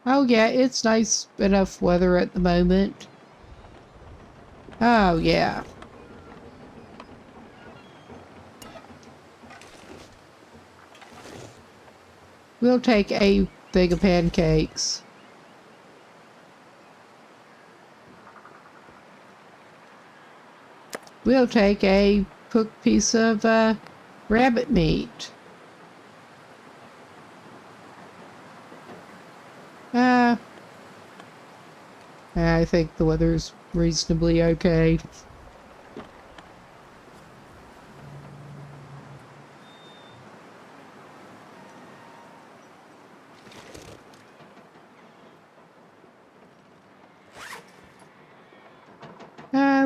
Oh yeah, it's nice enough weather at the moment. Oh yeah. We'll take a thing of pancakes. We'll take a cooked piece of rabbit meat. I think the weather's reasonably okay.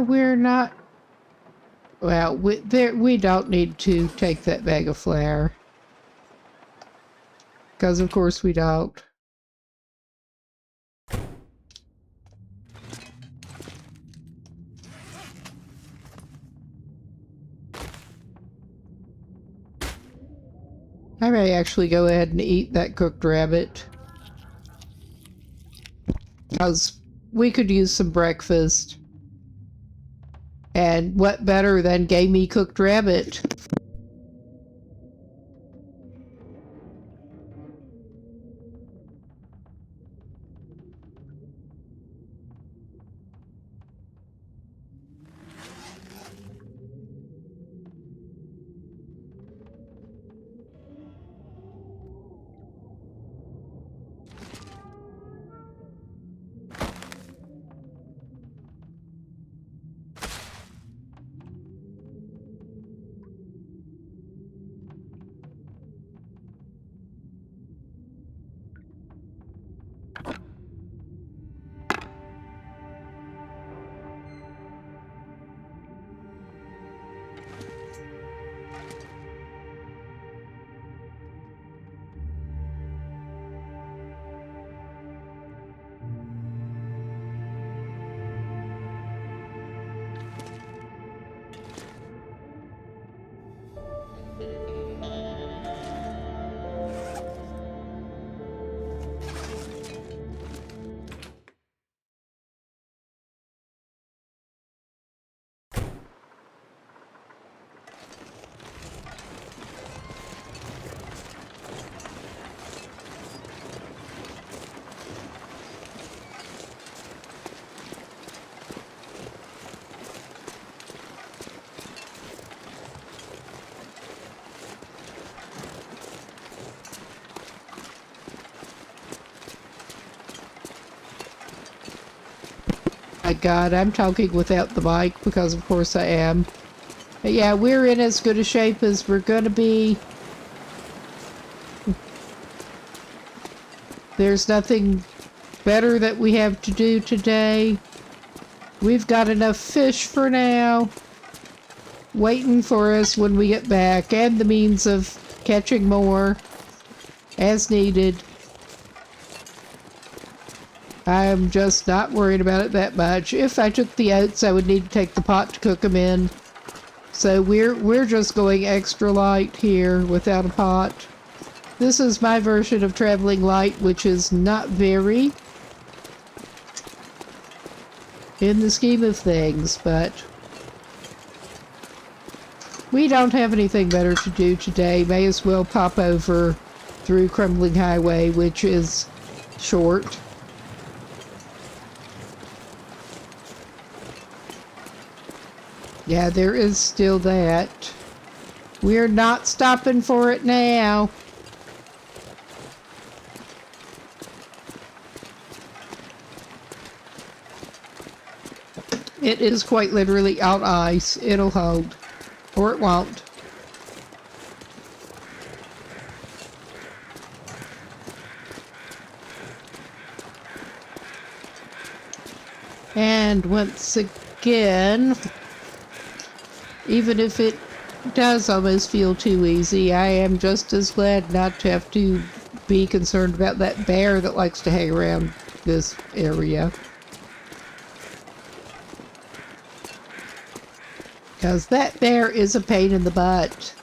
We're not... Well, we don't need to take that bag of flour. Because of course we don't. I may actually go ahead and eat that cooked rabbit. Because we could use some breakfast. And what better than gamey cooked rabbit? My God, I'm talking without the mic because of course I am. But yeah, we're in as good a shape as we're gonna be. There's nothing better that we have to do today. We've got enough fish for now, waiting for us when we get back, and the means of catching more as needed. I'm just not worried about it that much. If I took the oats, I would need to take the pot to cook them in. So we're just going extra light here without a pot. This is my version of traveling light, which is not very in the scheme of things, but we don't have anything better to do today. May as well pop over through Crumbling Highway, which is short. Yeah, there is still that. We're not stopping for it now. It is quite literally out ice. It'll hold. Or it won't. And once again, even if it does almost feel too easy. I am just as glad not to have to be concerned about that bear that likes to hang around this area. Because that bear is a pain in the butt.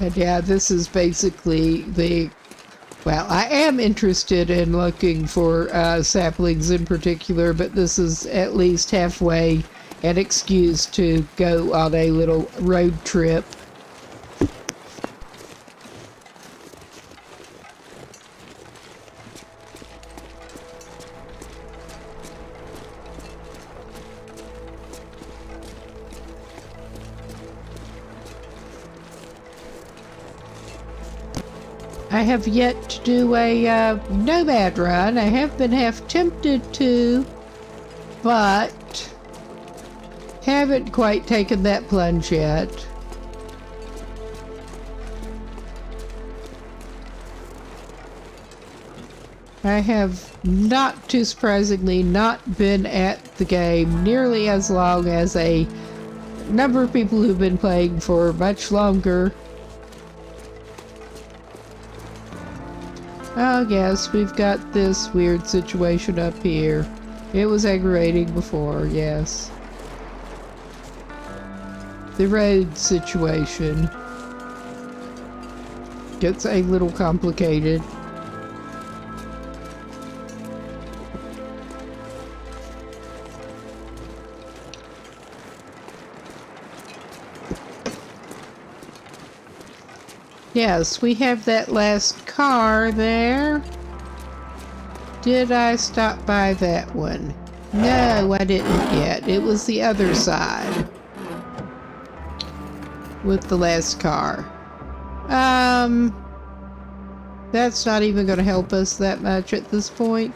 And yeah, this is basically the... Well, I am interested in looking for saplings in particular, but this is at least halfway an excuse to go on a little road trip. I have yet to do a nomad run. I have been half tempted to, but haven't quite taken that plunge yet. I have, not too surprisingly, not been at the game nearly as long as a number of people who've been playing for much longer. Oh yes, we've got this weird situation up here. It was aggravating before, yes. The road situation gets a little complicated. Yes, we have that last car there. Did I stop by that one? No, I didn't yet. It was the other side with the last car. That's not even going to help us that much at this point.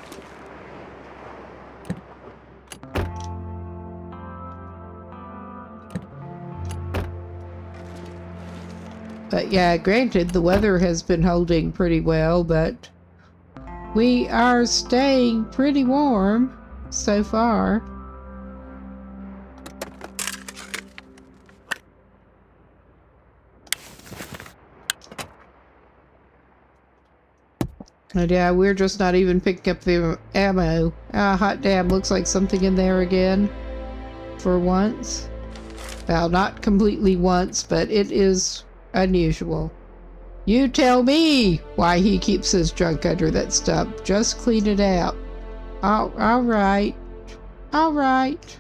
But yeah, granted, the weather has been holding pretty well, but we are staying pretty warm so far. And yeah, we're just not even picking up the ammo. Ah, hot damn, looks like something in there again. For once. Well, not completely once, but it is unusual. You tell me why he keeps his junk under that stump. Just clean it out. All right. All right.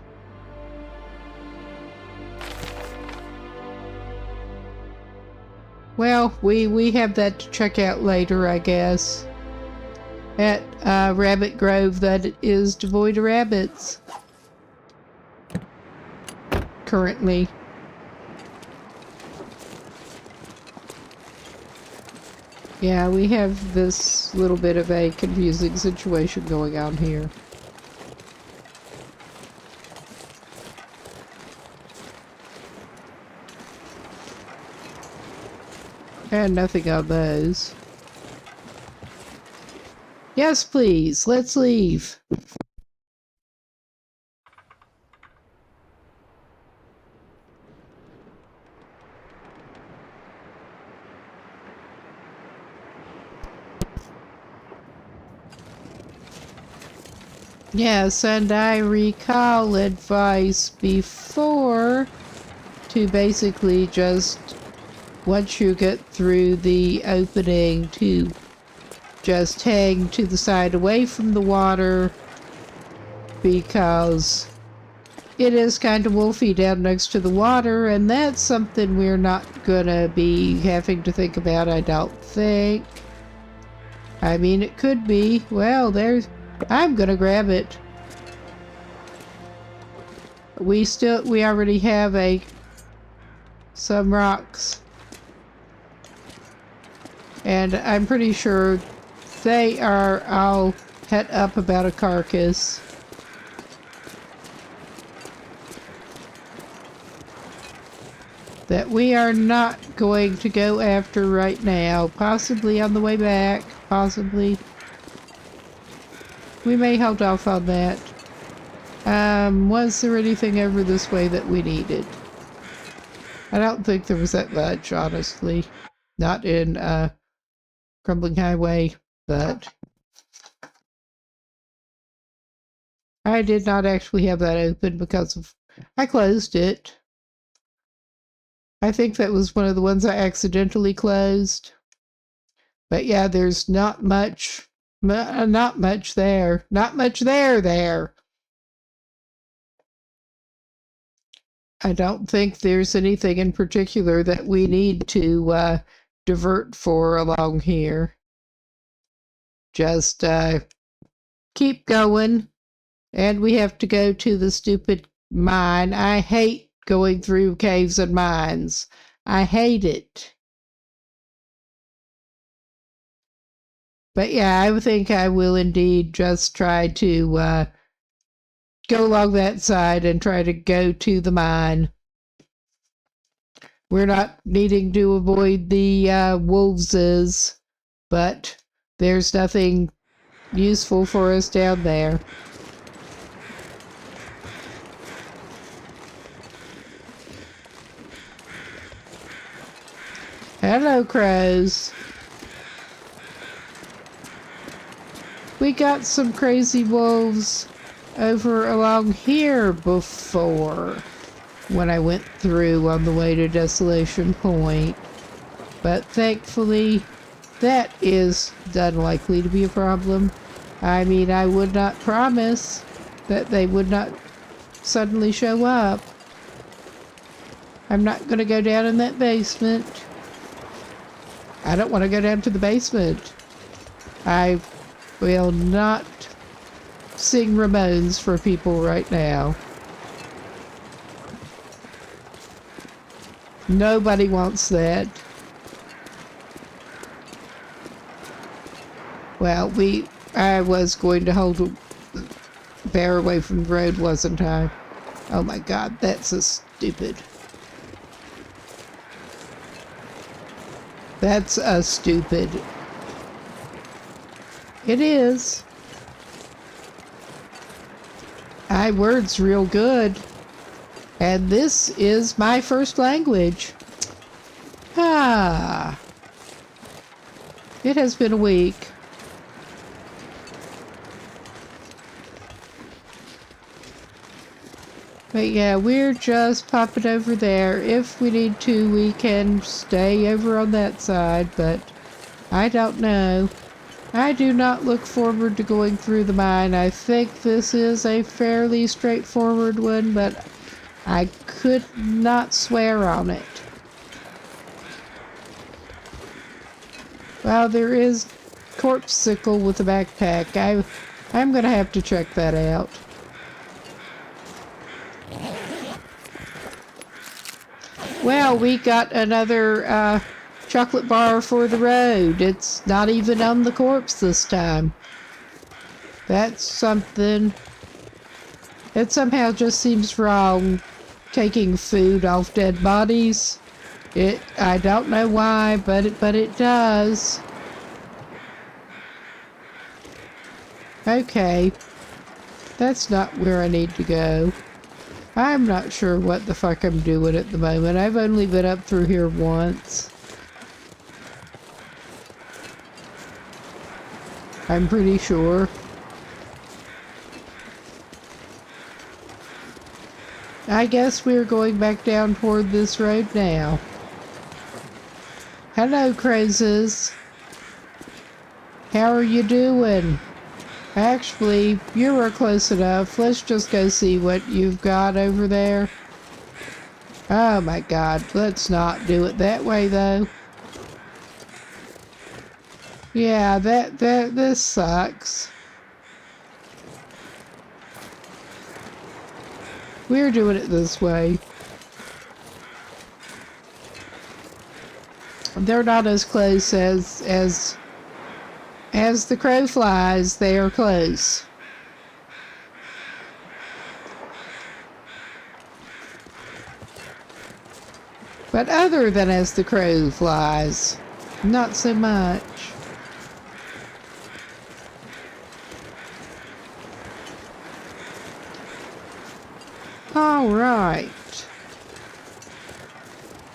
Well, we have that to check out later, I guess. At Rabbit Grove that is devoid of rabbits. Currently. Yeah, we have this little bit of a confusing situation going on here. And nothing on those. Yes, please. Let's leave. Yes, and I recall advice before to basically just, once you get through the opening, to just hang to the side away from the water, because it is kind of wolfy down next to the water, and that's something we're not gonna be having to think about, I don't think. I mean, it could be. Well, I'm gonna grab it. We already have some rocks. And I'm pretty sure they are all het up about a carcass. that we are not going to go after right now. Possibly on the way back. Possibly. We may hold off on that. Was there anything over this way that we needed? I don't think there was that much, honestly. Not in Crumbling Highway, but I did not actually have that open because of I closed it. I think that was one of the ones I accidentally closed. But yeah, there's not much there. Not much there. I don't think there's anything in particular that we need to divert for along here. Just keep going. And we have to go to the stupid mine. I hate going through caves and mines. I hate it. But yeah, I think I will indeed just try to go along that side and try to go to the mine. We're not needing to avoid the wolveses, but there's nothing useful for us down there. Hello, crows. We got some crazy wolves over along here before when I went through on the way to Desolation Point. But thankfully, that is unlikely to be a problem. I mean, I would not promise that they would not suddenly show up. I'm not going to go down in that basement. I don't want to go down to the basement. I will not sing Ramones for people right now. Nobody wants that. Well, I was going to hold a bear away from the road, wasn't I? Oh my God, that's a stupid. That's a stupid. It is. Word's real good. And this is my first language. Ah. It has been a week. But yeah, we're just popping over there. If we need to, we can stay over on that side, but I don't know. I do not look forward to going through the mine. I think this is a fairly straightforward one, but I could not swear on it. Well, there is Corpsicle with a backpack. I'm going to have to check that out. Well, we got another chocolate bar for the road. It's not even on the corpse this time. That's something. It somehow just seems wrong, taking food off dead bodies. I don't know why, but it does. Okay. That's not where I need to go. I'm not sure what the fuck I'm doing at the moment. I've only been up through here once. I'm pretty sure. I guess we're going back down toward this road now. Hello, crazes. How are you doing? Actually, you were close enough. Let's just go see what you've got over there. Oh my God, let's not do it that way though. Yeah, this sucks. We're doing it this way. They're not as close as the crow flies. They are close. But other than as the crow flies, not so much. All right.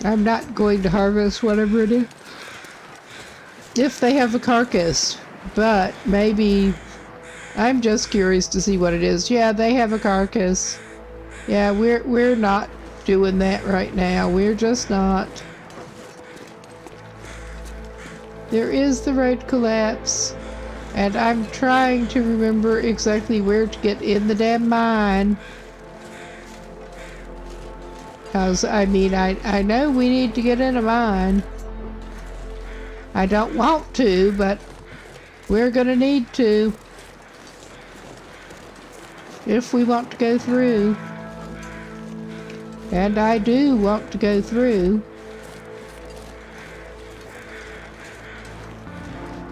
I'm not going to harvest whatever it is if they have a carcass, but maybe I'm just curious to see what it is. Yeah, they have a carcass. Yeah, we're not doing that right now. We're just not. There is the road collapse, and I'm trying to remember exactly where to get in the damn mine. Because, I mean, I know we need to get in a mine. I don't want to, but we're gonna need to if we want to go through. And I do want to go through.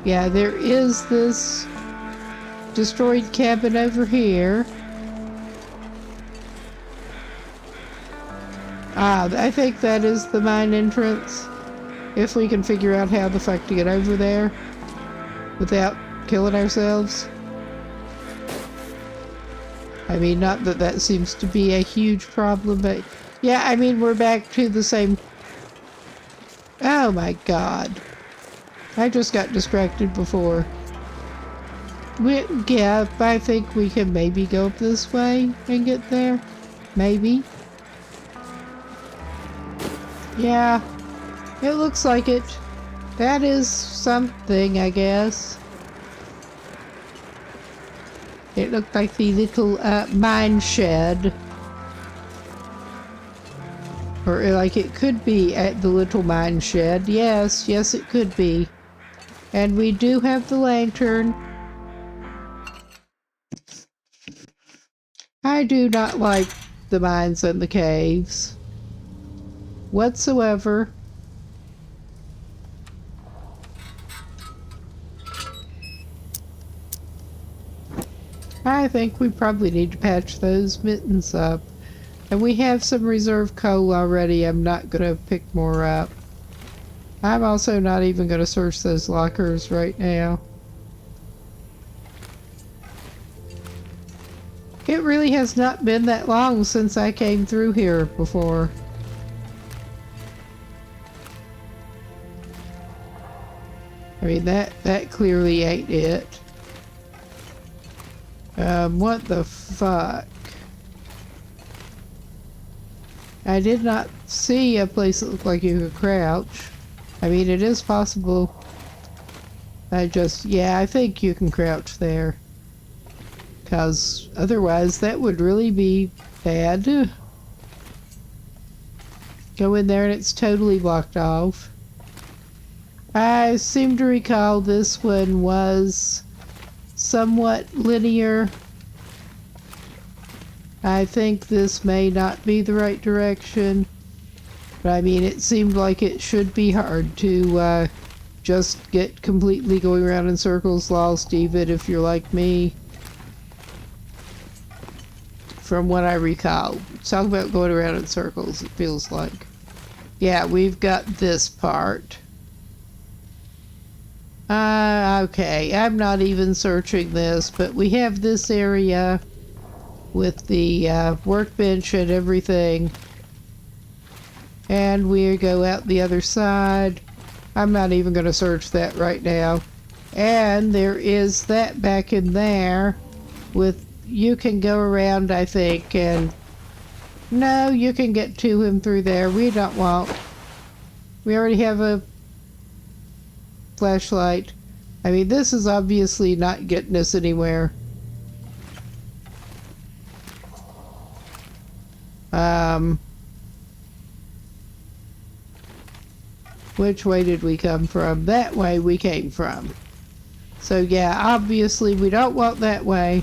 Yeah, there is this destroyed cabin over here. Ah, I think that is the mine entrance. If we can figure out how the fuck to get over there without killing ourselves. I mean, not that that seems to be a huge problem, but yeah, I mean, we're back to the same. Oh my god. I just got distracted before. Yeah, I think we can maybe go up this way and get there. Maybe. Yeah, it looks like it. That is something, I guess. It looked like the little mine shed. Or like it could be at the little mine shed. Yes, yes it could be. And we do have the lantern. I do not like the mines and the caves whatsoever. I think we probably need to patch those mittens up. And we have some reserve coal already. I'm not going to pick more up. I'm also not even going to search those lockers right now. It really has not been that long since I came through here before. I mean, that clearly ain't it. What the fuck? I did not see a place that looked like you could crouch. I mean, it is possible. Yeah, I think you can crouch there. Because otherwise that would really be bad. Go in there and it's totally blocked off. I seem to recall this one was somewhat linear. I think this may not be the right direction. But I mean, it seemed like it should be hard to just get completely going around in circles lost, even if you're like me. From what I recall. Talk about going around in circles, it feels like. Yeah, we've got this part. Okay, I'm not even searching this, but we have this area with the workbench and everything. And we go out the other side. I'm not even going to search that right now. And there is that back in there with, you can go around, I think, and no, you can get to him through there. We don't want. We already have a flashlight. I mean, this is obviously not getting us anywhere. Which way did we come from? That way we came from. So yeah, obviously we don't want that way.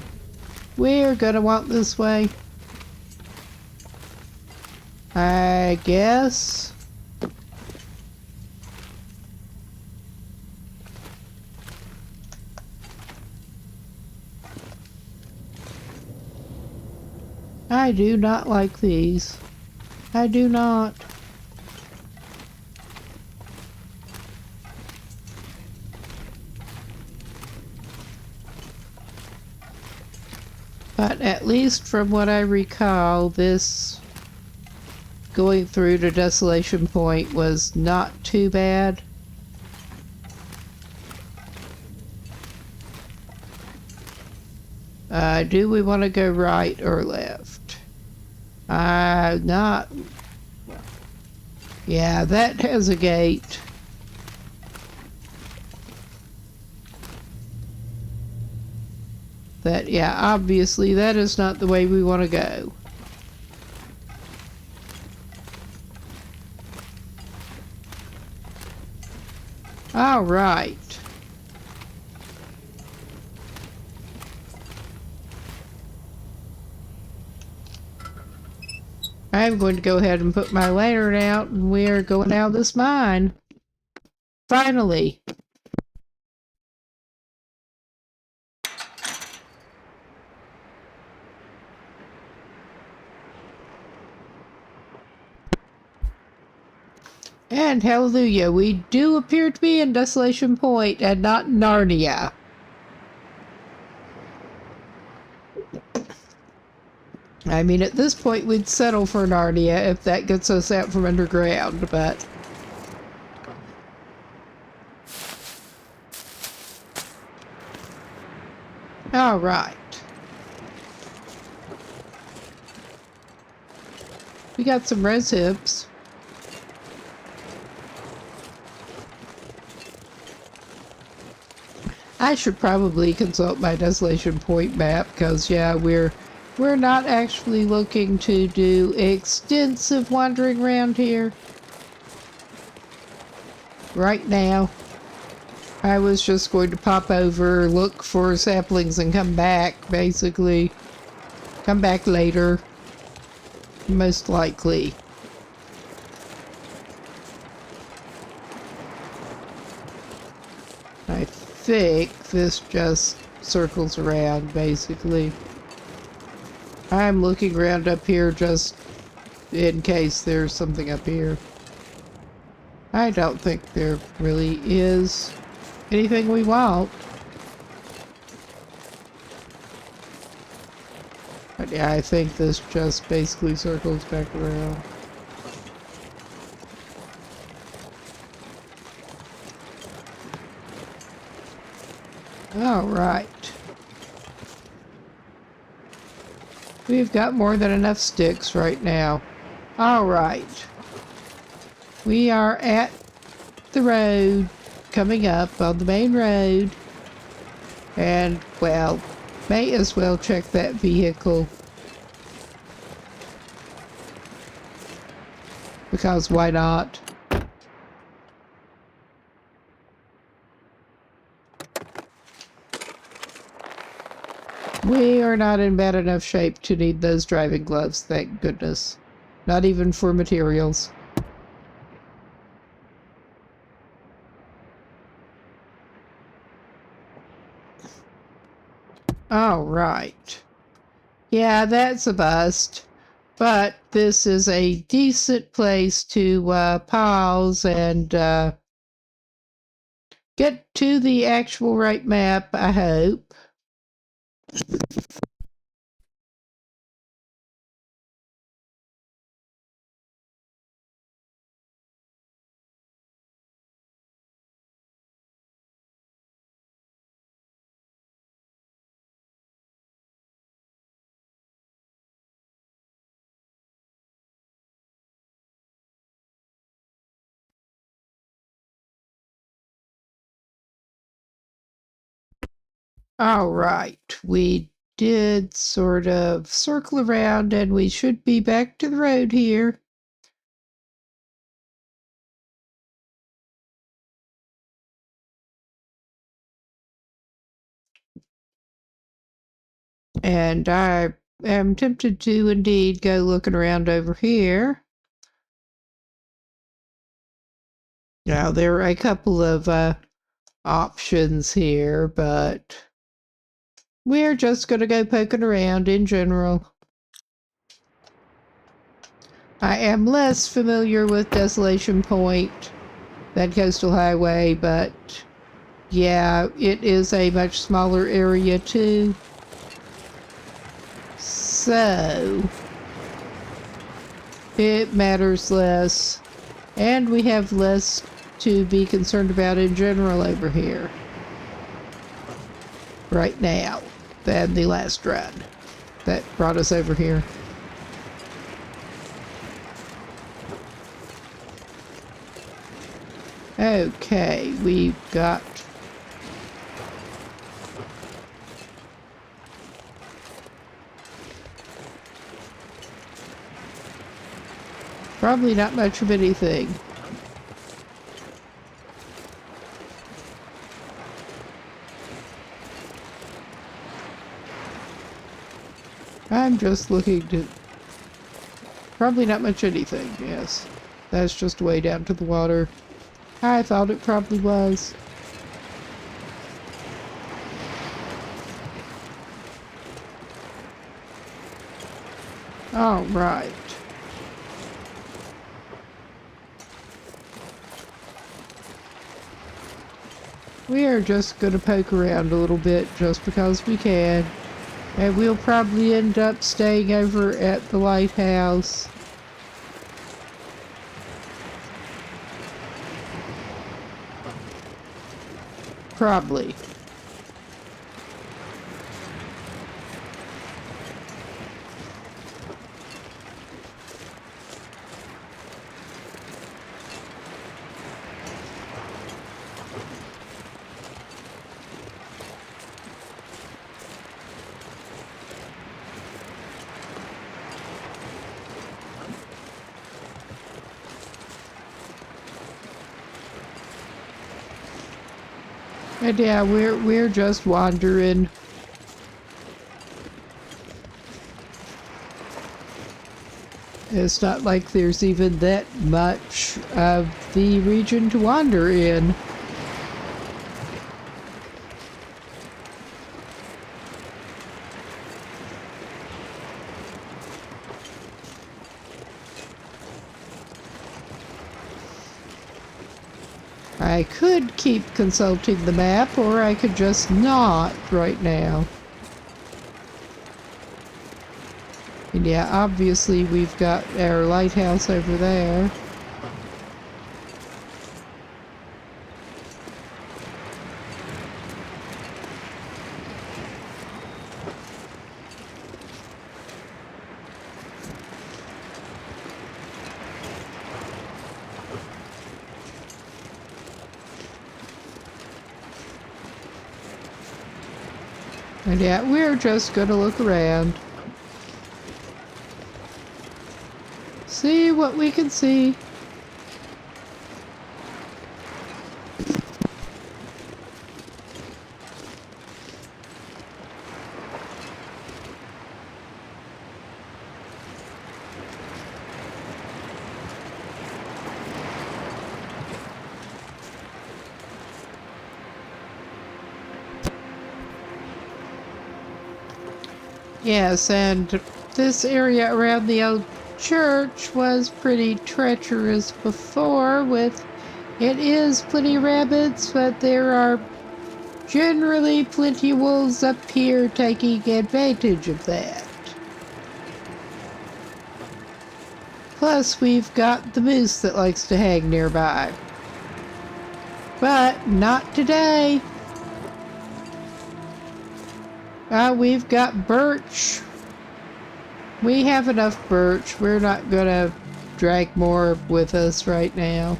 We're gonna want this way. I guess. I do not like these. I do not. But at least from what I recall, this going through to Desolation Point was not too bad. Do we want to go right or left? Not... Yeah, that has a gate. That, yeah, obviously that is not the way we want to go. All right. I'm going to go ahead and put my lantern out, and we're going out of this mine. Finally. And hallelujah, we do appear to be in Desolation Point and not Narnia. I mean, at this point, we'd settle for Narnia if that gets us out from underground, but... All right. We got some rose hips. I should probably consult my Desolation Point map, because, yeah, we're not actually looking to do extensive wandering around here right now. I was just going to pop over, look for saplings, and come back, basically. Come back later, most likely. I think this just circles around, basically. I'm looking around up here just in case there's something up here. I don't think there really is anything we want. But yeah, I think this just basically circles back around. All right. We've got more than enough sticks right now. All right. We are at the road, coming up on the main road. And, well, may as well check that vehicle. Because why not? We are not in bad enough shape to need those driving gloves, thank goodness. Not even for materials. All right. Yeah, that's a bust. But this is a decent place to pause and get to the actual right map, I hope. All right, we did sort of circle around and we should be back to the road here. And I am tempted to indeed go looking around over here. Now, there are a couple of options here, but we're just going to go poking around in general. I am less familiar with Desolation Point than Coastal Highway, but yeah, it is a much smaller area too. So it matters less, and we have less to be concerned about in general over here right now than the last run that brought us over here. Okay, we've got probably not much of anything. I'm just looking to... Probably not much anything, yes. That's just way down to the water. I thought it probably was. All right. We are just going to poke around a little bit just because we can. And we'll probably end up staying over at the lighthouse. Probably. And yeah, we're just wandering. It's not like there's even that much of the region to wander in. I could keep consulting the map, or I could just not right now. And yeah, obviously we've got our lighthouse over there. And yeah, we're just gonna look around. See what we can see. Yes, and this area around the old church was pretty treacherous before. It is plenty rabbits, but there are generally plenty wolves up here taking advantage of that. Plus, we've got the moose that likes to hang nearby. But not today. We've got birch. We have enough birch. We're not gonna drag more with us right now.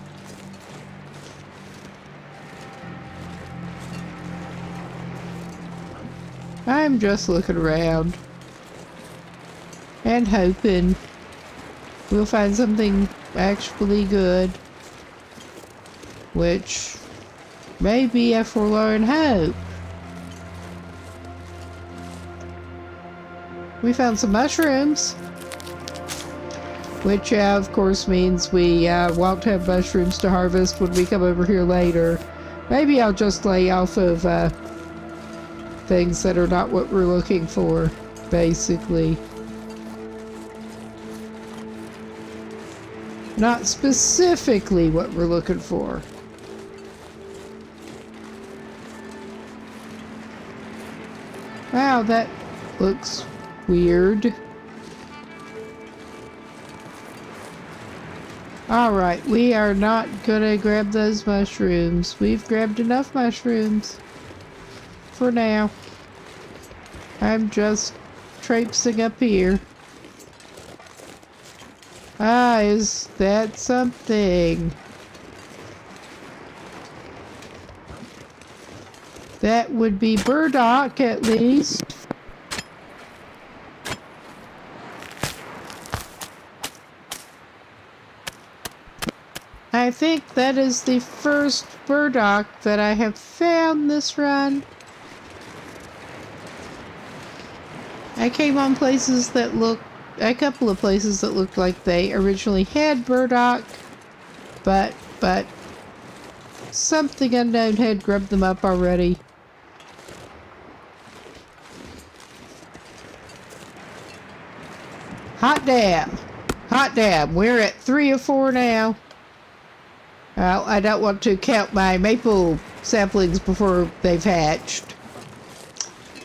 I'm just looking around and hoping we'll find something actually good, which may be a forlorn hope. We found some mushrooms, which of course means we won't have mushrooms to harvest when we come over here later. Maybe I'll just lay off of things that are not what we're looking for, basically. Not specifically what we're looking for. Wow, that looks weird. Alright, we are not gonna grab those mushrooms. We've grabbed enough mushrooms. For now. I'm just traipsing up here. Ah, is that something? That would be burdock, at least. I think that is the first burdock that I have found this run. I came on places that looked, a couple of places that looked like they originally had burdock, but something unknown had grubbed them up already. Hot damn! Hot damn! We're at 3 or 4 now. Well, I don't want to count my maple saplings before they've hatched.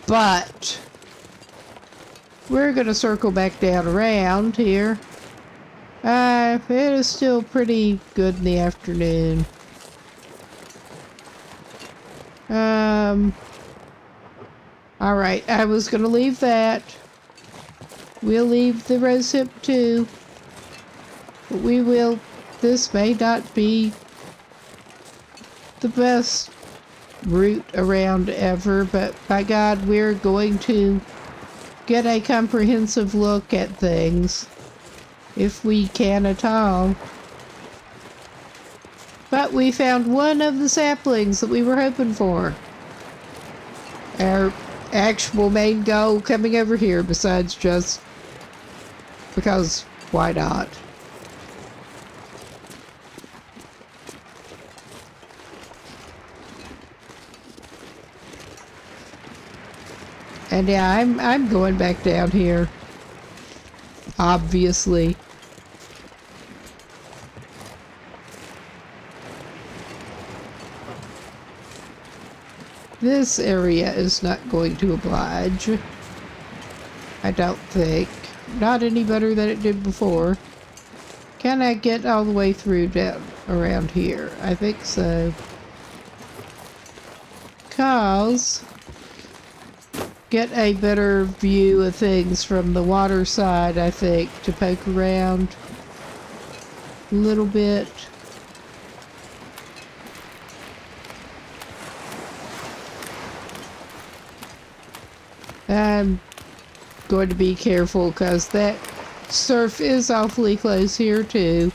But we're going to circle back down around here. It is still pretty good in the afternoon. Alright, I was going to leave that. We'll leave the rosehip too. But we will... This may not be the best route around ever, but by God, we're going to get a comprehensive look at things, if we can at all. But we found one of the saplings that we were hoping for. Our actual main goal coming over here, besides just because why not? And yeah, I'm going back down here. Obviously. This area is not going to oblige. I don't think. Not any better than it did before. Can I get all the way through down around here? I think so. 'Cause get a better view of things from the water side, I think, to poke around a little bit. I'm going to be careful because that surf is awfully close here too.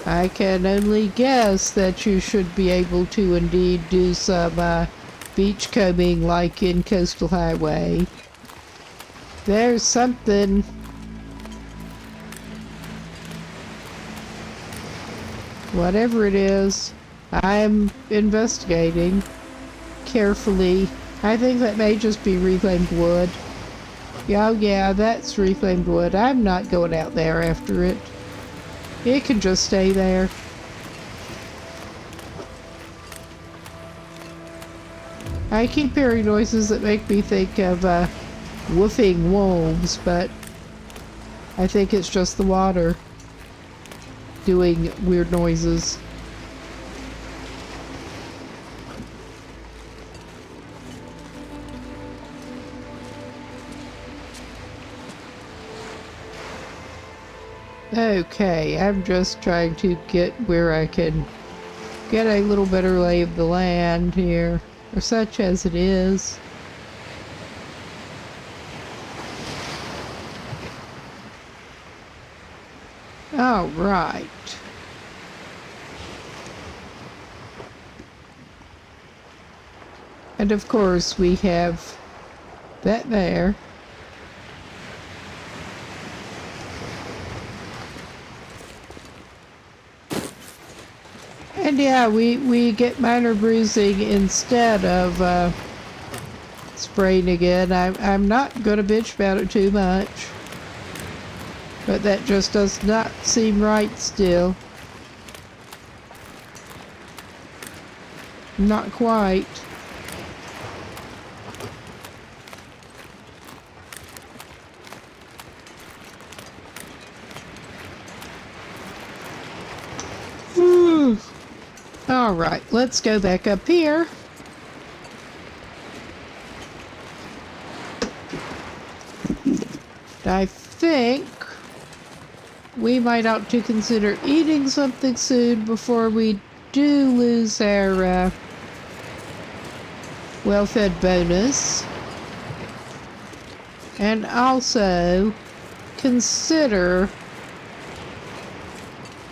I can only guess that you should be able to indeed do some beach combing like in Coastal Highway. There's something. Whatever it is, I'm investigating carefully. I think that may just be reclaimed wood. Oh yeah, that's reclaimed wood. I'm not going out there after it. It can just stay there. I keep hearing noises that make me think of woofing wolves, but I think it's just the water doing weird noises. Okay, I'm just trying to get where I can get a little better lay of the land here, or such as it is. All right. And of course we have that there. And yeah, we get minor bruising instead of spraying again. I'm not going to bitch about it too much. But that just does not seem right still. Not quite. All right, let's go back up here. I think we might ought to consider eating something soon before we do lose our well-fed bonus. And also consider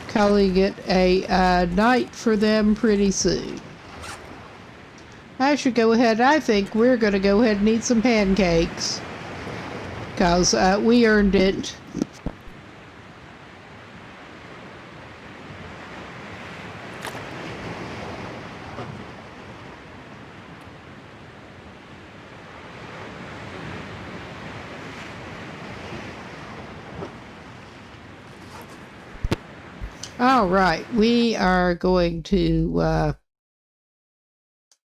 calling it a night for them pretty soon. I should go ahead. I think we're going to go ahead and eat some pancakes, because we earned it. All right, we are going to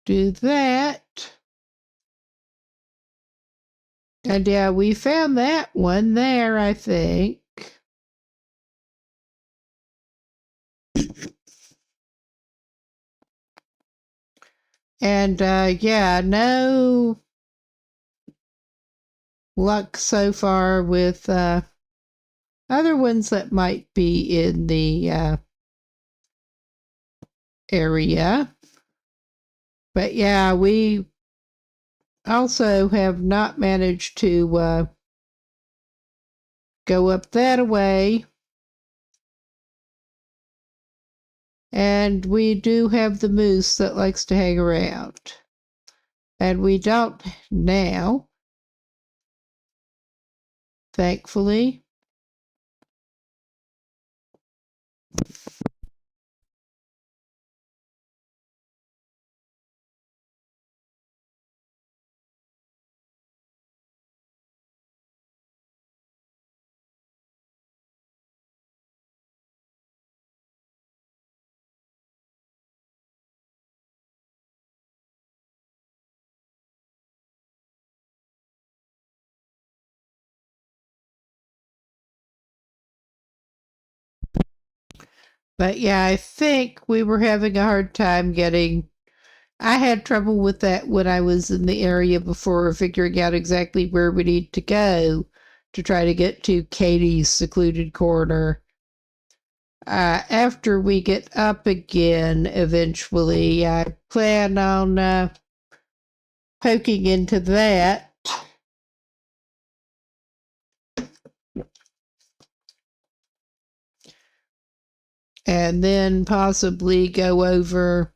do that. And yeah, we found that one there, I think. And yeah, no luck so far with other ones that might be in the area. But yeah, we also have not managed to go up that way. And we do have the moose that likes to hang around. And we don't now, thankfully. But yeah, I think we were having a hard time getting. I had trouble with that when I was in the area before, figuring out exactly where we need to go to try to get to Katie's secluded corner. After we get up again, eventually, I plan on poking into that. And then possibly go over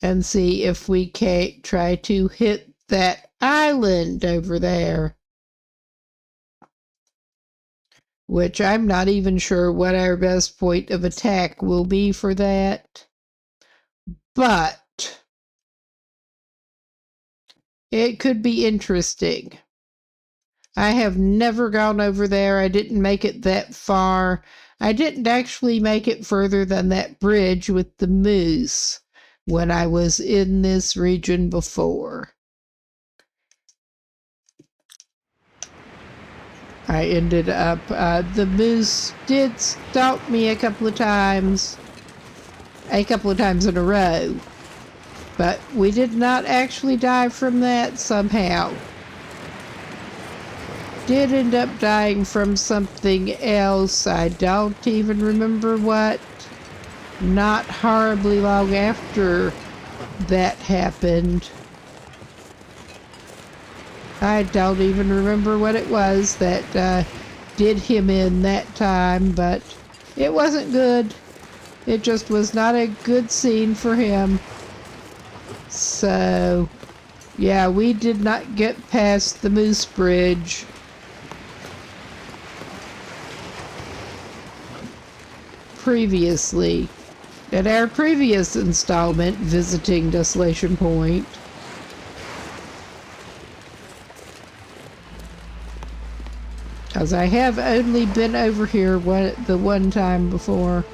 and see if we can't try to hit that island over there. Which I'm not even sure what our best point of attack will be for that. But it could be interesting. I have never gone over there. I didn't make it that far. I didn't actually make it further than that bridge with the moose when I was in this region before. I ended up, the moose did stalk me a couple of times in a row, but we did not actually die from that somehow. Did end up dying from something else. I don't even remember what. Not horribly long after that happened. I don't even remember what it was that did him in that time, but it wasn't good. It just was not a good scene for him. So, yeah, we did not get past the Moose Bridge. Previously, in our previous installment, visiting Desolation Point. Because I have only been over here the one time before.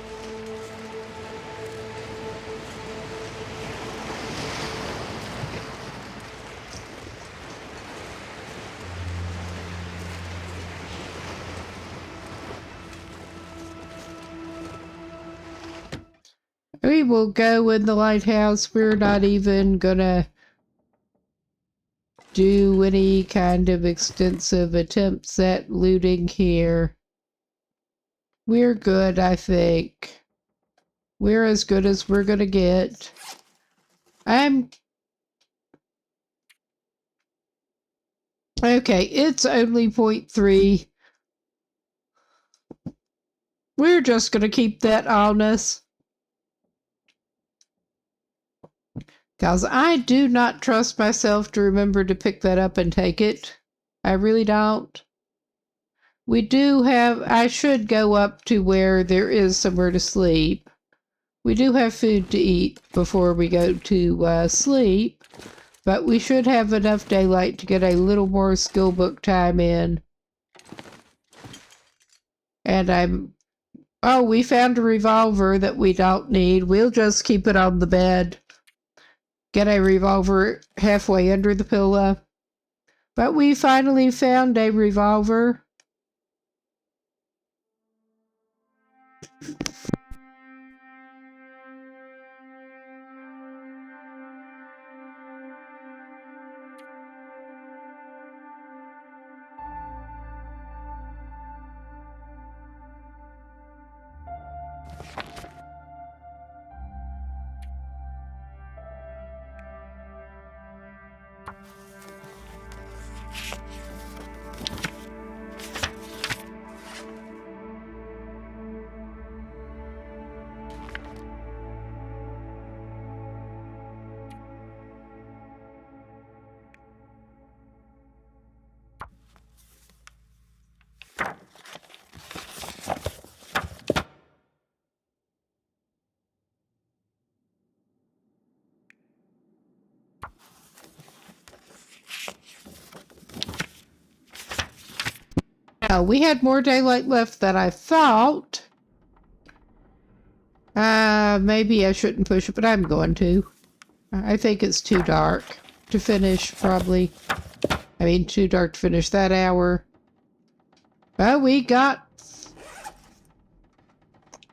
We will go in the lighthouse. We're not even gonna do any kind of extensive attempts at looting here. We're good, I think. We're as good as we're gonna get. Okay, it's only 0.3. We're just gonna keep that on us. Because I do not trust myself to remember to pick that up and take it. I really don't. We do have, I should go up to where there is somewhere to sleep. We do have food to eat before we go to sleep, but we should have enough daylight to get a little more skill book time in. And oh, we found a revolver that we don't need. We'll just keep it on the bed. Get a revolver halfway under the pillow. But we finally found a revolver. Now, we had more daylight left than I thought. Maybe I shouldn't push it, but I'm going to. I think it's too dark to finish, probably. I mean, too dark to finish that hour. But we got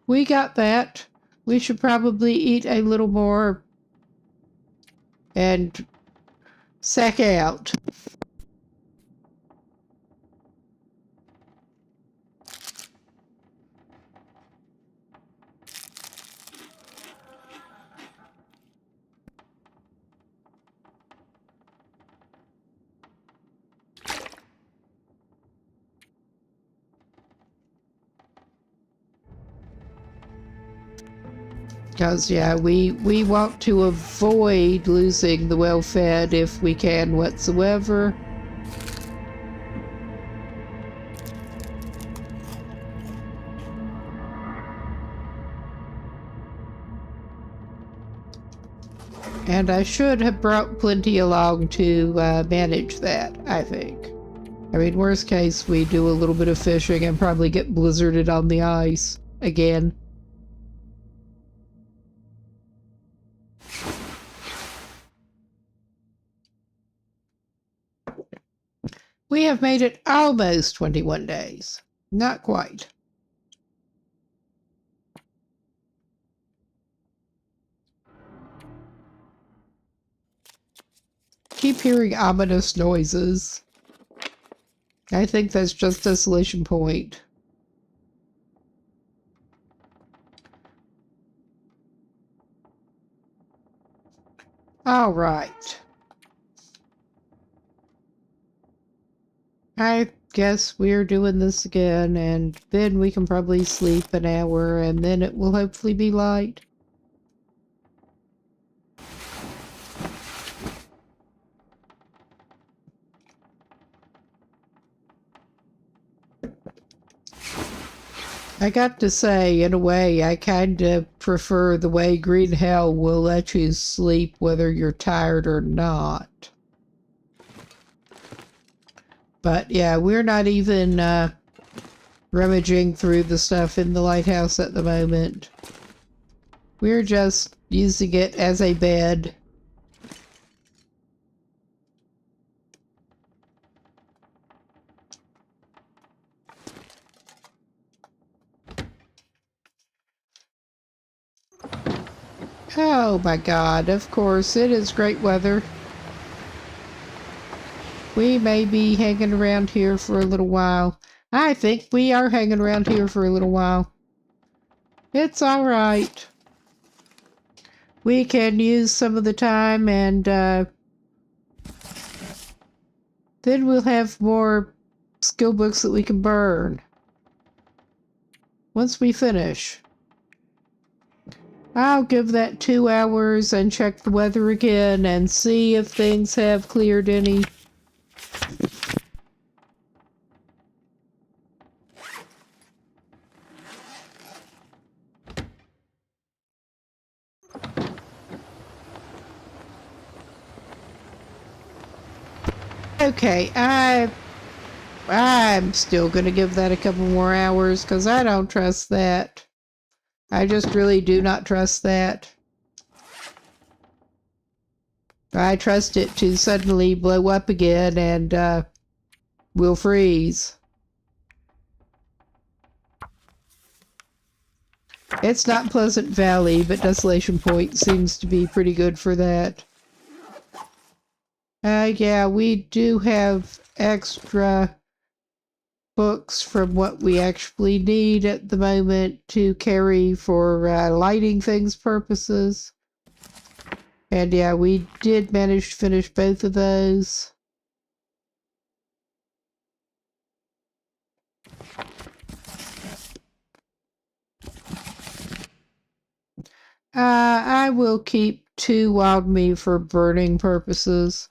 that. We should probably eat a little more and sack out. Because, yeah, we want to avoid losing the well-fed if we can whatsoever. And I should have brought plenty along to manage that, I think. I mean, worst case, we do a little bit of fishing and probably get blizzarded on the ice again. We have made it almost 21 days. Not quite. Keep hearing ominous noises. I think that's just Desolation Point. All right. I guess we're doing this again, and then we can probably sleep an hour, and then it will hopefully be light. I got to say, in a way, I kind of prefer the way Green Hell will let you sleep whether you're tired or not. But yeah, we're not even rummaging through the stuff in the lighthouse at the moment. We're just using it as a bed. Oh my God, of course, it is great weather. We may be hanging around here for a little while. I think we are hanging around here for a little while. It's all right. We can use some of the time and then we'll have more skill books that we can burn once we finish. I'll give that 2 hours and check the weather again and see if things have cleared any. Okay, I'm still gonna give that a couple more hours because I don't trust that. I just really do not trust that. I trust it to suddenly blow up again and we'll freeze. It's not Pleasant Valley, but Desolation Point seems to be pretty good for that. Yeah, we do have extra books from what we actually need at the moment to carry for lighting things purposes. And yeah, we did manage to finish both of those. I will keep 2 wild meat for burning purposes.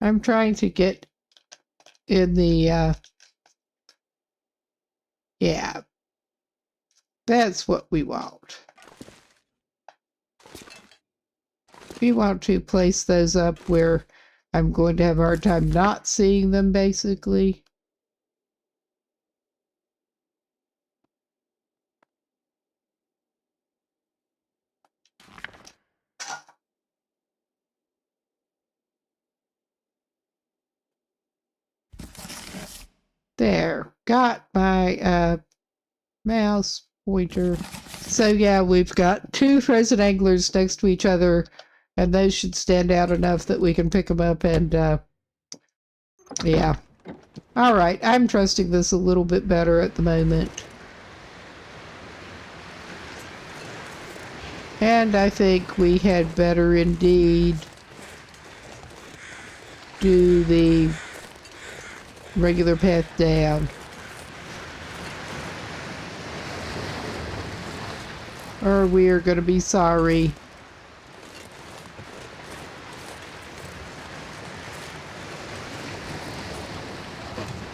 I'm trying to get in the, yeah, that's what we want. We want to place those up where I'm going to have a hard time not seeing them, basically. There, got my mouse pointer. So yeah, we've got 2 frozen anglers next to each other, and those should stand out enough that we can pick them up and yeah. Alright, I'm trusting this a little bit better at the moment. And I think we had better indeed do the regular path down. Or we're gonna be sorry.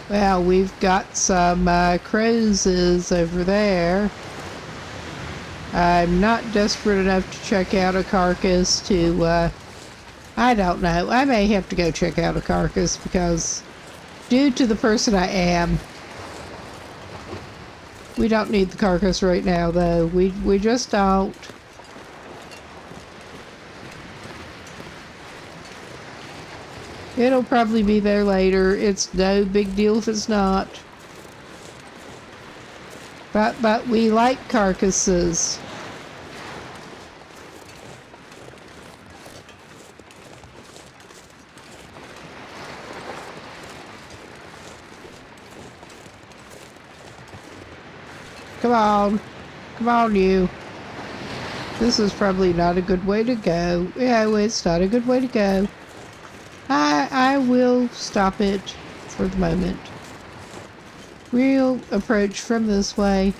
Well, we've got some crozes over there. I'm not desperate enough to check out a carcass to, I don't know. I may have to go check out a carcass because due to the person I am, we don't need the carcass right now, though. We just don't. It'll probably be there later. It's no big deal if it's not. But we like carcasses. Come on. Come on, you. This is probably not a good way to go. Yeah, it's not a good way to go. I will stop it for the moment. We'll approach from this way.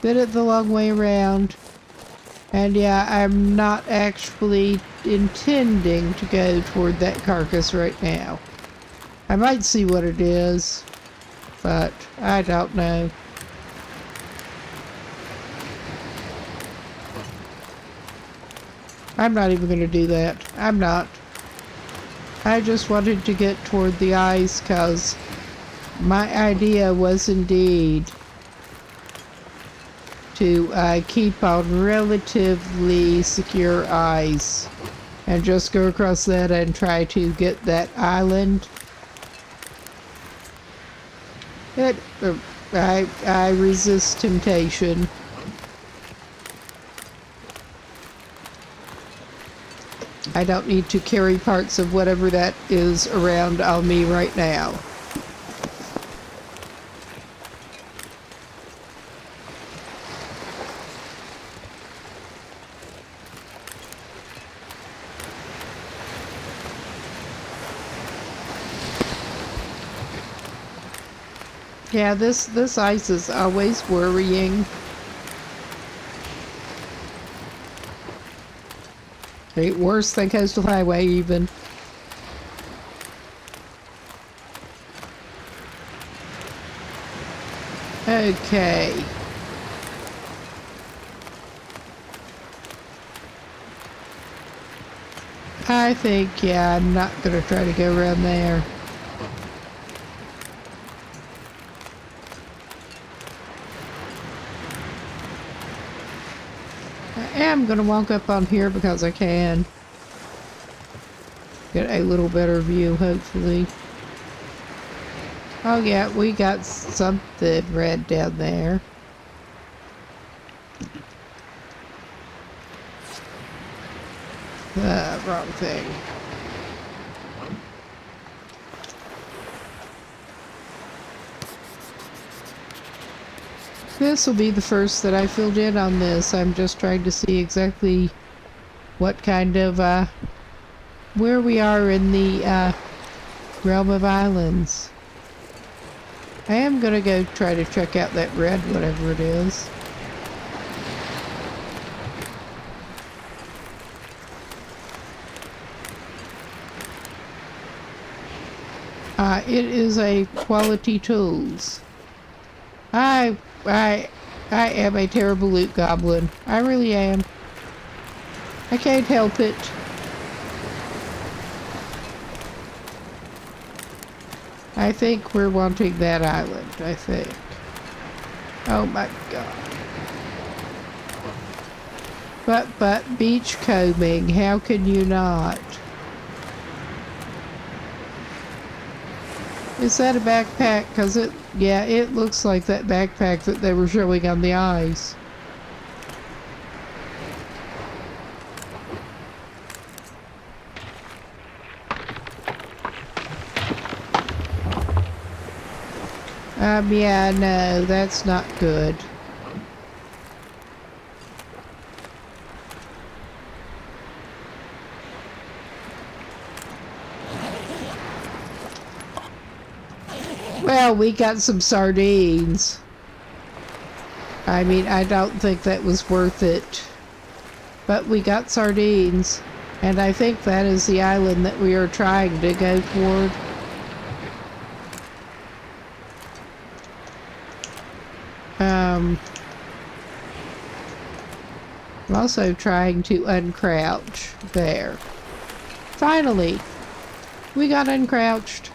Bit it the long way around. And yeah, I'm not actually intending to go toward that carcass right now. I might see what it is, but I don't know. I'm not even going to do that. I'm not. I just wanted to get toward the ice because my idea was indeed to keep on relatively secure ice and just go across that and try to get that island It, I resist temptation. I don't need to carry parts of whatever that is around on me right now. Yeah, this ice is always worrying. Ain't worse than Coastal Highway even. Okay. I think, yeah, I'm not gonna try to go around there. I am gonna walk up on here because I can. Get a little better view, hopefully. Oh yeah, we got something red down there. Wrong thing. This will be the first that I filled in on this. I'm just trying to see exactly what kind of, where we are in the, realm of islands. I am gonna go try to check out that red, whatever it is. It is a quality tools. I am a terrible loot goblin. I really am. I can't help it. I think we're wanting that island, I think. Oh my god. But beach combing, how can you not? Is that a backpack? Cause yeah, it looks like that backpack that they were showing on the ice. Yeah, no, that's not good. Well, we got some sardines. I mean, I don't think that was worth it. But we got sardines. And I think that is the island that we are trying to go toward. I'm also trying to uncrouch. There. Finally, we got uncrouched.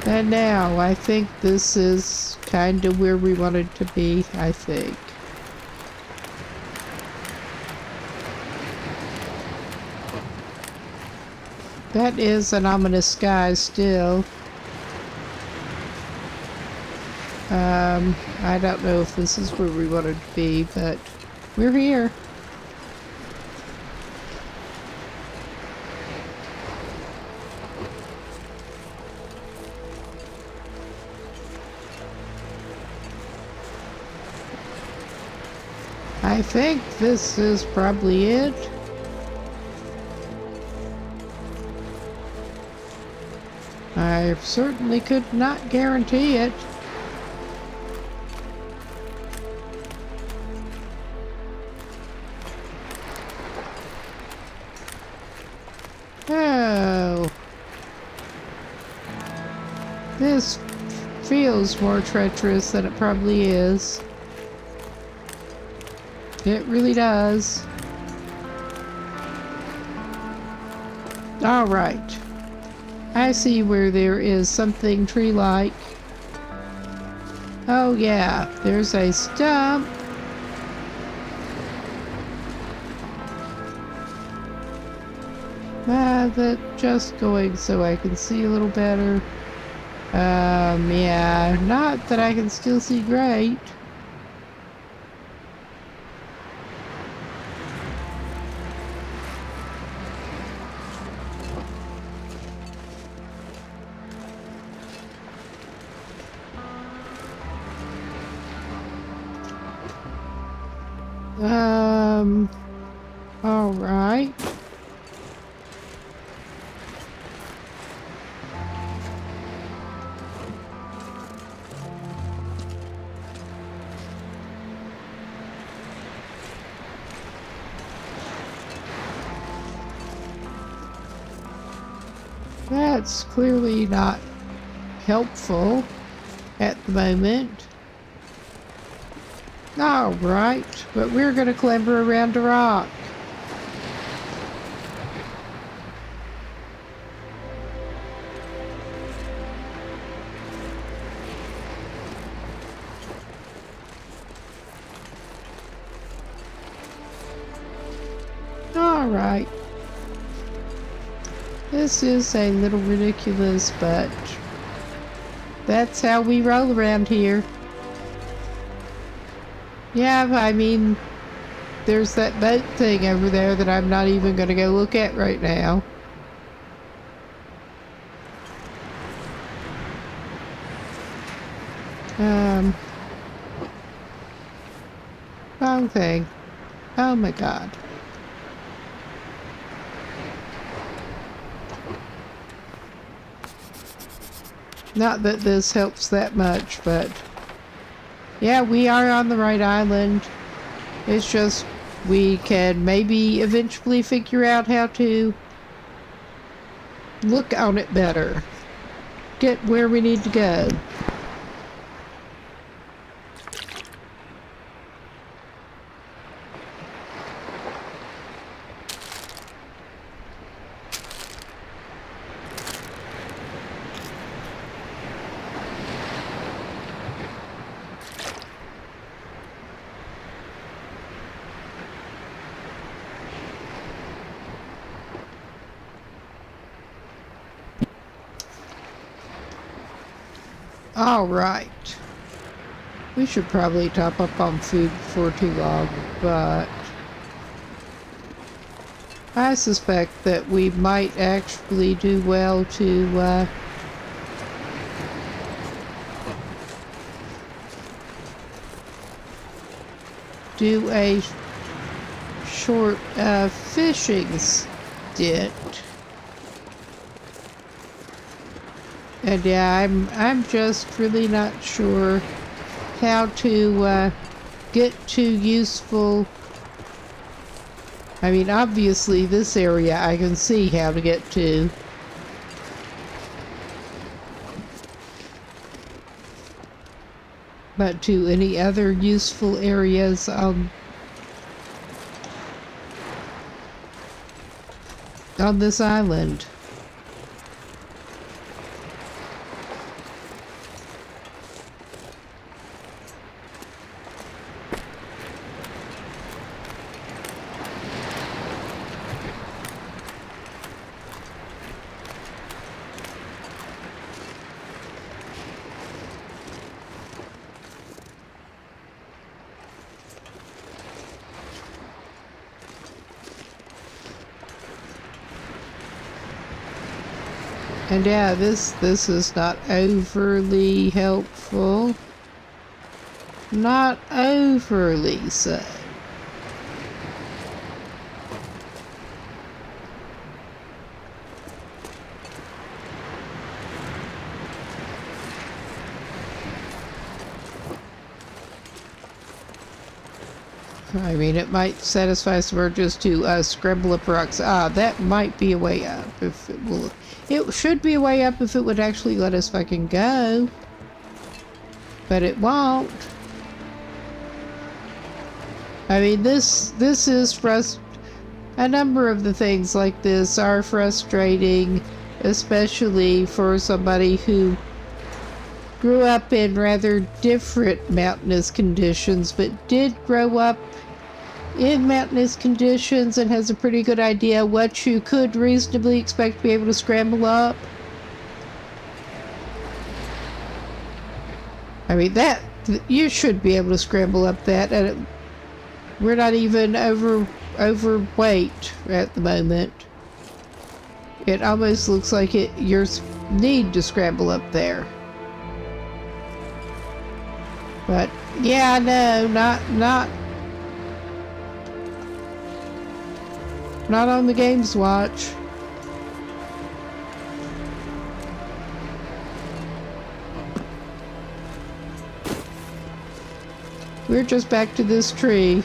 And now, I think this is kind of where we wanted to be, I think. That is an ominous sky still. I don't know if this is where we wanted to be, but we're here. I think this is probably it. I certainly could not guarantee it. Oh. This feels more treacherous than it probably is. It really does. All right. I see where there is something tree-like. Oh yeah, there's a stump. That just going so I can see a little better. Yeah, not that I can still see great. All right. That's clearly not helpful at the moment. All right, but we're going to clamber around a rock. All right. This is a little ridiculous, but that's how we roll around here. Yeah, I mean, there's that boat thing over there that I'm not even going to go look at right now. Wrong thing. Oh my god. Not that this helps that much, but yeah, we are on the right island. It's just we can maybe eventually figure out how to look on it better. Get where we need to go. All right. We should probably top up on food before too long, but I suspect that we might actually do well to do a short fishing stint. And yeah, I'm just really not sure how to get to useful. I mean, obviously this area I can see how to get to. But to any other useful areas on this island. And yeah, this is not overly helpful. Not overly so. I mean, it might satisfy some urges to scramble up rocks. Ah, that might be a way up if it will. It should be a way up if it would actually let us fucking go. But it won't. I mean, this is a number of the things like this are frustrating, especially for somebody who grew up in rather different mountainous conditions, but did grow up in mountainous conditions and has a pretty good idea what you could reasonably expect to be able to scramble up. I mean, that you should be able to scramble up that, and we're not even overweight at the moment. It almost looks like you need to scramble up there. But yeah, no, not on the game's watch. We're just back to this tree.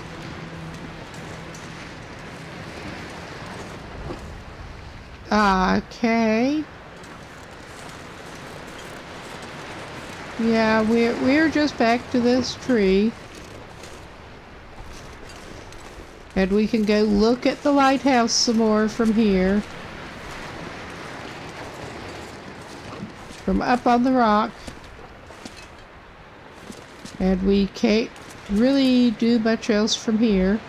Okay. Yeah, we're just back to this tree. And we can go look at the lighthouse some more from here. From up on the rock. And we can't really do much else from here.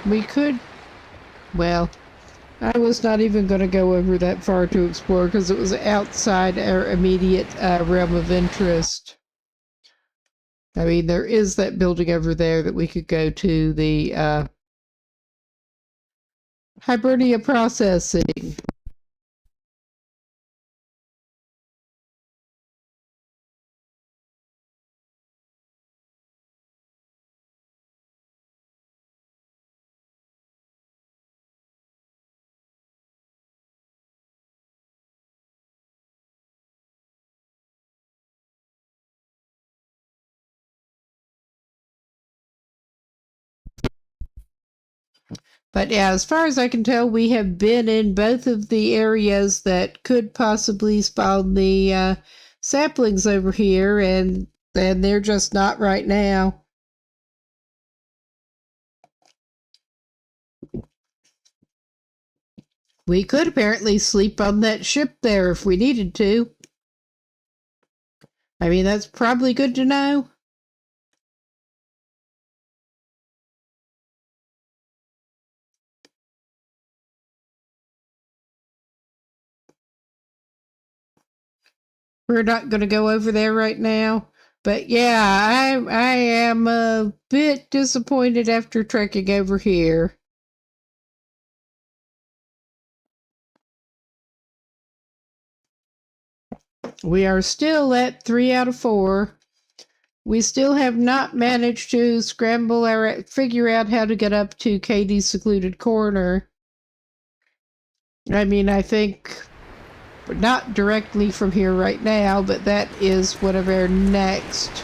We could, well, I was not even going to go over that far to explore because it was outside our immediate realm of interest. I mean, there is that building over there that we could go to, the Hibernia Processing. But yeah, as far as I can tell, we have been in both of the areas that could possibly spawn the saplings over here, and they're just not right now. We could apparently sleep on that ship there if we needed to. I mean, that's probably good to know. We're not going to go over there right now. But yeah, I am a bit disappointed after trekking over here. We are still at 3 out of 4. We still have not managed to figure out how to get up to Katie's secluded corner. I mean, I think not directly from here right now, but that is one of our next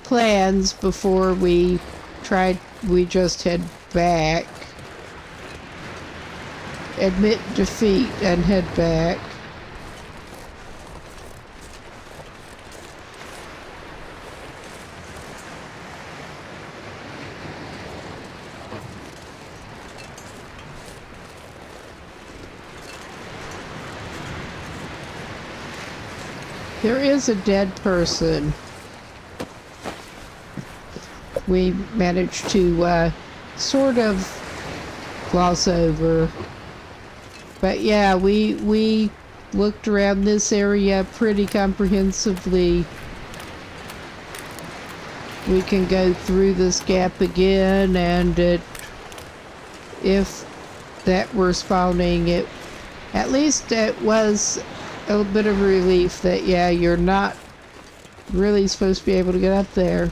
plans before we just head back. Admit defeat and head back. There is a dead person. We managed to sort of gloss over. But yeah, we looked around this area pretty comprehensively. We can go through this gap again, and if that were spawning, at least it was a bit of relief that, yeah, you're not really supposed to be able to get up there,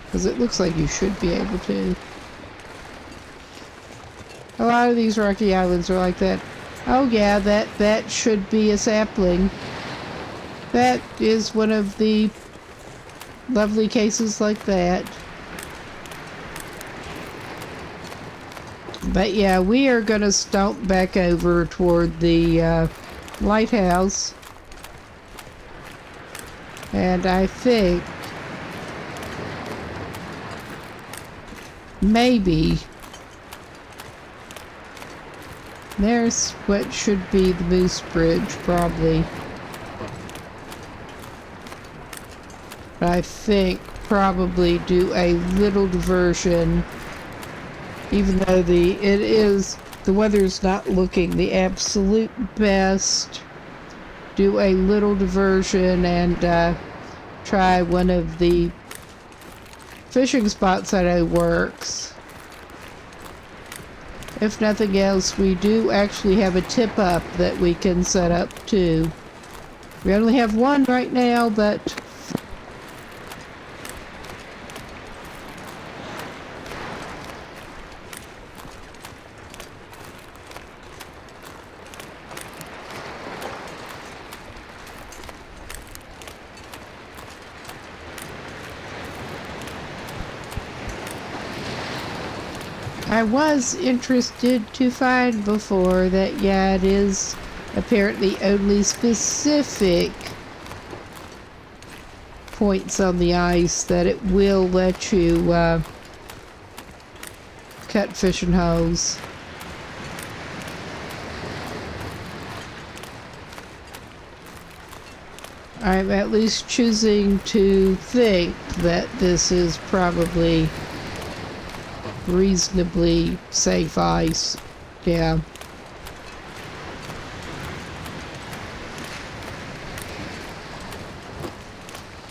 because it looks like you should be able to. A lot of these rocky islands are like that. Oh yeah, that should be a sapling. That is one of the lovely cases like that. But yeah, we are gonna stomp back over toward the lighthouse. And I think maybe There's what should be the Moose Bridge, probably. But I think probably do a little diversion, even though the weather's not looking the absolute best. Do a little diversion and try one of the fishing spots I know works. If nothing else, we do actually have a tip up that we can set up too. We only have one right now, but I was interested to find before that, yeah, it is apparently only specific points on the ice that it will let you cut fishing holes. I'm at least choosing to think that this is probably reasonably safe ice. Yeah.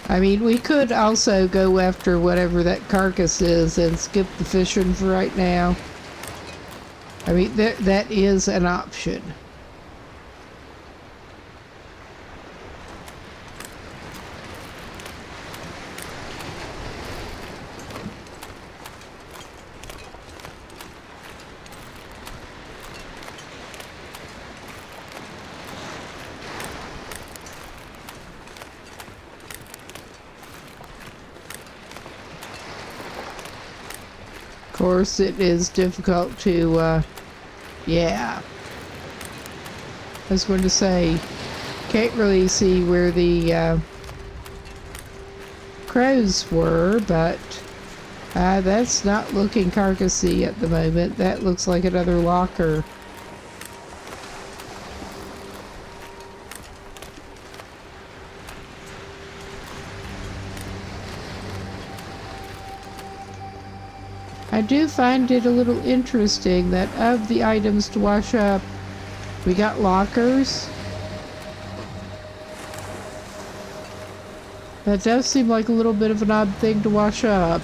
I mean, we could also go after whatever that carcass is and skip the fishing for right now. I mean, that is an option. Of course, it is difficult to, yeah. I was going to say, can't really see where the crows were, but that's not looking carcassy at the moment. That looks like another locker. I do find it a little interesting that of the items to wash up, we got lockers. That does seem like a little bit of an odd thing to wash up.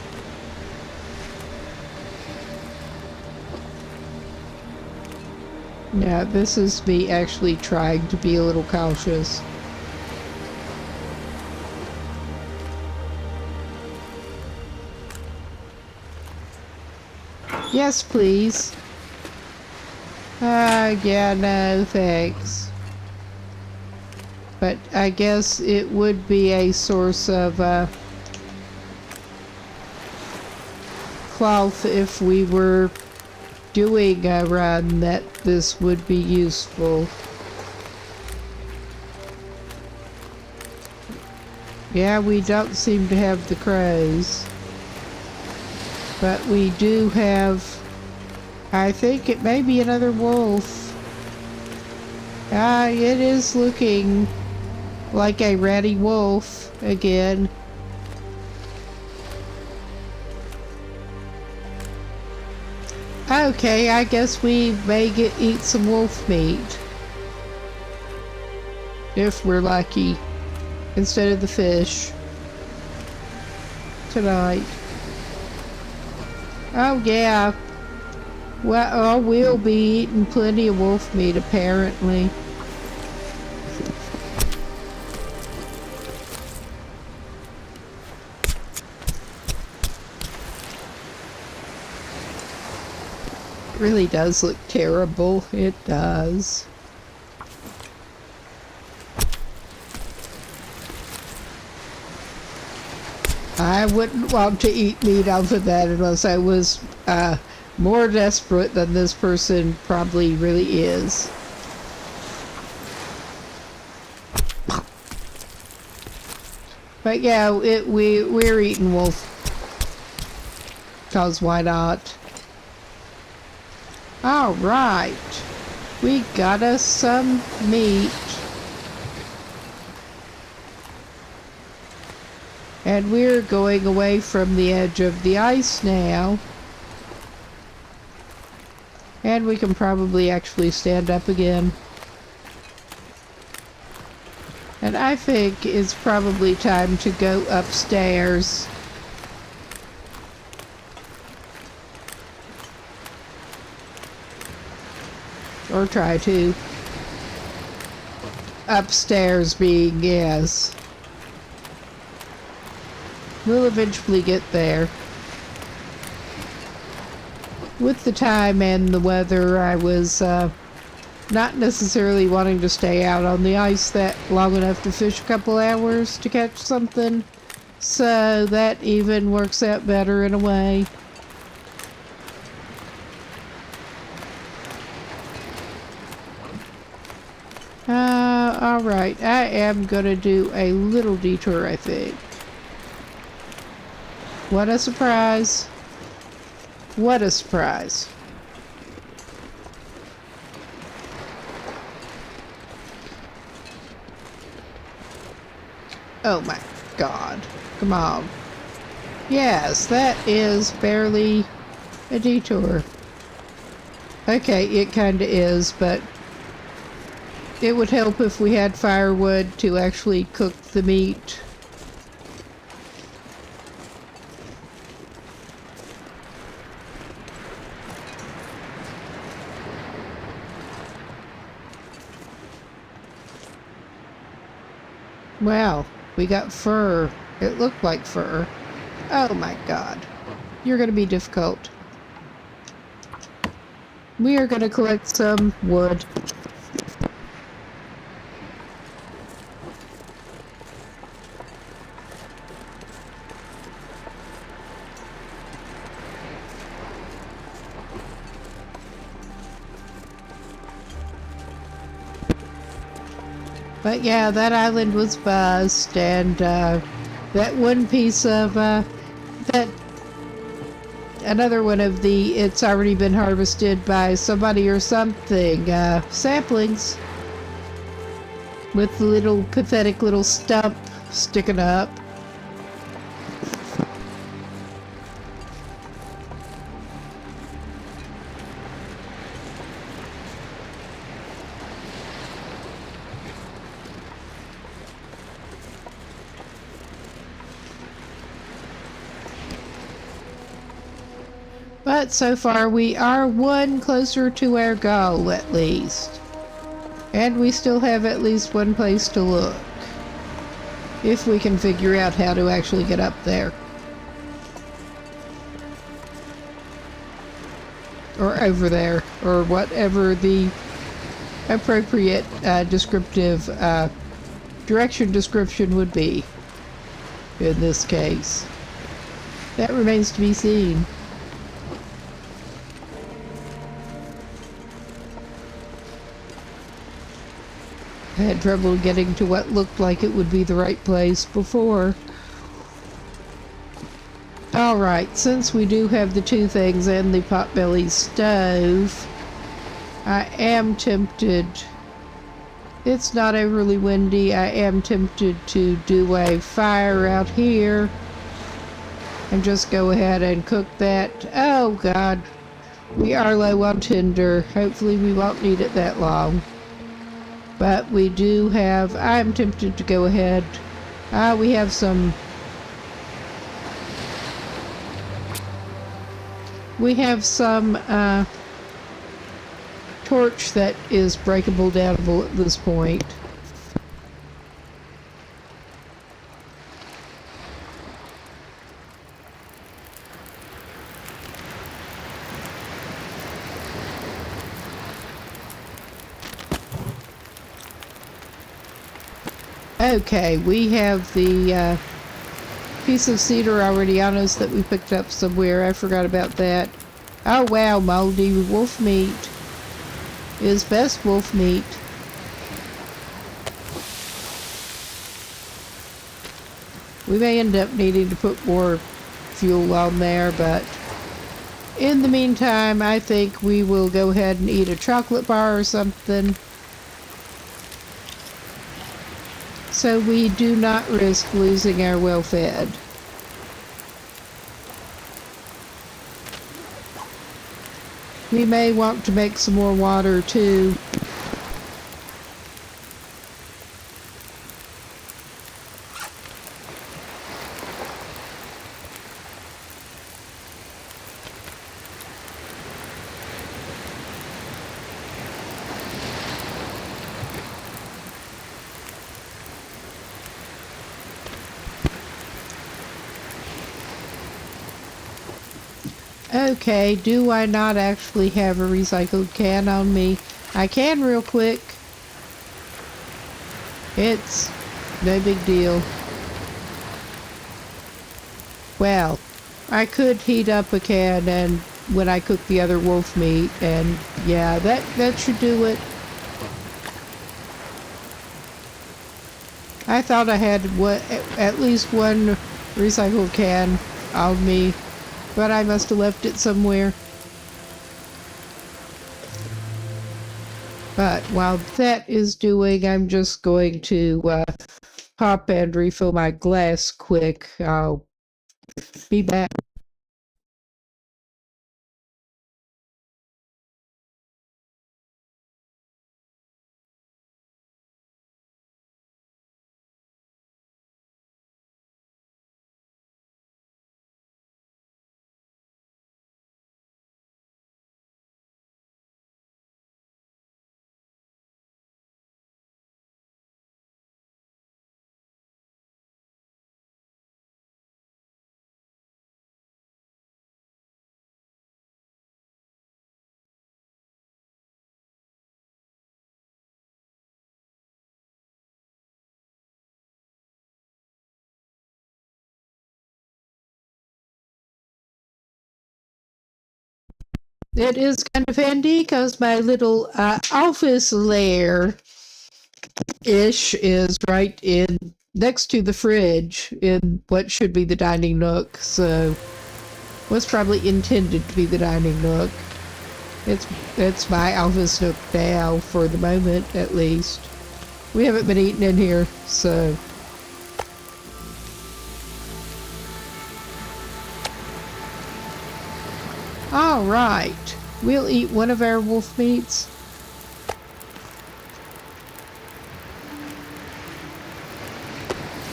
Yeah, this is me actually trying to be a little cautious. Yes, please. Yeah, no, thanks. But I guess it would be a source of cloth if we were doing a run that this would be useful. Yeah, we don't seem to have the crows. But we do have, I think it may be another wolf. It is looking like a ratty wolf again. Okay, I guess we may eat some wolf meat. If we're lucky. Instead of the fish. Tonight. Oh yeah. Well, we'll be eating plenty of wolf meat apparently. It really does look terrible. It does. I wouldn't want to eat meat off of that unless I was more desperate than this person probably really is. But yeah, we're eating wolf. 'Cause why not? All right. We got us some meat. And we're going away from the edge of the ice now. And we can probably actually stand up again. And I think it's probably time to go upstairs. Or try to. Upstairs being yes. We'll eventually get there. With the time and the weather, I was not necessarily wanting to stay out on the ice that long enough to fish a couple hours to catch something. So that even works out better in a way. Alright, I am gonna do a little detour, I think. What a surprise. What a surprise. Oh my god. Come on. Yes, that is barely a detour. Okay, it kinda is, but it would help if we had firewood to actually cook the meat. Wow, we got fur. It looked like fur. Oh my god. You're gonna be difficult. We are gonna collect some wood. But yeah, that island was buzzed, and that one piece of that another one of the it's already been harvested by somebody or something saplings with the little pathetic little stump sticking up. But so far we are one closer to our goal at least. And we still have at least one place to look. If we can figure out how to actually get up there. Or over there. Or whatever the appropriate descriptive direction description would be. In this case. That remains to be seen. I had trouble getting to what looked like it would be the right place before. Alright, since we do have the two things and the potbelly stove, I am tempted, it's not overly windy, I am tempted to do a fire out here and just go ahead and cook that. Oh god, we are low on tinder. Hopefully we won't need it that long. But we do have, I'm tempted to go ahead. We have some torch that is breakable, downable at this point. Okay, we have the piece of cedar already on us that we picked up somewhere. I forgot about that. Oh wow, moldy wolf meat is best wolf meat. We may end up needing to put more fuel on there, but in the meantime, I think we will go ahead and eat a chocolate bar or something, so we do not risk losing our well-fed. We may want to make some more water too. Okay, do I not actually have a recycled can on me? I can real quick. It's no big deal. Well, I could heat up a can and when I cook the other wolf meat, and yeah, that should do it. I thought I had at least one recycled can on me, but I must have left it somewhere. But while that is doing, I'm just going to pop and refill my glass quick. I'll be back. It is kind of handy because my little office lair-ish is right in next to the fridge in what should be the dining nook, so was probably intended to be the dining nook. It's my office nook now, for the moment at least. We haven't been eating in here, so... Alright, we'll eat one of our wolf meats.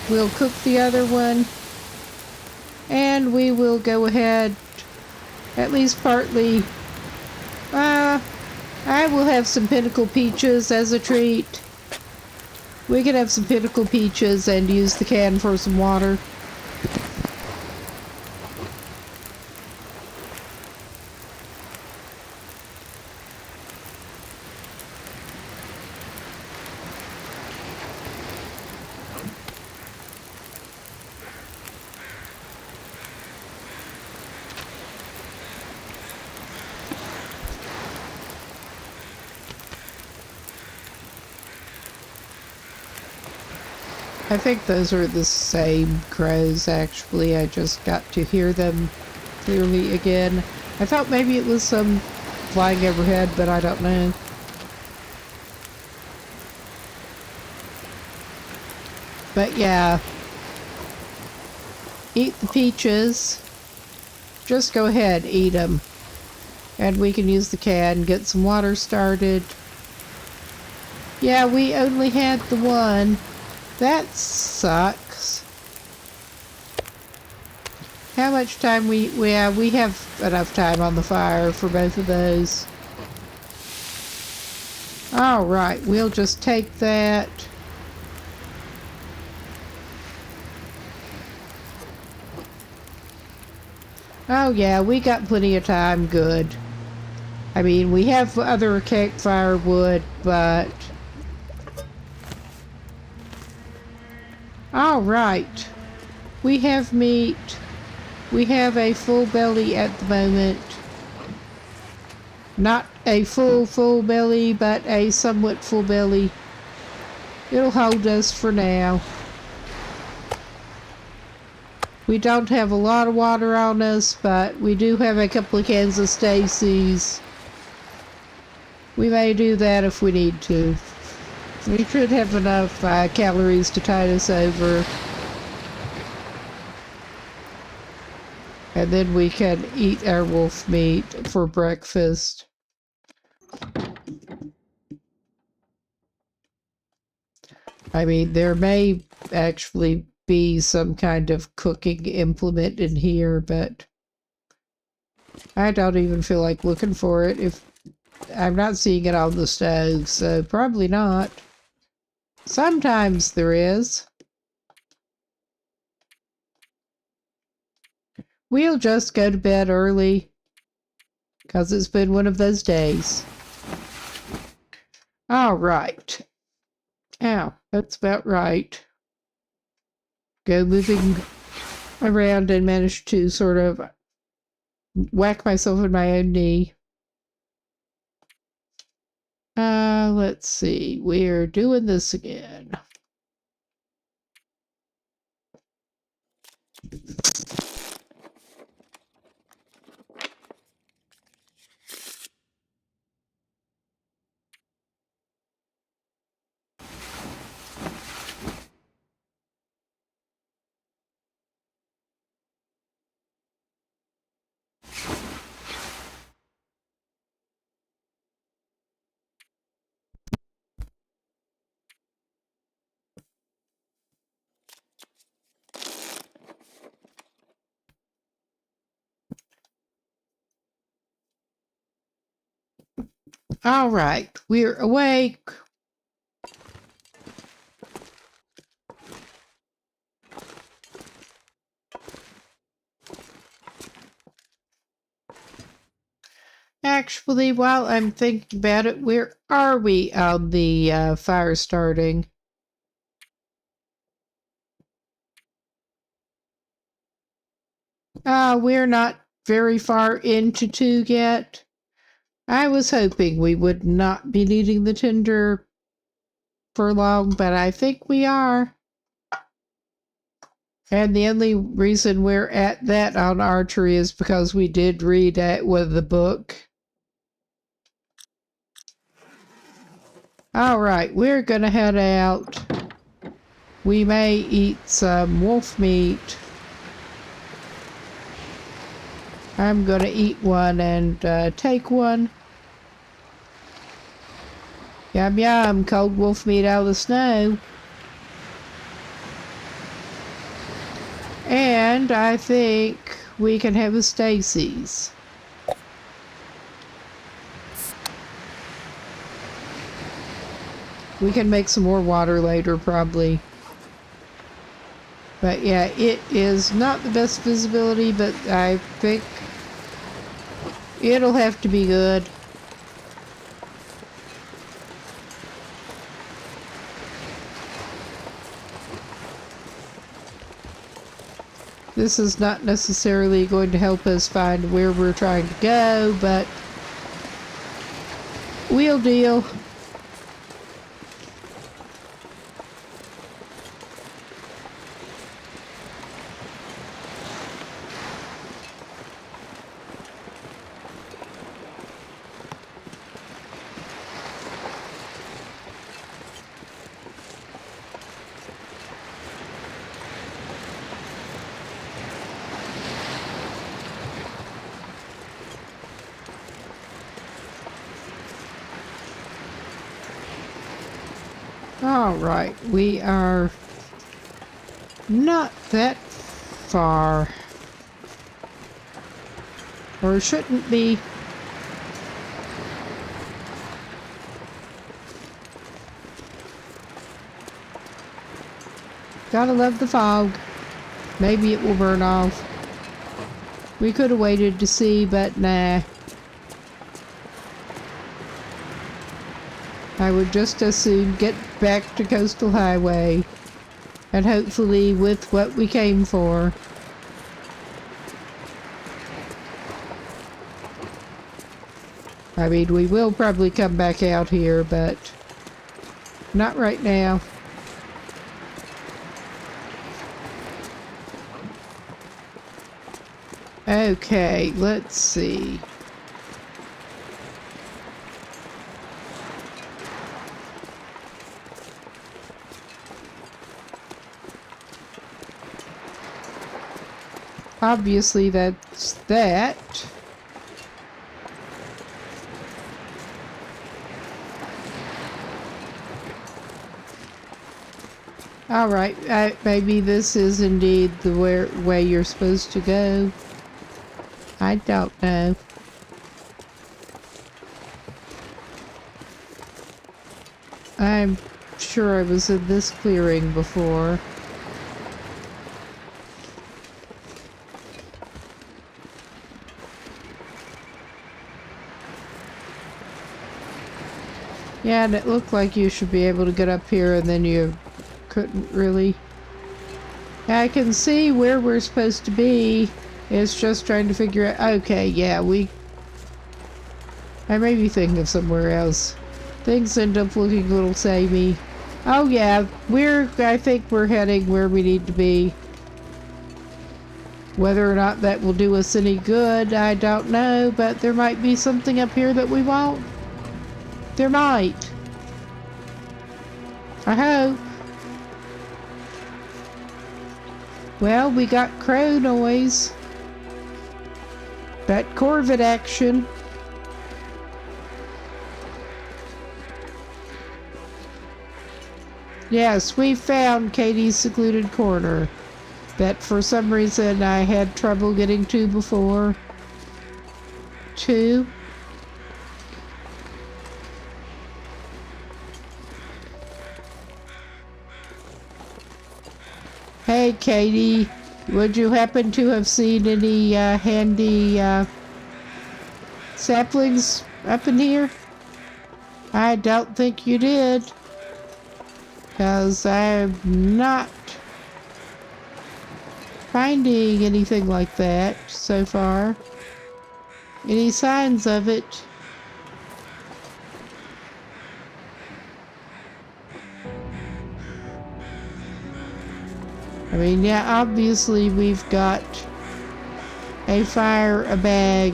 We'll cook the other one. And we will go ahead, at least partly, I will have some pinnacle peaches as a treat. We can have some pinnacle peaches and use the can for some water. I think those are the same crows, actually. I just got to hear them clearly again. I thought maybe it was some flying overhead, but I don't know. But yeah, eat the peaches. Just go ahead, eat them. And we can use the can, get some water started. Yeah, we only had the one. That sucks. How much time we have enough time on the fire for both of those. Alright, we'll just take that. Oh yeah, we got plenty of time, good. I mean, we have other campfire wood, but... Alright, we have meat. We have a full belly at the moment. Not a full belly, but a somewhat full belly. It'll hold us for now. We don't have a lot of water on us, but we do have a couple of cans of Stacy's. We may do that if we need to. We should have enough calories to tide us over. And then we can eat our wolf meat for breakfast. I mean, there may actually be some kind of cooking implement in here, but I don't even feel like looking for it. If I'm not seeing it on the stove, so probably not. Sometimes there is. We'll just go to bed early, because it's been one of those days. All right. Ow, that's about right. Go moving around and manage to sort of whack myself in my own knee. Let's see. We're doing this again. All right, we're awake. Actually, while I'm thinking about it, where are we on the fire starting? We're not very far into 2 yet. I was hoping we would not be needing the tinder for long, but I think we are. And the only reason we're at that on archery is because we did read it with the book. All right, we're gonna head out. We may eat some wolf meat. I'm gonna eat one and take one. Yum yum, cold wolf meat out of the snow. And I think we can have a Stacy's. We can make some more water later, probably. But yeah, it is not the best visibility, but I think it'll have to be good. This is not necessarily going to help us find where we're trying to go, but we'll deal. All right, we are not that far, or shouldn't be. Gotta love the fog. Maybe it will burn off. We could have waited to see, but nah. I would just as soon get back to Coastal Highway, and hopefully with what we came for. I mean, we will probably come back out here, but not right now. Okay, let's see. Obviously, that's that. Alright, maybe this is indeed the way you're supposed to go. I don't know. I'm sure I was in this clearing before. Yeah, and it looked like you should be able to get up here, and then you couldn't really. I can see where we're supposed to be. It's just trying to figure out. Okay, yeah, I may be thinking of somewhere else. Things end up looking a little samey. Oh yeah, I think we're heading where we need to be. Whether or not that will do us any good, I don't know, but there might be something up here that we won't. There might. I hope. Well, we got crow noise. That Corvid action. Yes, we found Katie's secluded corner that for some reason I had trouble getting to before. 2. Hey, Katie, would you happen to have seen any handy saplings up in here? I don't think you did, because I'm not finding anything like that so far. Any signs of it? I mean, yeah, obviously we've got a fire, a bag,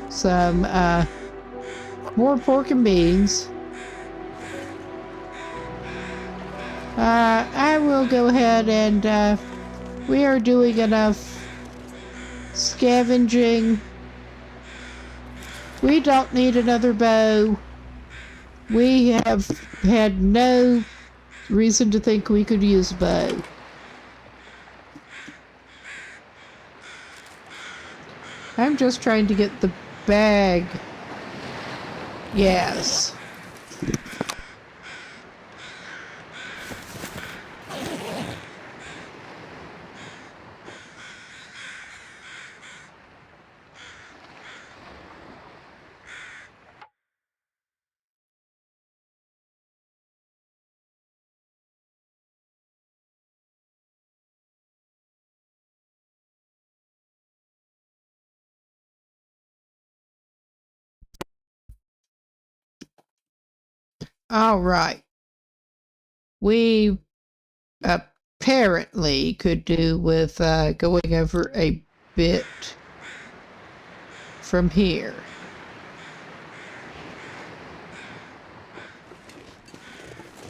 some, more pork and beans. I will go ahead and, we are doing enough scavenging. We don't need another bow. We have had no reason to think we could use a bow. I'm just trying to get the bag. Yes. All right. We apparently could do with going over a bit from here.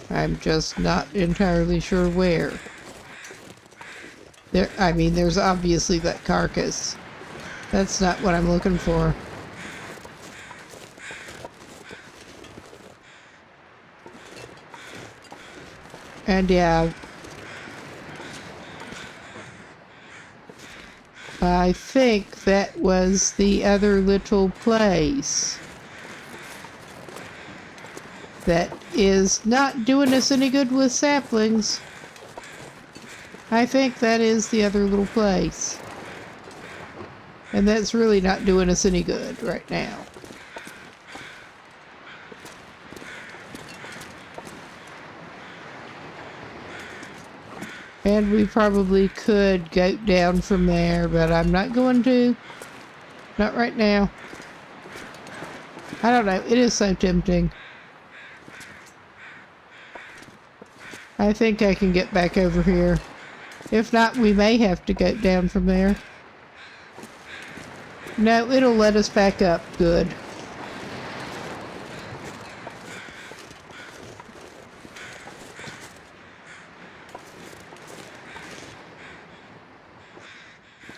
I'm just not entirely sure where. I mean, there's obviously that carcass. That's not what I'm looking for. And yeah, I think that was the other little place that is not doing us any good with saplings. I think that is the other little place. And that's really not doing us any good right now. And we probably could go down from there, but I'm not going to. Not right now. I don't know. It is so tempting. I think I can get back over here. If not, we may have to go down from there. No, it'll let us back up. Good.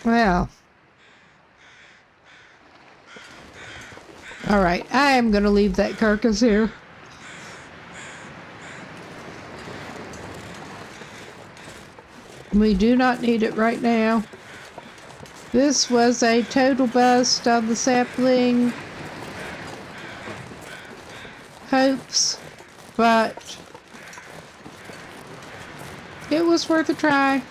Well. Alright, I am going to leave that carcass here. We do not need it right now. This was a total bust on the sapling hopes, but it was worth a try.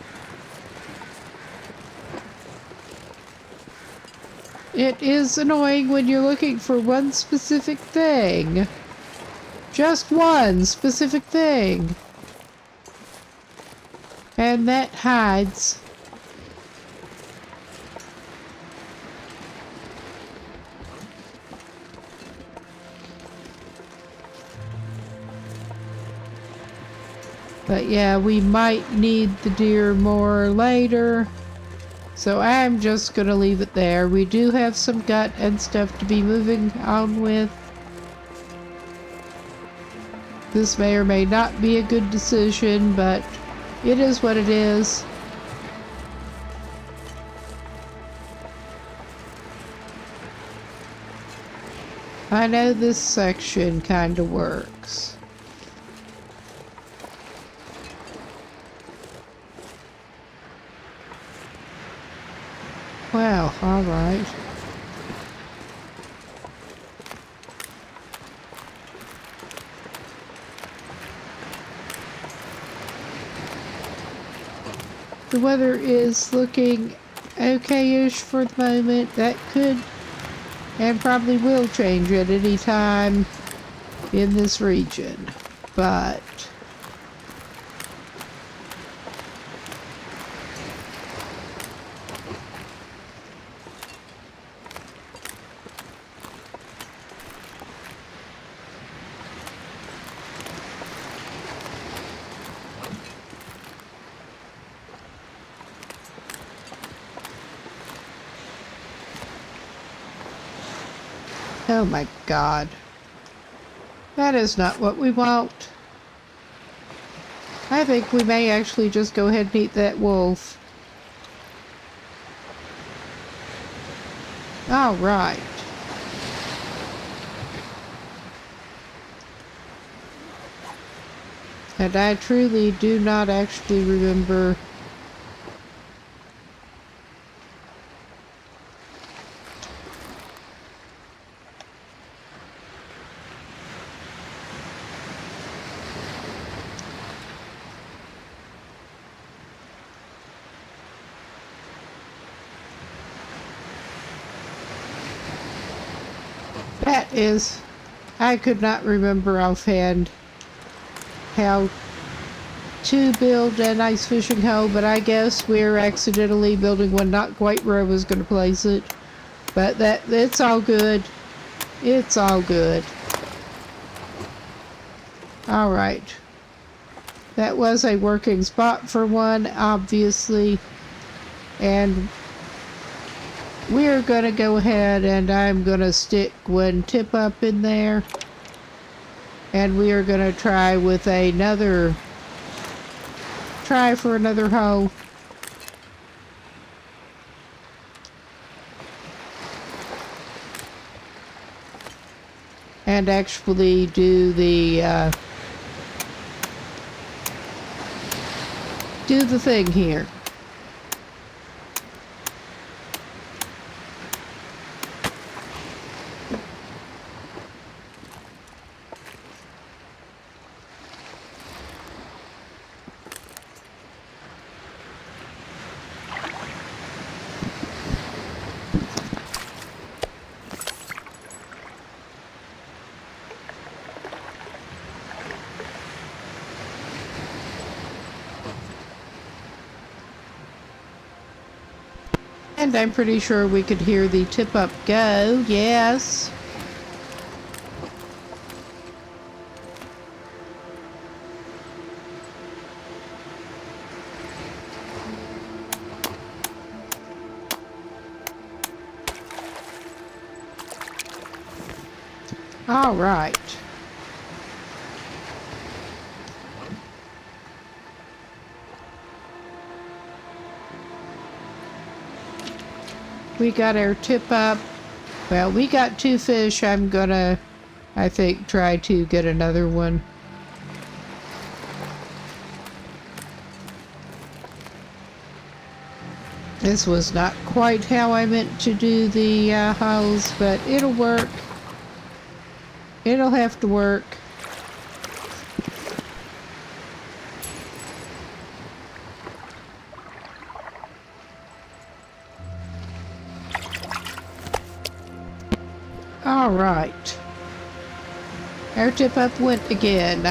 It is annoying when you're looking for one specific thing. Just one specific thing. And that hides. But yeah, we might need the deer more later. So I'm just going to leave it there. We do have some gut and stuff to be moving on with. This may or may not be a good decision, but it is what it is. I know this section kind of works. Well, all right. The weather is looking okay-ish for the moment. That could and probably will change at any time in this region, but oh my God. That is not what we want. I think we may actually just go ahead and eat that wolf. All right. And I truly do not actually remember that is, I could not remember offhand how to build an ice fishing hole, but I guess we're accidentally building one not quite where I was going to place it. But it's all good. It's all good. All right. That was a working spot for one, obviously. And we're going to go ahead and I'm going to stick one tip up in there. And we are going to try with another, try for another hole. And actually do the thing here. And I'm pretty sure we could hear the tip up go. Yes. All right. We got our tip up. Well, we got 2 fish. I'm gonna, I think, try to get another one. This was not quite how I meant to do the hulls, but it'll work. It'll have to work. All right. Our tip up went again.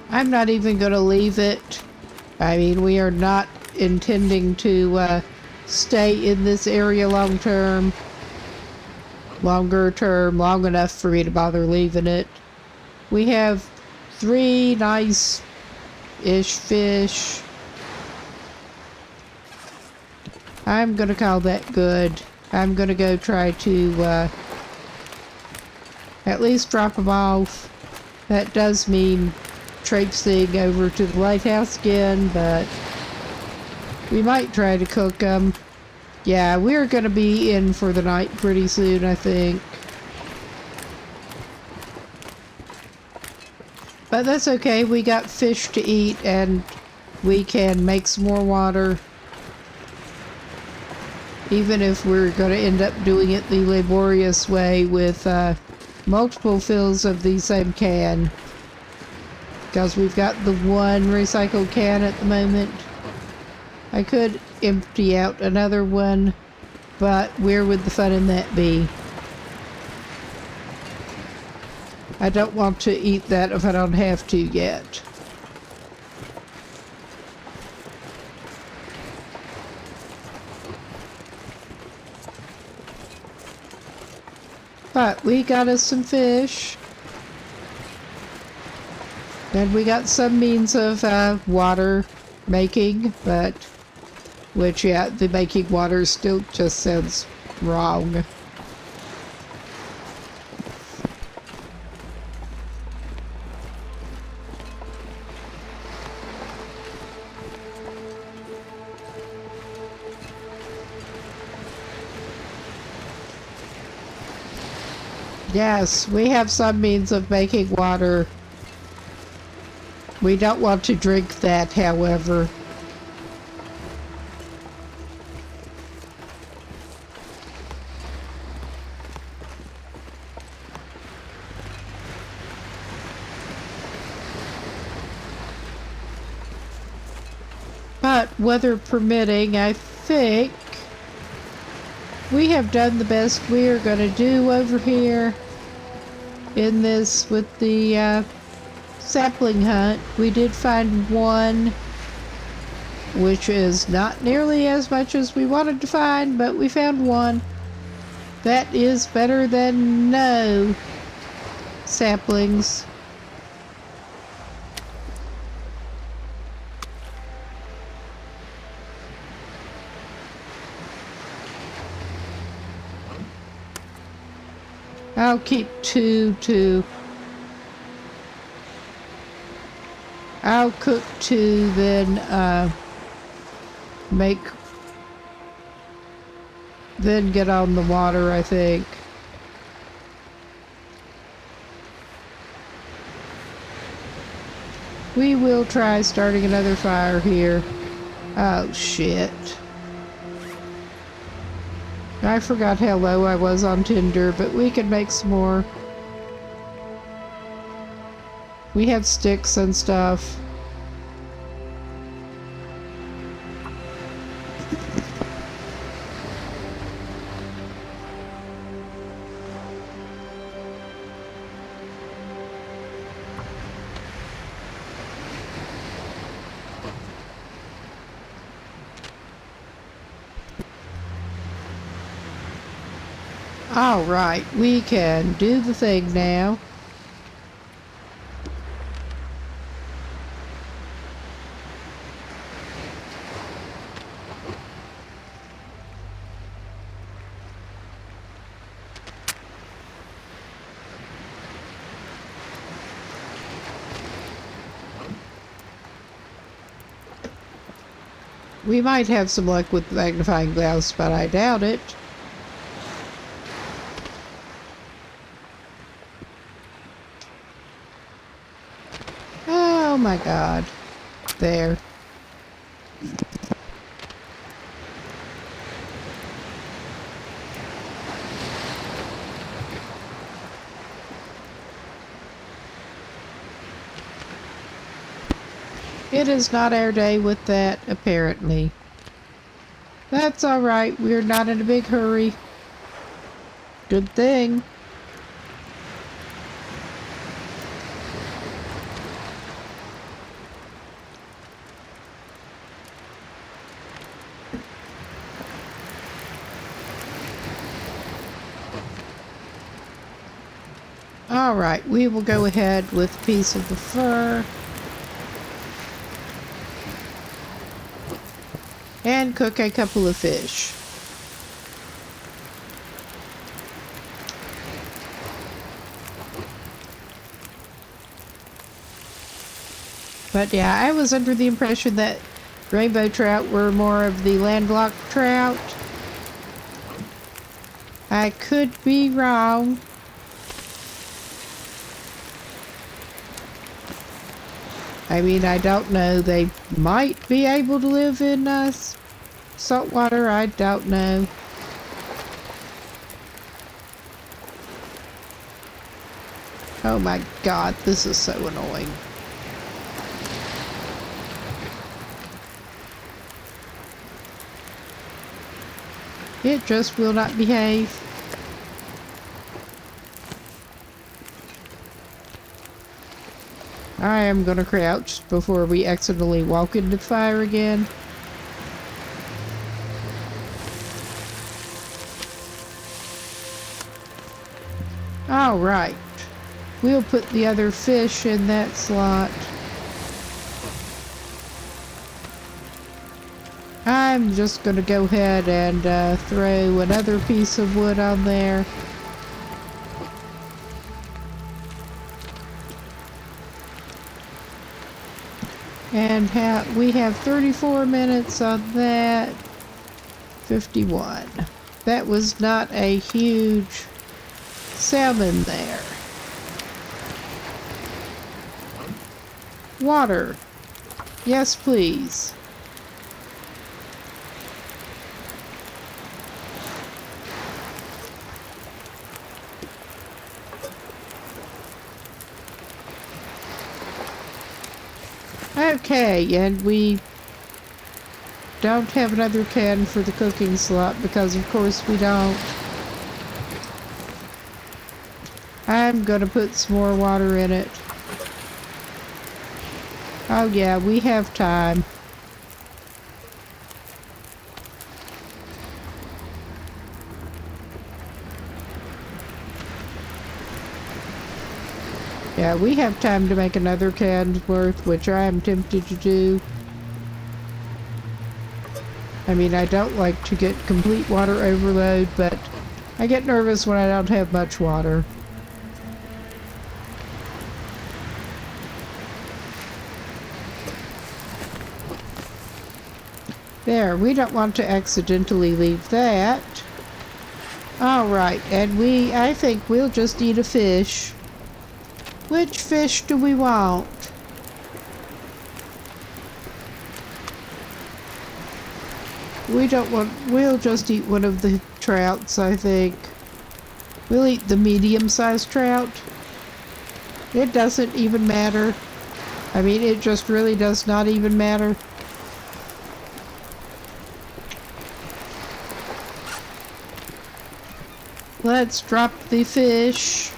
I'm not even going to leave it. I mean, we are not intending to stay in this area long term. Longer term, long enough for me to bother leaving it. We have 3 nice-ish fish. I'm going to call that good. I'm going to go try to at least drop them off. That does mean traipsing over to the lighthouse again, but we might try to cook them. Yeah, we're going to be in for the night pretty soon, I think. But that's okay. We got fish to eat, and we can make some more water. Even if we're going to end up doing it the laborious way with multiple fills of the same can. Because we've got the 1 recycled can at the moment. I could empty out another one, but where would the fun in that be? I don't want to eat that if I don't have to yet. But we got us some fish. And we got some means of water making, but which, yeah, the making water still just sounds wrong. Yes, we have some means of making water. We don't want to drink that, however. But weather permitting, I think we have done the best we are going to do over here in this with the sapling hunt. We did find 1, which is not nearly as much as we wanted to find, but we found 1. That is better than no saplings. I'll keep 2 too. I'll cook 2, then then get on the water, I think. We will try starting another fire here. Oh shit. I forgot how low I was on Tinder, but we can make some more. We have sticks and stuff. All right, we can do the thing now. We might have some luck with the magnifying glass, but I doubt it. Oh my god. There. It is not our day with that, apparently. That's alright, we're not in a big hurry. Good thing. Alright, we will go ahead with a piece of the fur. And cook a couple of fish. But yeah, I was under the impression that rainbow trout were more of the landlocked trout. I could be wrong. I mean, I don't know. They might be able to live in salt water. I don't know. Oh my god, this is so annoying. It just will not behave. I am gonna crouch before we accidentally walk into the fire again. Alright. We'll put the other fish in that slot. I'm just gonna go ahead and throw another piece of wood on there. And we have 34 minutes on that. 51. That was not a huge salmon there. Water. Yes, please. Okay, and we don't have another can for the cooking slot because of course we don't. I'm gonna put some more water in it. Oh yeah, we have time. Yeah, we have time to make another can's worth, which I am tempted to do. I mean, I don't like to get complete water overload, but I get nervous when I don't have much water. There, we don't want to accidentally leave that. Alright, and I think we'll just eat a fish. Which fish do we want? We'll just eat one of the trouts, I think. We'll eat the medium-sized trout. It doesn't even matter. I mean, it just really does not even matter. Let's drop the fish.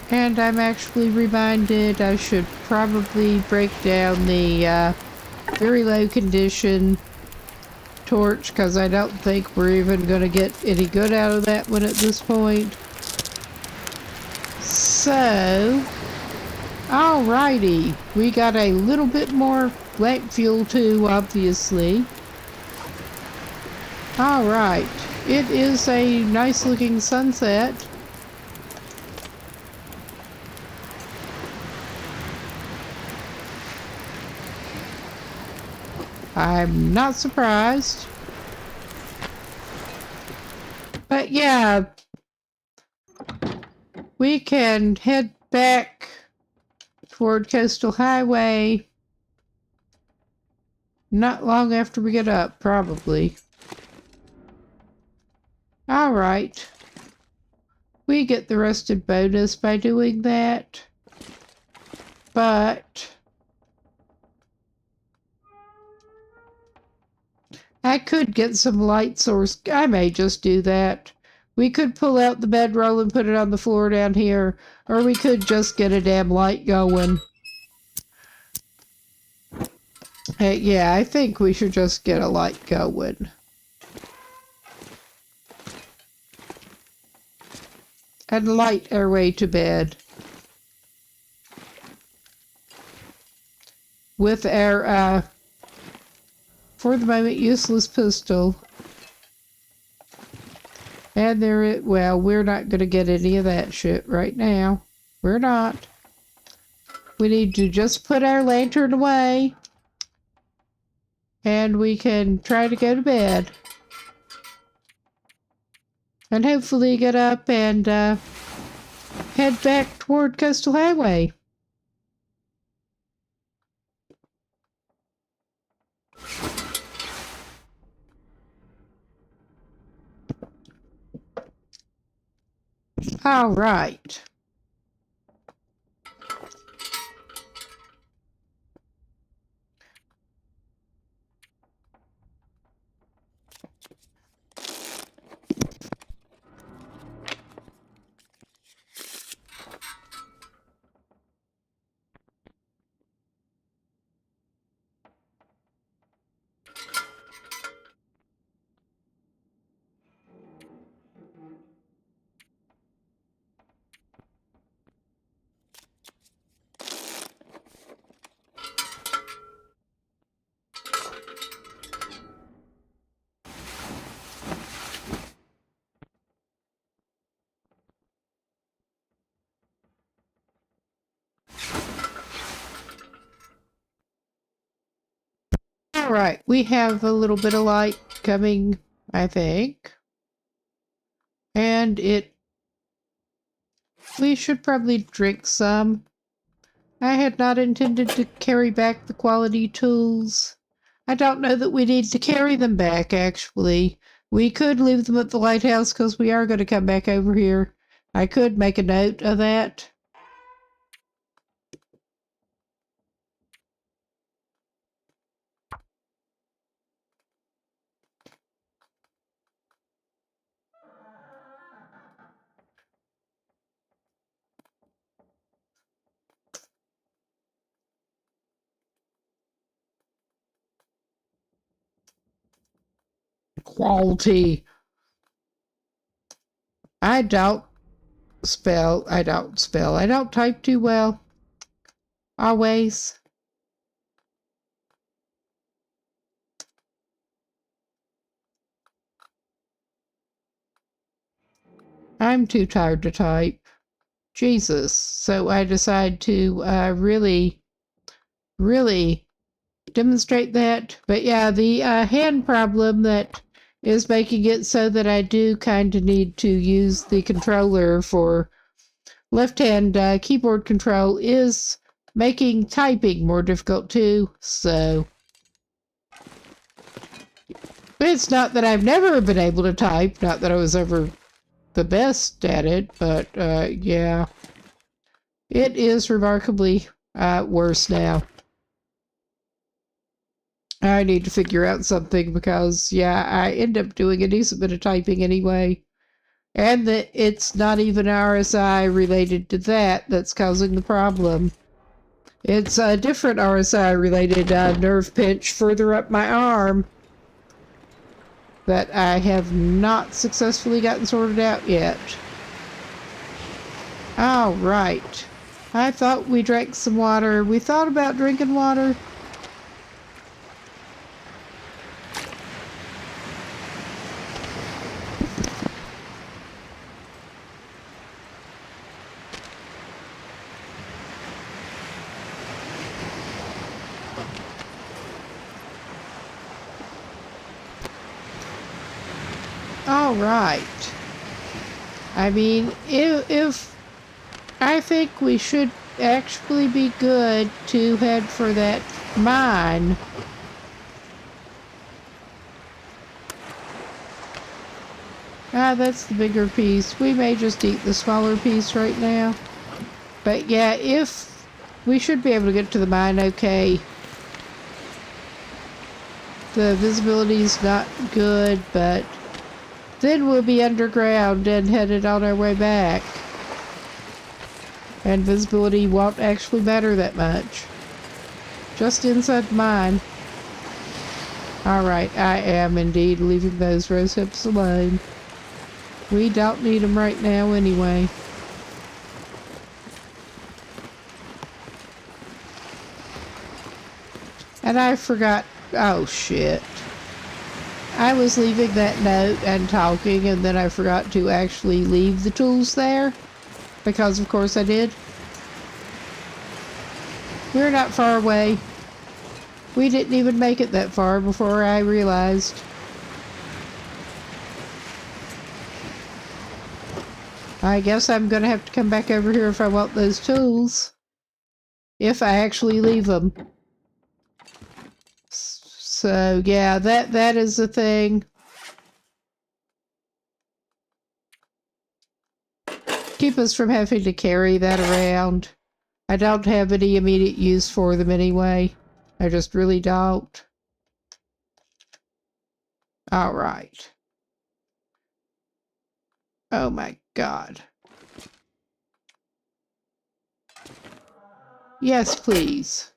And I'm actually reminded I should probably break down the very low condition torch, because I don't think we're even going to get any good out of that one at this point. So, alrighty, we got a little bit more lamp fuel too, obviously. Alright, it is a nice looking sunset. I'm not surprised. But yeah, we can head back toward Coastal Highway not long after we get up, probably. Alright. We get the rested bonus by doing that. But I could get some light source. I may just do that. We could pull out the bedroll and put it on the floor down here, or we could just get a damn light going. Yeah, I think we should just get a light going. And light our way to bed. With our, for the moment, useless pistol. And well, we're not going to get any of that shit right now. We're not. We need to just put our lantern away. And we can try to go to bed. And hopefully get up and head back toward Coastal Highway. All right. All right, we have a little bit of light coming, I think. And we should probably drink some. I had not intended to carry back the quality tools. I don't know that we need to carry them back, actually. We could leave them at the lighthouse because we are going to come back over here. I could make a note of that. Quality. I don't type too well. Always. I'm too tired to type. Jesus. So I decide to really demonstrate that. But yeah, the hand problem that is making it so that I do kind of need to use the controller for left-hand keyboard control is making typing more difficult too, so it's not that I've never been able to type, not that I was ever the best at it, but yeah, it is remarkably worse now. I need to figure out something because, yeah, I end up doing a decent bit of typing anyway. And that it's not even RSI related to that that's causing the problem. It's a different RSI-related nerve pinch further up my arm that I have not successfully gotten sorted out yet. All right. I thought we drank some water. We thought about drinking water. All right. I mean, if I think we should actually be good to head for that mine. Ah, that's the bigger piece. We may just eat the smaller piece right now. But yeah, if we should be able to get to the mine okay. The visibility's not good, but then we'll be underground and headed on our way back. And visibility won't actually matter that much. Just inside the mine. Alright, I am indeed leaving those rose hips alone. We don't need them right now anyway. And I forgot. Oh shit. I was leaving that note and talking, and then I forgot to actually leave the tools there. Because of course I did. We're not far away. We didn't even make it that far before I realized. I guess I'm gonna have to come back over here if I want those tools. If I actually leave them. So yeah, that is the thing. Keep us from having to carry that around. I don't have any immediate use for them anyway. I just really don't. Alright. Oh my god. Yes, please.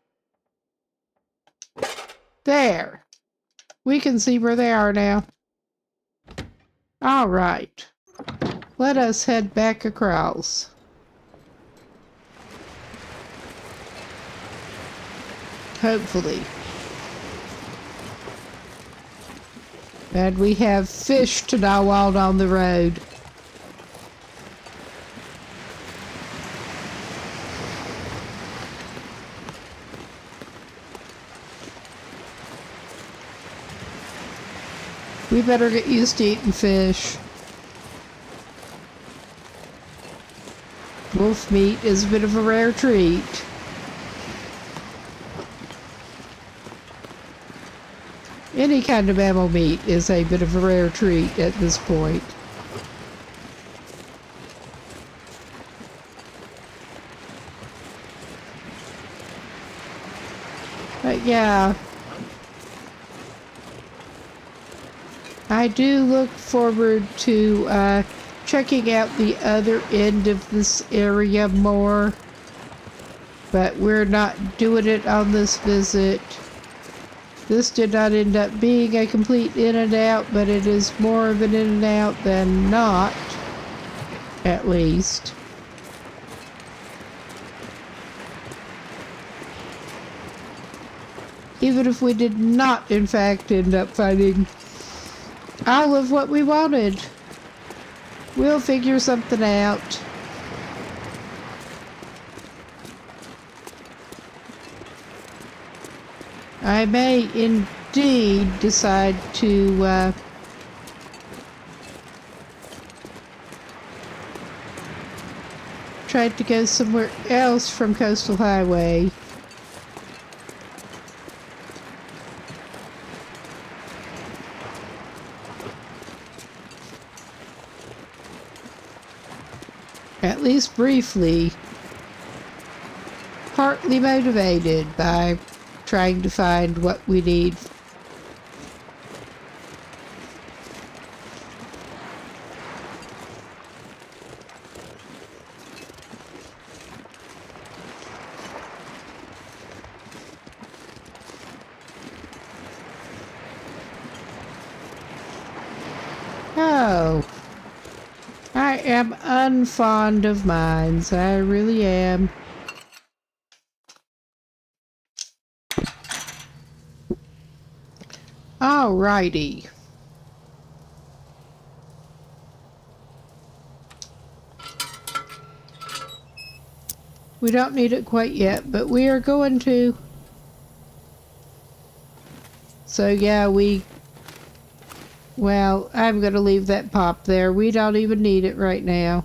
There. We can see where they are now. Alright. Let us head back across. Hopefully. And we have fish to gnaw on the road. We better get used to eating fish. Wolf meat is a bit of a rare treat. Any kind of mammal meat is a bit of a rare treat at this point. But yeah, I do look forward to checking out the other end of this area more, but we're not doing it on this visit. This did not end up being a complete in and out, but it is more of an in and out than not, at least. Even if we did not, in fact, end up finding all of what we wanted, we'll figure something out. I may indeed decide to try to go somewhere else from Coastal Highway. At least briefly. Partly motivated by trying to find what we need. am unfond of mines. I really am. Alrighty. We don't need it quite yet, but we are going to. So yeah, well, I'm going to leave that pop there. We don't even need it right now.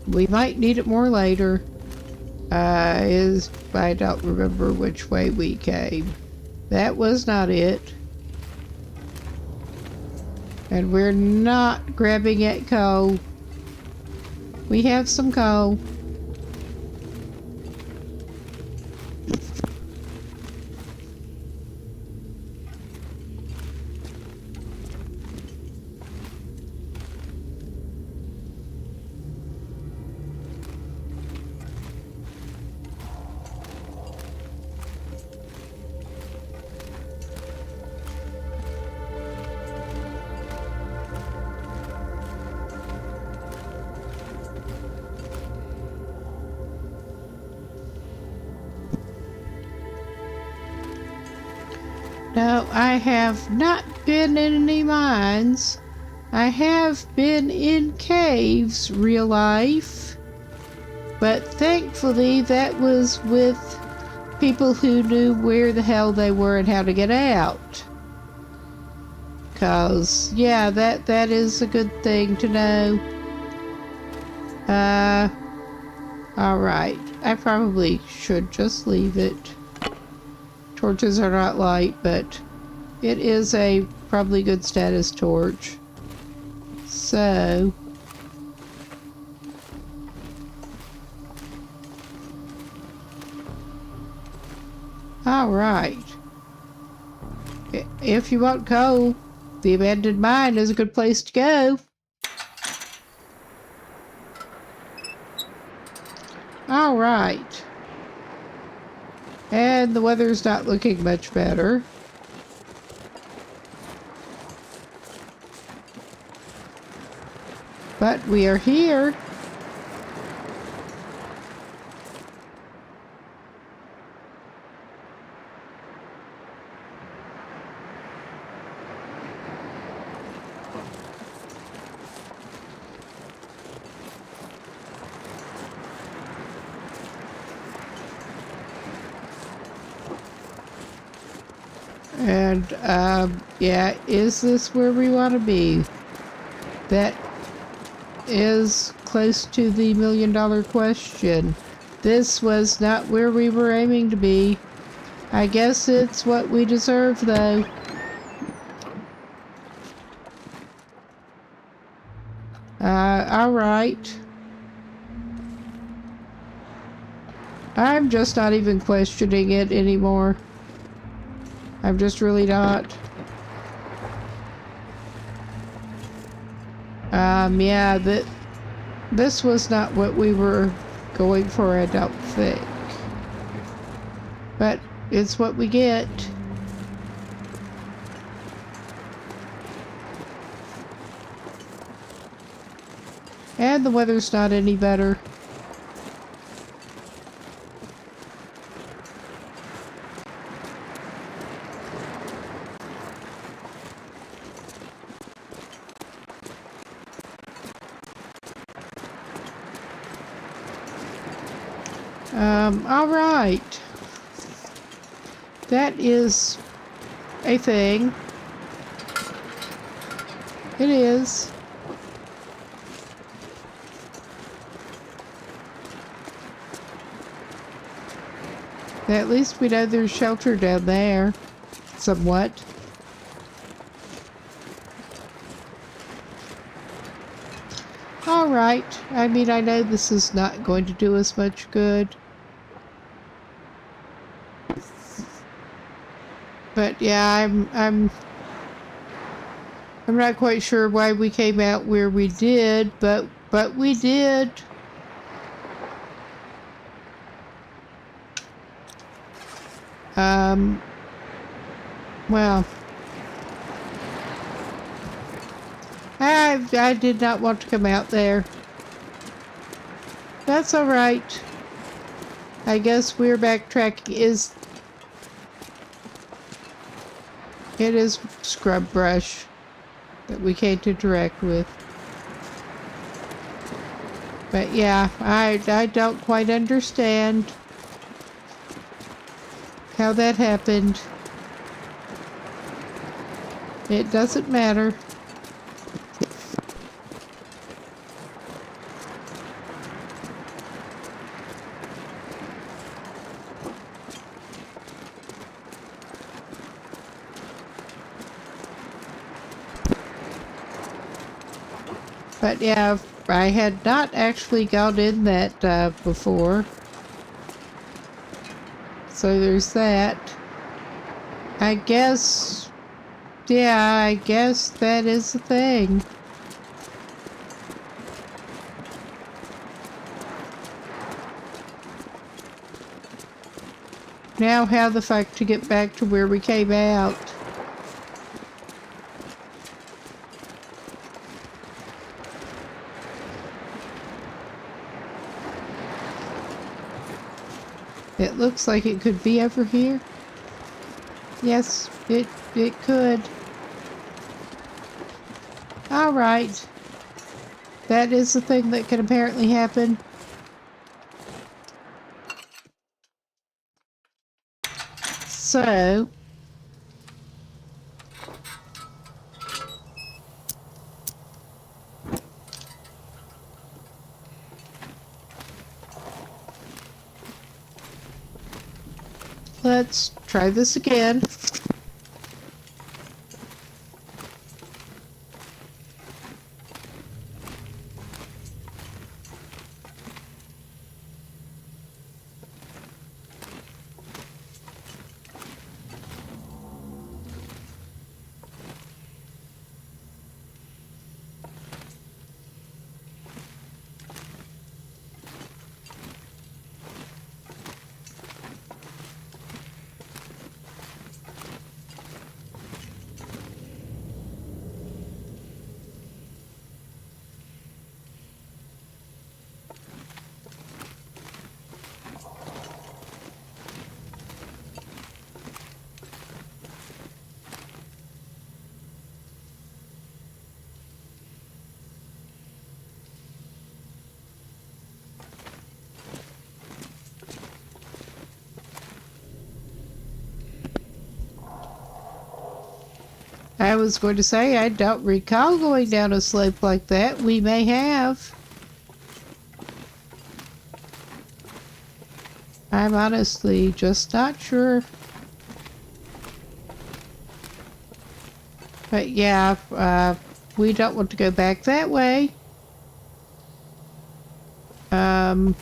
We might need it more later. I don't remember which way we came. That was not it. And we're not grabbing at coal. We have some coal. No, I have not been in any mines. I have been in caves, real life. But thankfully that was with people who knew where the hell they were and how to get out. 'Cause, yeah, that is a good thing to know. Alright. I probably should just leave it. Torches are not light, but it is a probably good status torch. So, alright. If you want coal, the abandoned mine is a good place to go. Alright. And the weather's not looking much better. But we are here. And, yeah, is this where we want to be? That is close to the million-dollar question. This was not where we were aiming to be. I guess it's what we deserve, though. Alright. I'm just not even questioning it anymore. I'm just really not. Yeah, this was not what we were going for, I don't think. But it's what we get. And the weather's not any better. All right. That is a thing. It is. At least we know there's shelter down there. Somewhat. Alright. I mean, I know this is not going to do us much good. But yeah, I'm not quite sure why we came out where we did, but we did. Well, I did not want to come out there. That's all right. I guess we're backtracking. It is scrub brush that we can't interact with. But yeah, I don't quite understand how that happened. It doesn't matter. But yeah, I had not actually gone in that before. So there's that. I guess, yeah, I guess that is the thing. Now how the fuck to get back to where we came out? It looks like it could be over here. Yes, it could. Alright. That is the thing that can apparently happen. So... let's try this again. I was going to say, I don't recall going down a slope like that. We may have. I'm honestly just not sure. But yeah, we don't want to go back that way. All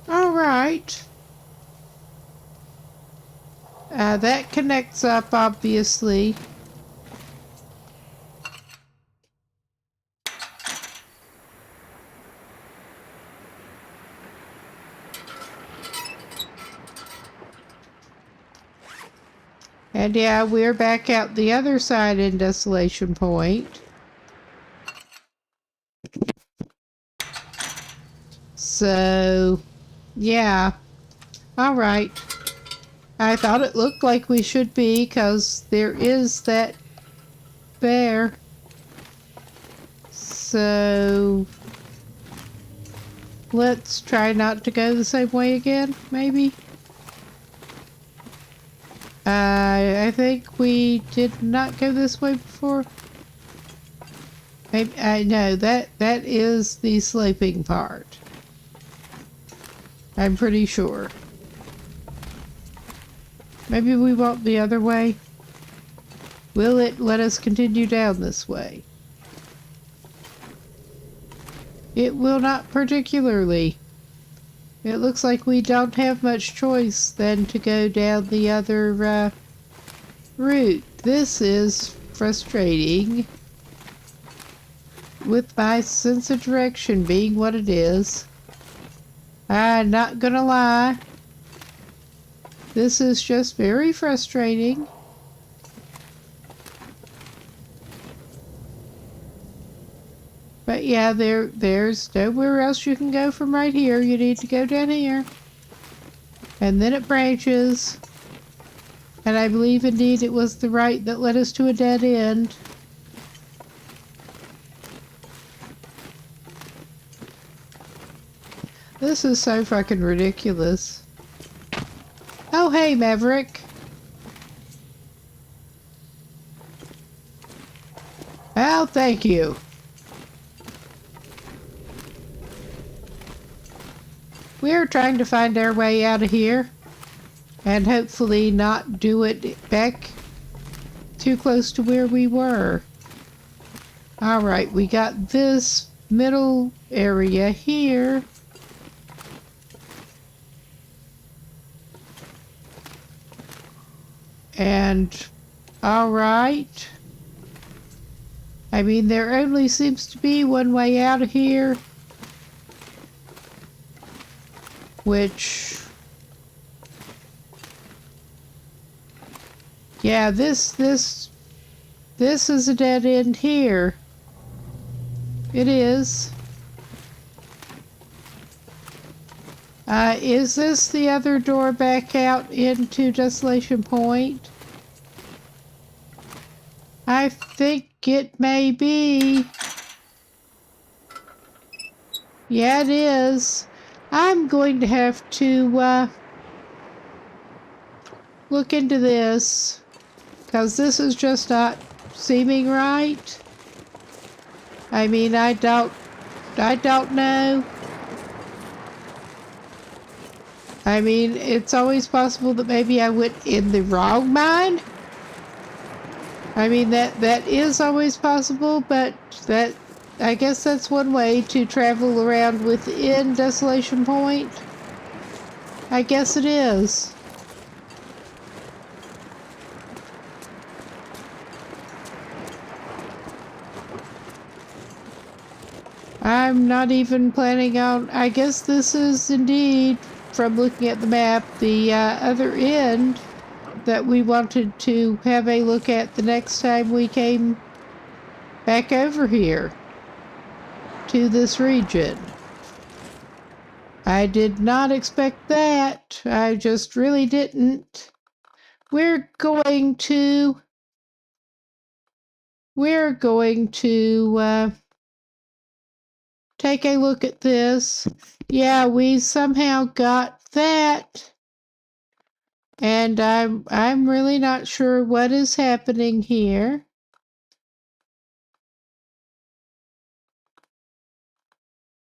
right. That connects up, obviously. And yeah, we're back out the other side in Desolation Point. So, yeah. All right. I thought it looked like we should be, because there is that bear. So, let's try not to go the same way again, maybe? I think we did not go this way before. Maybe, I know, that is the sleeping part. I'm pretty sure. Maybe we won't the other way. Will it let us continue down this way? It will not particularly. It looks like we don't have much choice than to go down the other route. This is frustrating. With my sense of direction being what it is. I'm not gonna lie. This is just very frustrating. But yeah, there's nowhere else you can go from right here. You need to go down here. And then it branches. And I believe indeed it was the right that led us to a dead end. This is so fucking ridiculous. Oh, hey, Maverick. Oh, thank you. We're trying to find our way out of here. And hopefully not do it back too close to where we were. Alright, we got this middle area here. And, alright. I mean, there only seems to be one way out of here. Which... yeah, this is a dead end here. It is. Is this the other door back out into Desolation Point? I think it may be. Yeah, it is. I'm going to have to look into this, because this is just not seeming right. I mean, I don't know. I mean, it's always possible that maybe I went in the wrong mine. I mean, that is always possible, but I guess that's one way to travel around within Desolation Point. I guess it is. I'm not even planning on... I guess this is indeed, from looking at the map, the other end that we wanted to have a look at the next time we came back over here to this region. I did not expect that. I just really didn't. We're going to take a look at this. Yeah, we somehow got that. And I'm really not sure what is happening here.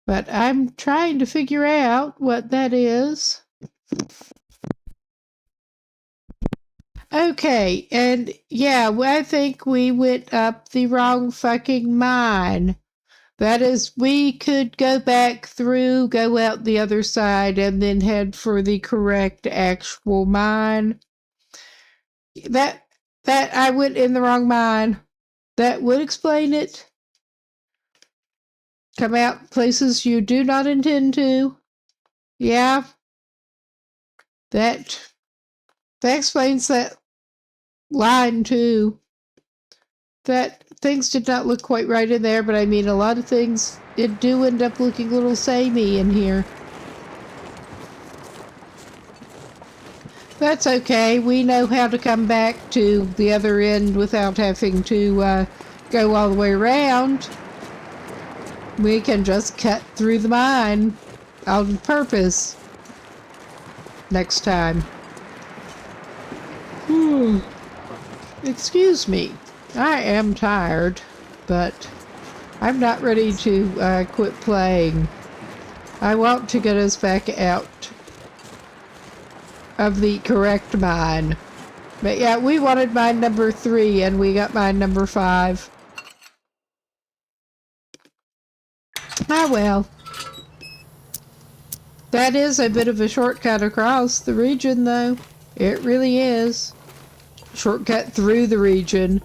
But I'm trying to figure out what that is. Okay, and yeah, I think we went up the wrong fucking mine. That is, we could go back through, go out the other side, and then head for the correct actual mine. That I went in the wrong mine. That would explain it. Come out places you do not intend to. Yeah. That explains that line too. That things did not look quite right in there, but I mean, a lot of things, it do end up looking a little samey in here. That's okay. We know how to come back to the other end without having to go all the way around. We can just cut through the mine on purpose next time. Excuse me. I am tired, but I'm not ready to quit playing. I want to get us back out of the correct mine. But yeah, we wanted mine number 3 and we got mine number 5. Ah well. That is a bit of a shortcut across the region though. It really is. Shortcut through the region.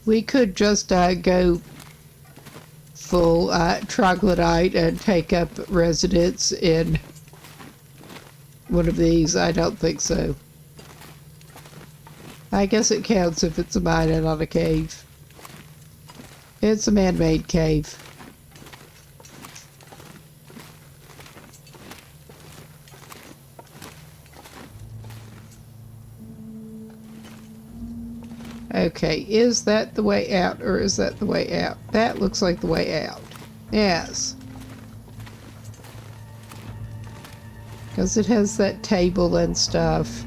We could just go full troglodyte and take up residence in one of these. I don't think so. I guess it counts if it's a mine and not a cave. It's a man-made cave. Okay, is that the way out or is that the way out? That looks like the way out. Yes. Because it has that table and stuff.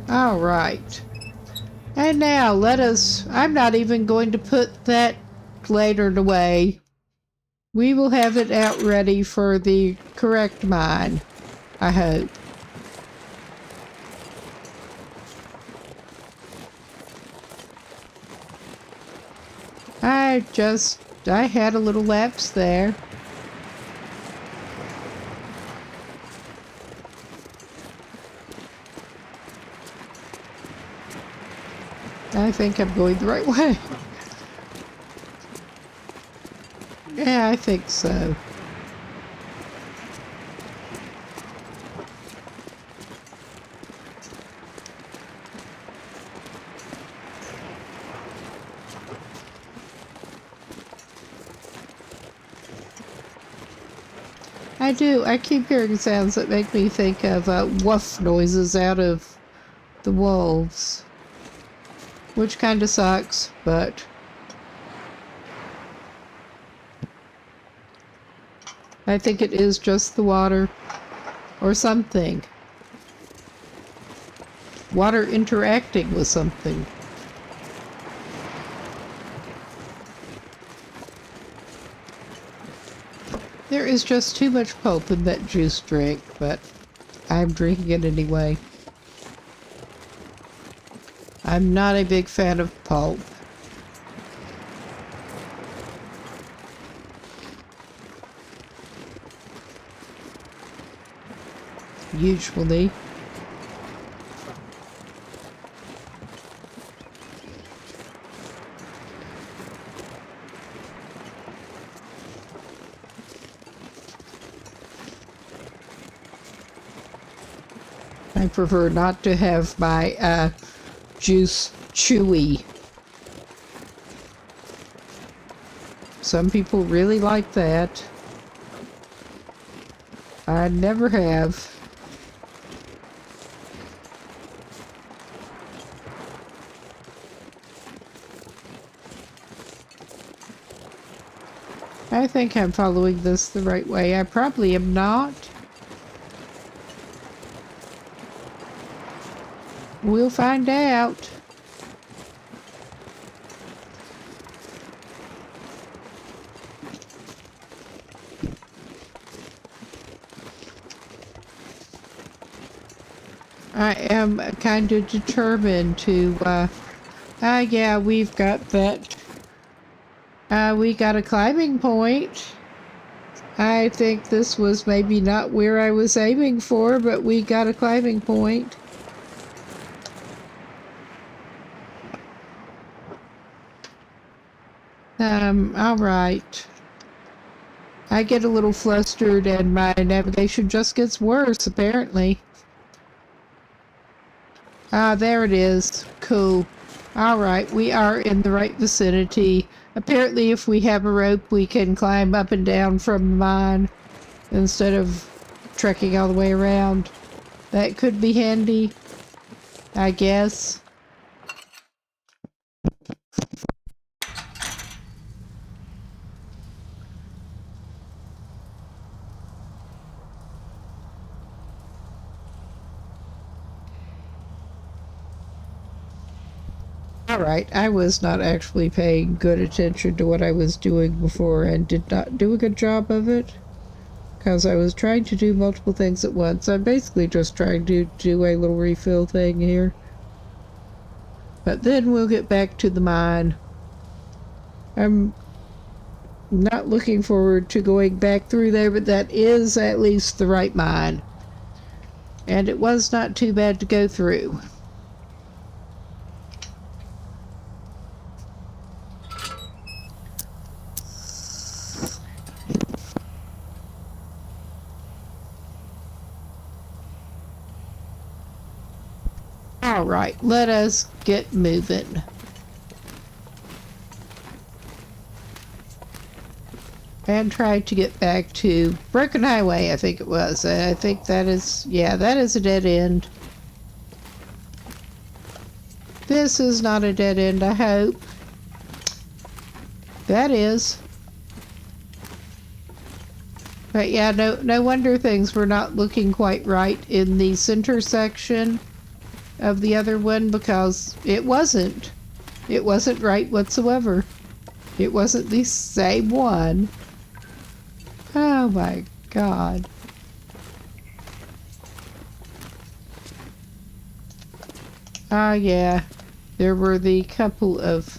All right. And now let us, I'm not even going to put that lantern away. We will have it out ready for the correct mine, I hope. I had a little lapse there. I think I'm going the right way. Yeah, I think so. I do. I keep hearing sounds that make me think of woof noises out of the wolves. Which kind of sucks, but I think it is just the water or something. Water interacting with something. There is just too much pulp in that juice drink, but I'm drinking it anyway. I'm not a big fan of pulp. Usually. I prefer not to have my juice chewy. Some people really like that. I never have. I think I'm following this the right way. I probably am not. We'll find out. I am kind of determined to, yeah, we've got that. We got a climbing point. I think this was maybe not where I was aiming for, but we got a climbing point. All right. I get a little flustered and my navigation just gets worse, apparently. Ah, there it is. Cool. All right, we are in the right vicinity. Apparently, if we have a rope, we can climb up and down from the mine instead of trekking all the way around. That could be handy, I guess. Alright, I was not actually paying good attention to what I was doing before and did not do a good job of it. Because I was trying to do multiple things at once. I'm basically just trying to do a little refill thing here. But then we'll get back to the mine. I'm not looking forward to going back through there, but that is at least the right mine. And it was not too bad to go through. All right, let us get moving. And try to get back to Broken Highway, I think it was. I think that is, yeah, that is a dead end. This is not a dead end, I hope. That is. But yeah, no wonder things were not looking quite right in the center section of the other one, because it wasn't. It wasn't right whatsoever. It wasn't the same one. Oh my God. Ah, yeah. There were the couple of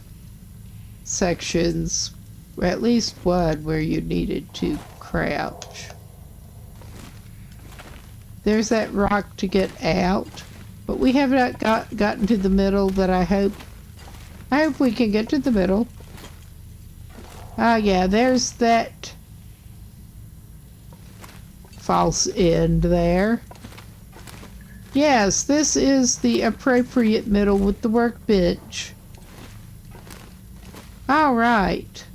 sections, at least one, where you needed to crouch. There's that rock to get out, but we have not gotten to the middle that I hope. I hope we can get to the middle. Ah, yeah, there's that false end there. Yes, this is the appropriate middle with the workbench. All right.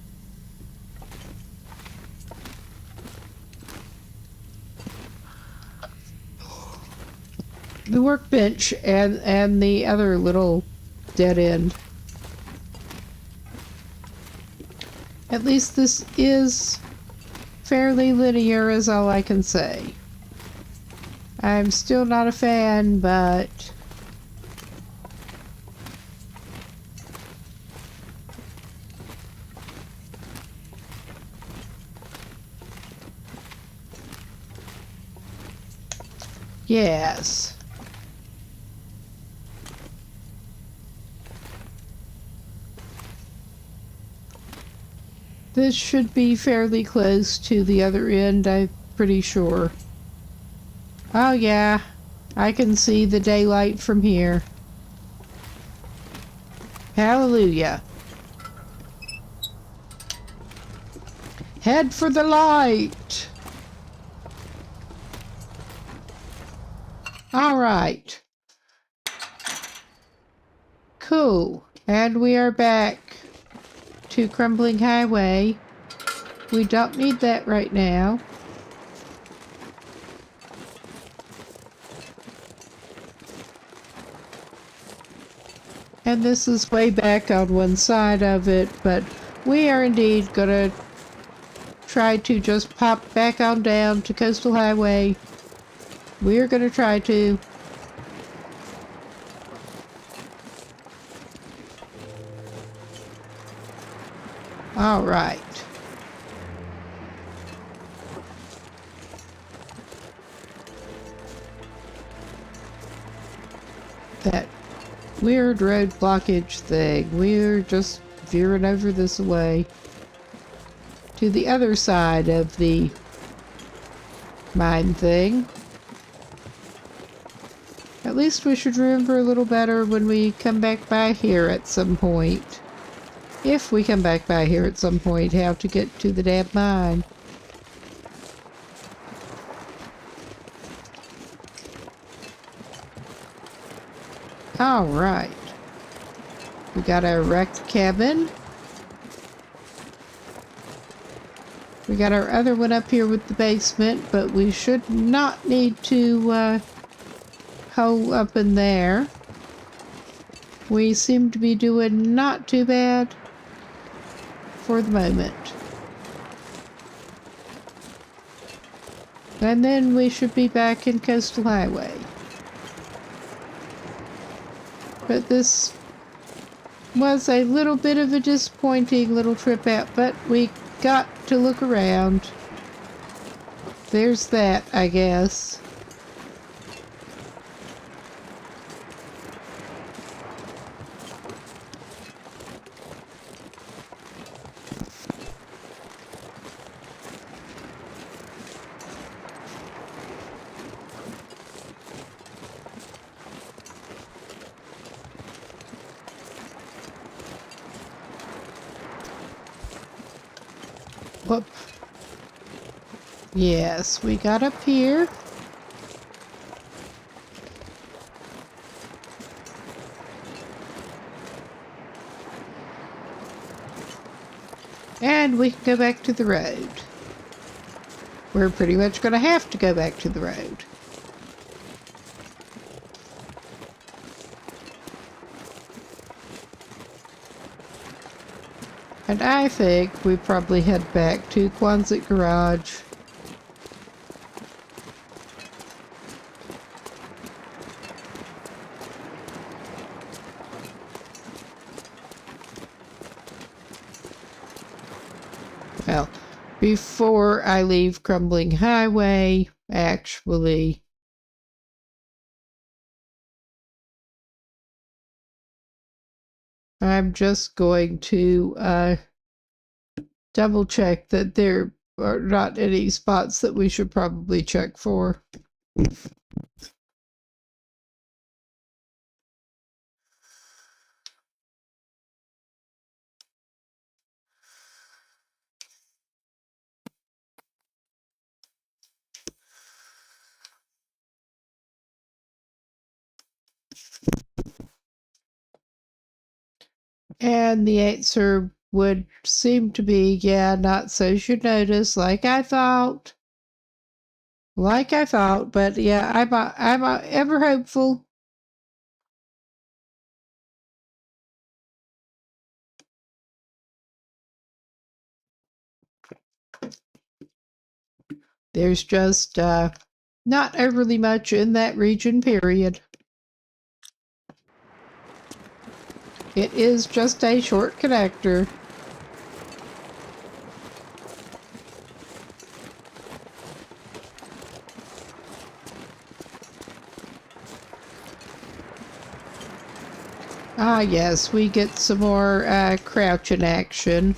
The workbench and the other little dead end. At least this is fairly linear, is all I can say. I'm still not a fan, but yes. This should be fairly close to the other end, I'm pretty sure. Oh yeah, I can see the daylight from here. Hallelujah. Head for the light. All right. Cool. And we are back to Crumbling Highway. We don't need that right now. And this is way back on one side of it, but we are indeed gonna try to just pop back on down to Coastal Highway. We're gonna try to. All right. That weird road blockage thing. We're just veering over this way to the other side of the mine thing. At least we should remember a little better when we come back by here at some point. If we come back by here at some point, how to get to the damn mine. All right. We got our wrecked cabin. We got our other one up here with the basement, but we should not need to hole up in there. We seem to be doing not too bad for the moment. And then we should be back in Coastal Highway. But this was a little bit of a disappointing little trip out, but we got to look around. There's that, I guess. Whoop. Yes, we got up here. And we can go back to the road. We're pretty much going to have to go back to the road. And I think we probably head back to Quonset Garage. Well, before I leave Crumbling Highway, actually, I'm just going to double check that there are not any spots that we should probably check for. And the answer would seem to be, yeah, not so should notice, like I thought. But yeah, I'm ever hopeful. There's just not overly much in that region, period. It is just a short connector. Ah, yes, we get some more crouching action.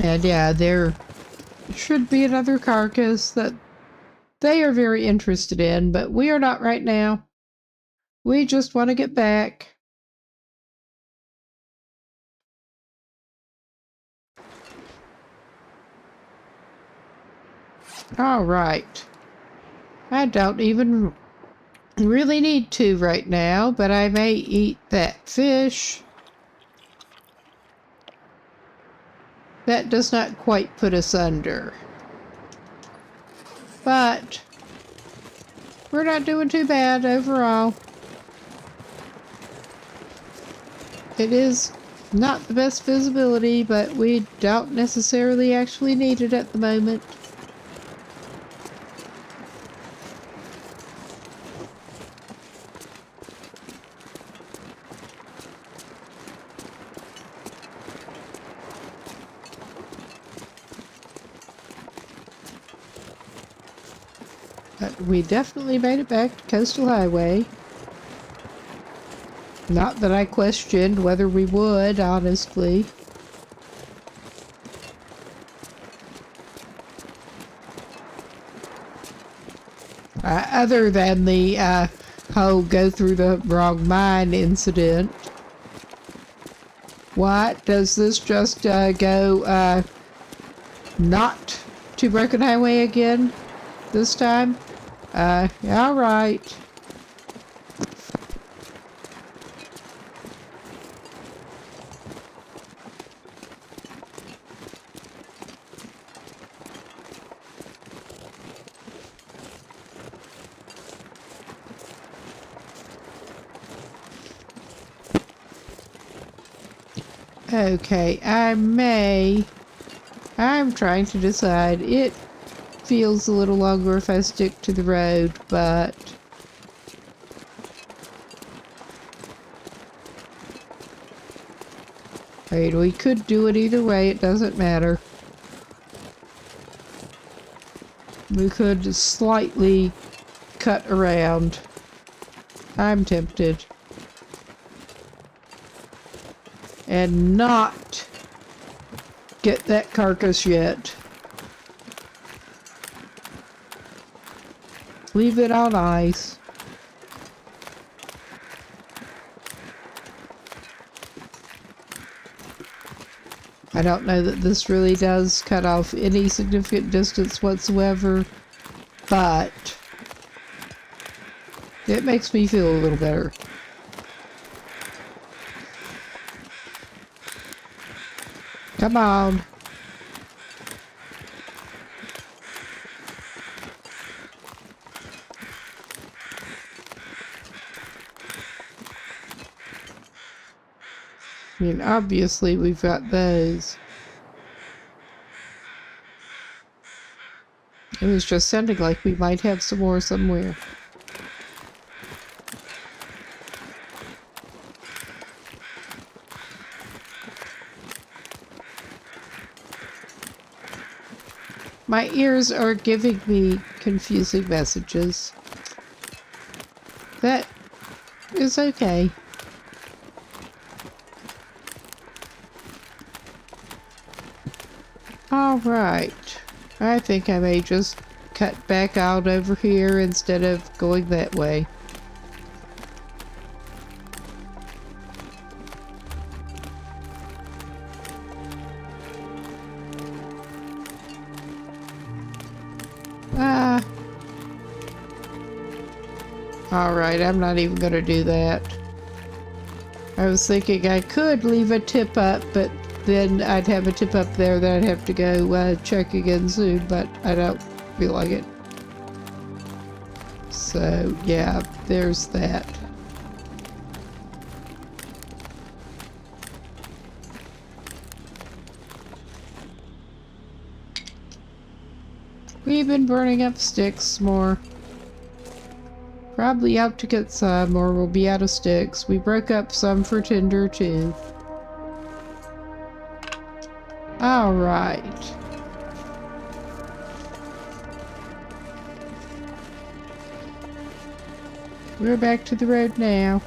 And yeah, there should be another carcass that they are very interested in, but we are not right now. We just want to get back. All right. I don't even really need to right now, but I may eat that fish. That does not quite put us under. But we're not doing too bad overall. It is not the best visibility, but we don't necessarily actually need it at the moment. But we definitely made it back to Coastal Highway. Not that I questioned whether we would, honestly. Other than the whole go through the wrong mine incident. What? Does this just go not to Broken Highway again this time? Alright. Okay, I'm trying to decide. It feels a little longer if I stick to the road, but I mean, we could do it either way, it doesn't matter. We could slightly cut around. I'm tempted. And not get that carcass yet. Leave it on ice. I don't know that this really does cut off any significant distance whatsoever, but it makes me feel a little better. Come on. I mean, obviously we've got those. It was just sounding like we might have some more somewhere. My ears are giving me confusing messages. That is okay. Alright. I think I may just cut back out over here instead of going that way. Alright, I'm not even gonna do that. I was thinking I could leave a tip up, but then I'd have a tip up there that I'd have to go check again soon, but I don't feel like it. So, yeah, there's that. We've been burning up sticks more. Probably out to get some, or we'll be out of sticks. We broke up some for tinder, too. Alright. We're back to the road now.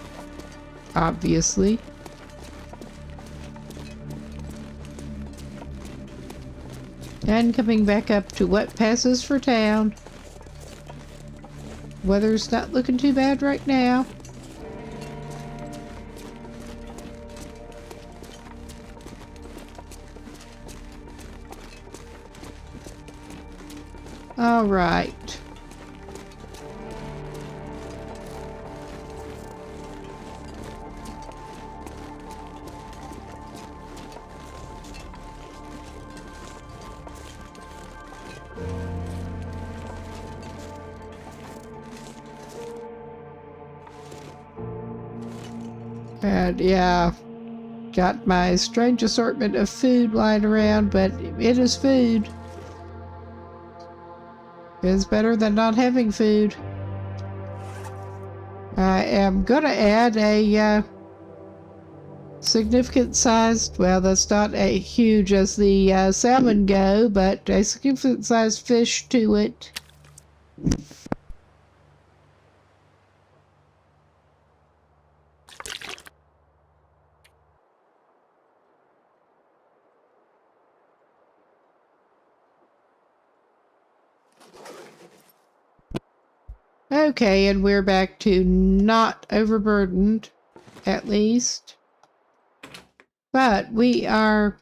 Obviously. And coming back up to what passes for town. Weather's not looking too bad right now. All right. And yeah, got my strange assortment of food lying around, but it is food. It's better than not having food. I am gonna add a significant sized, well, that's not as huge as the salmon go, but a significant sized fish to it. Okay, and we're back to not overburdened, at least. But we are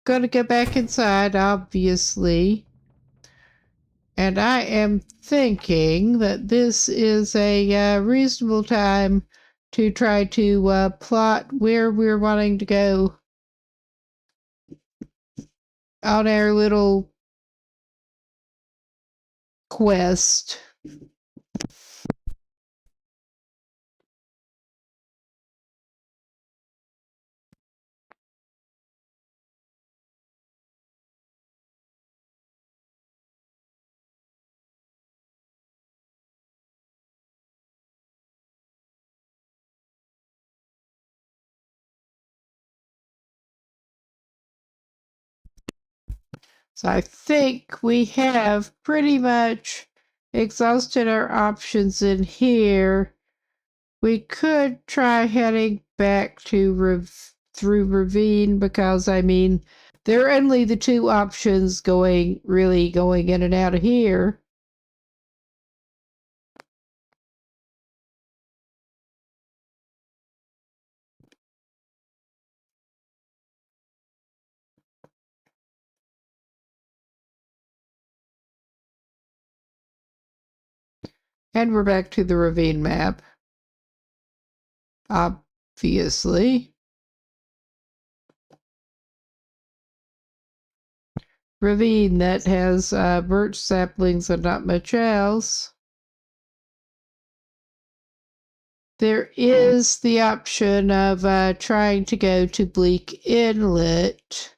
going to go back inside, obviously. And I am thinking that this is a reasonable time to try to plot where we're wanting to go on our little quest. So I think we have pretty much exhausted our options in here. We could try heading back to through Ravine because, I mean, there are only the two options really going in and out of here. And we're back to the ravine map. Obviously. Ravine that has birch saplings and not much else. There is the option of trying to go to Bleak Inlet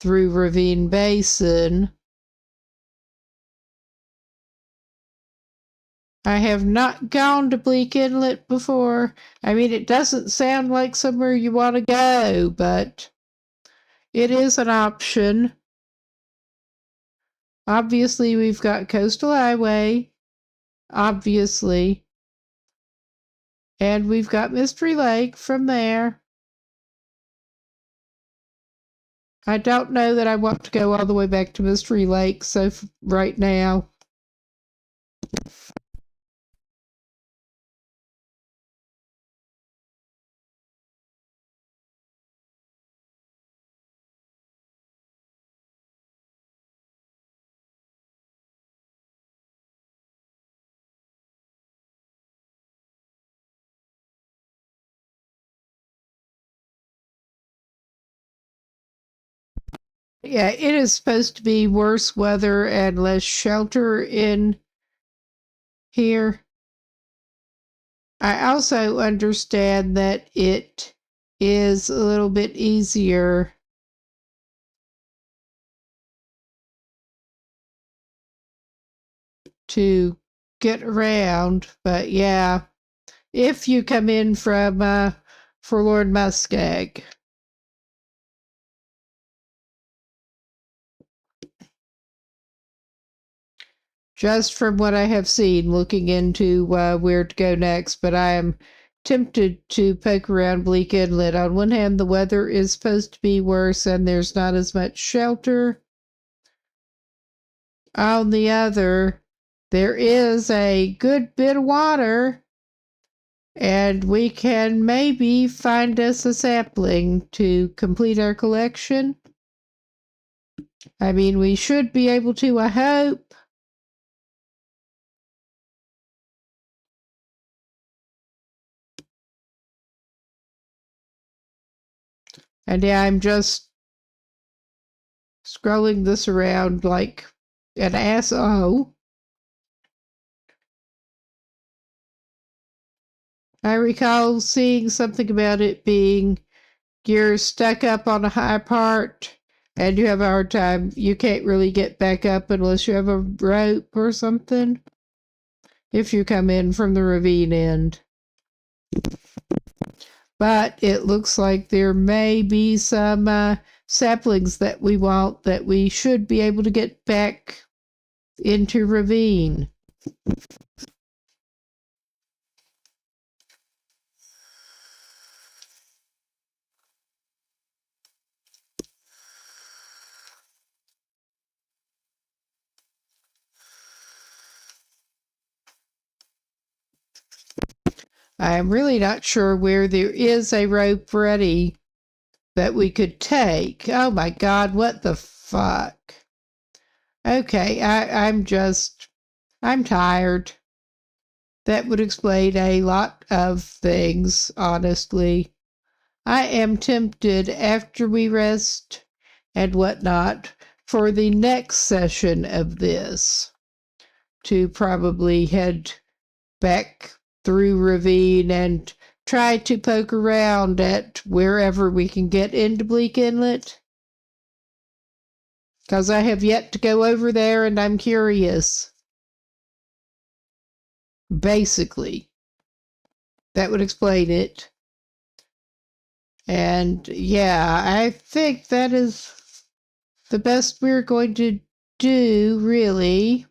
through Ravine Basin. I have not gone to Bleak Inlet before. I mean, it doesn't sound like somewhere you want to go, but it is an option. Obviously, we've got Coastal Highway. Obviously. And we've got Mystery Lake from there. I don't know that I want to go all the way back to Mystery Lake, so right now. Yeah, it is supposed to be worse weather and less shelter in here. I also understand that it is a little bit easier to get around, but yeah, if you come in from Forlorn Muskeg. Just from what I have seen, looking into where to go next, but I am tempted to poke around Bleak Inlet. On one hand, the weather is supposed to be worse and there's not as much shelter. On the other, there is a good bit of water, and we can maybe find us a sapling to complete our collection. I mean, we should be able to, I hope. And yeah, I'm just scrolling this around like an asshole. I recall seeing something about it being you're stuck up on a high part and you have a hard time. You can't really get back up unless you have a rope or something. If you come in from the ravine end. But it looks like there may be some saplings that we want that we should be able to get back into ravine. I am really not sure where there is a rope ready that we could take. Oh my God, what the fuck? Okay, I'm tired. That would explain a lot of things, honestly. I am tempted after we rest and whatnot for the next session of this to probably head back through ravine and try to poke around at wherever we can get into Bleak Inlet. Because I have yet to go over there and I'm curious. Basically. That would explain it. And yeah, I think that is the best we're going to do, really.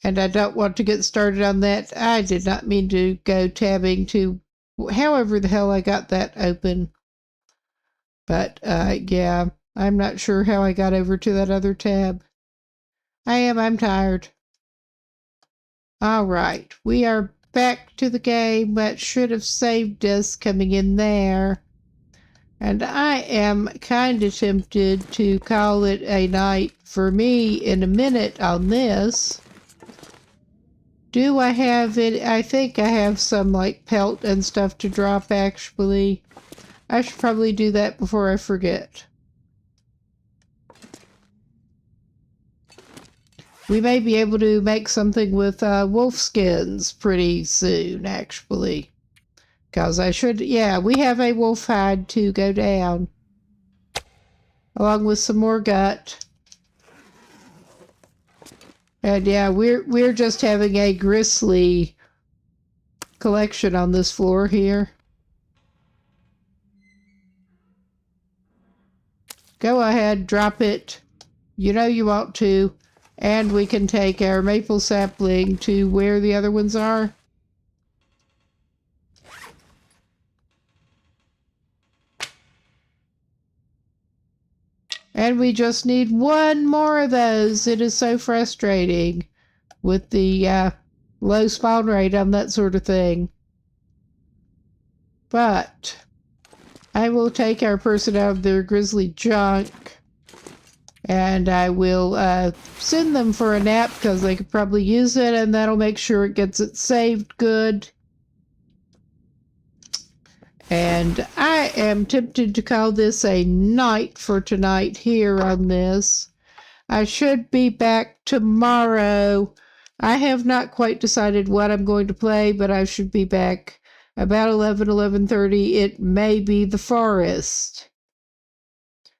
And I don't want to get started on that. I did not mean to go tabbing to however the hell I got that open. But yeah, I'm not sure how I got over to that other tab. I'm tired. All right, we are back to the game. That should have saved us coming in there. And I am kind of tempted to call it a night for me in a minute on this. Do I have it? I think I have some like pelt and stuff to drop actually. I should probably do that before I forget. We may be able to make something with wolf skins pretty soon actually. Because I should, yeah, we have a wolf hide to go down. Along with some more gut. And yeah, we're just having a grisly collection on this floor here. Go ahead, drop it. You know you want to. And we can take our maple sapling to where the other ones are. And we just need one more of those. It is so frustrating with the low spawn rate on that sort of thing. But I will take our person out of their grisly junk. And I will send them for a nap because they could probably use it, and that'll make sure it gets it saved good. And I am tempted to call this a night for tonight here on this. I should be back tomorrow. I have not quite decided what I'm going to play, but I should be back about 11:30. It may be The Forest.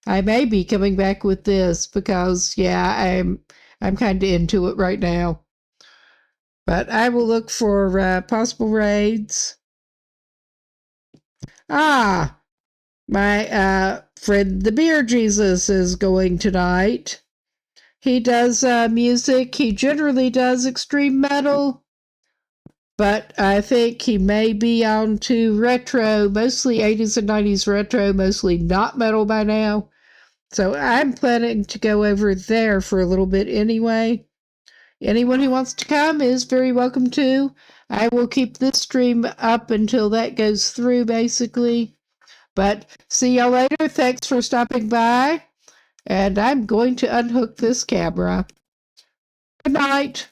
I may be coming back with this because, yeah, I'm kind of into it right now. But I will look for possible raids. Ah, my friend the Beer Jesus is going tonight. He does music. He generally does extreme metal. But I think he may be on to retro, mostly 80s and 90s retro, mostly not metal by now. So I'm planning to go over there for a little bit anyway. Anyone who wants to come is very welcome to. I will keep this stream up until that goes through, basically. But see y'all later. Thanks for stopping by. And I'm going to unhook this camera. Good night.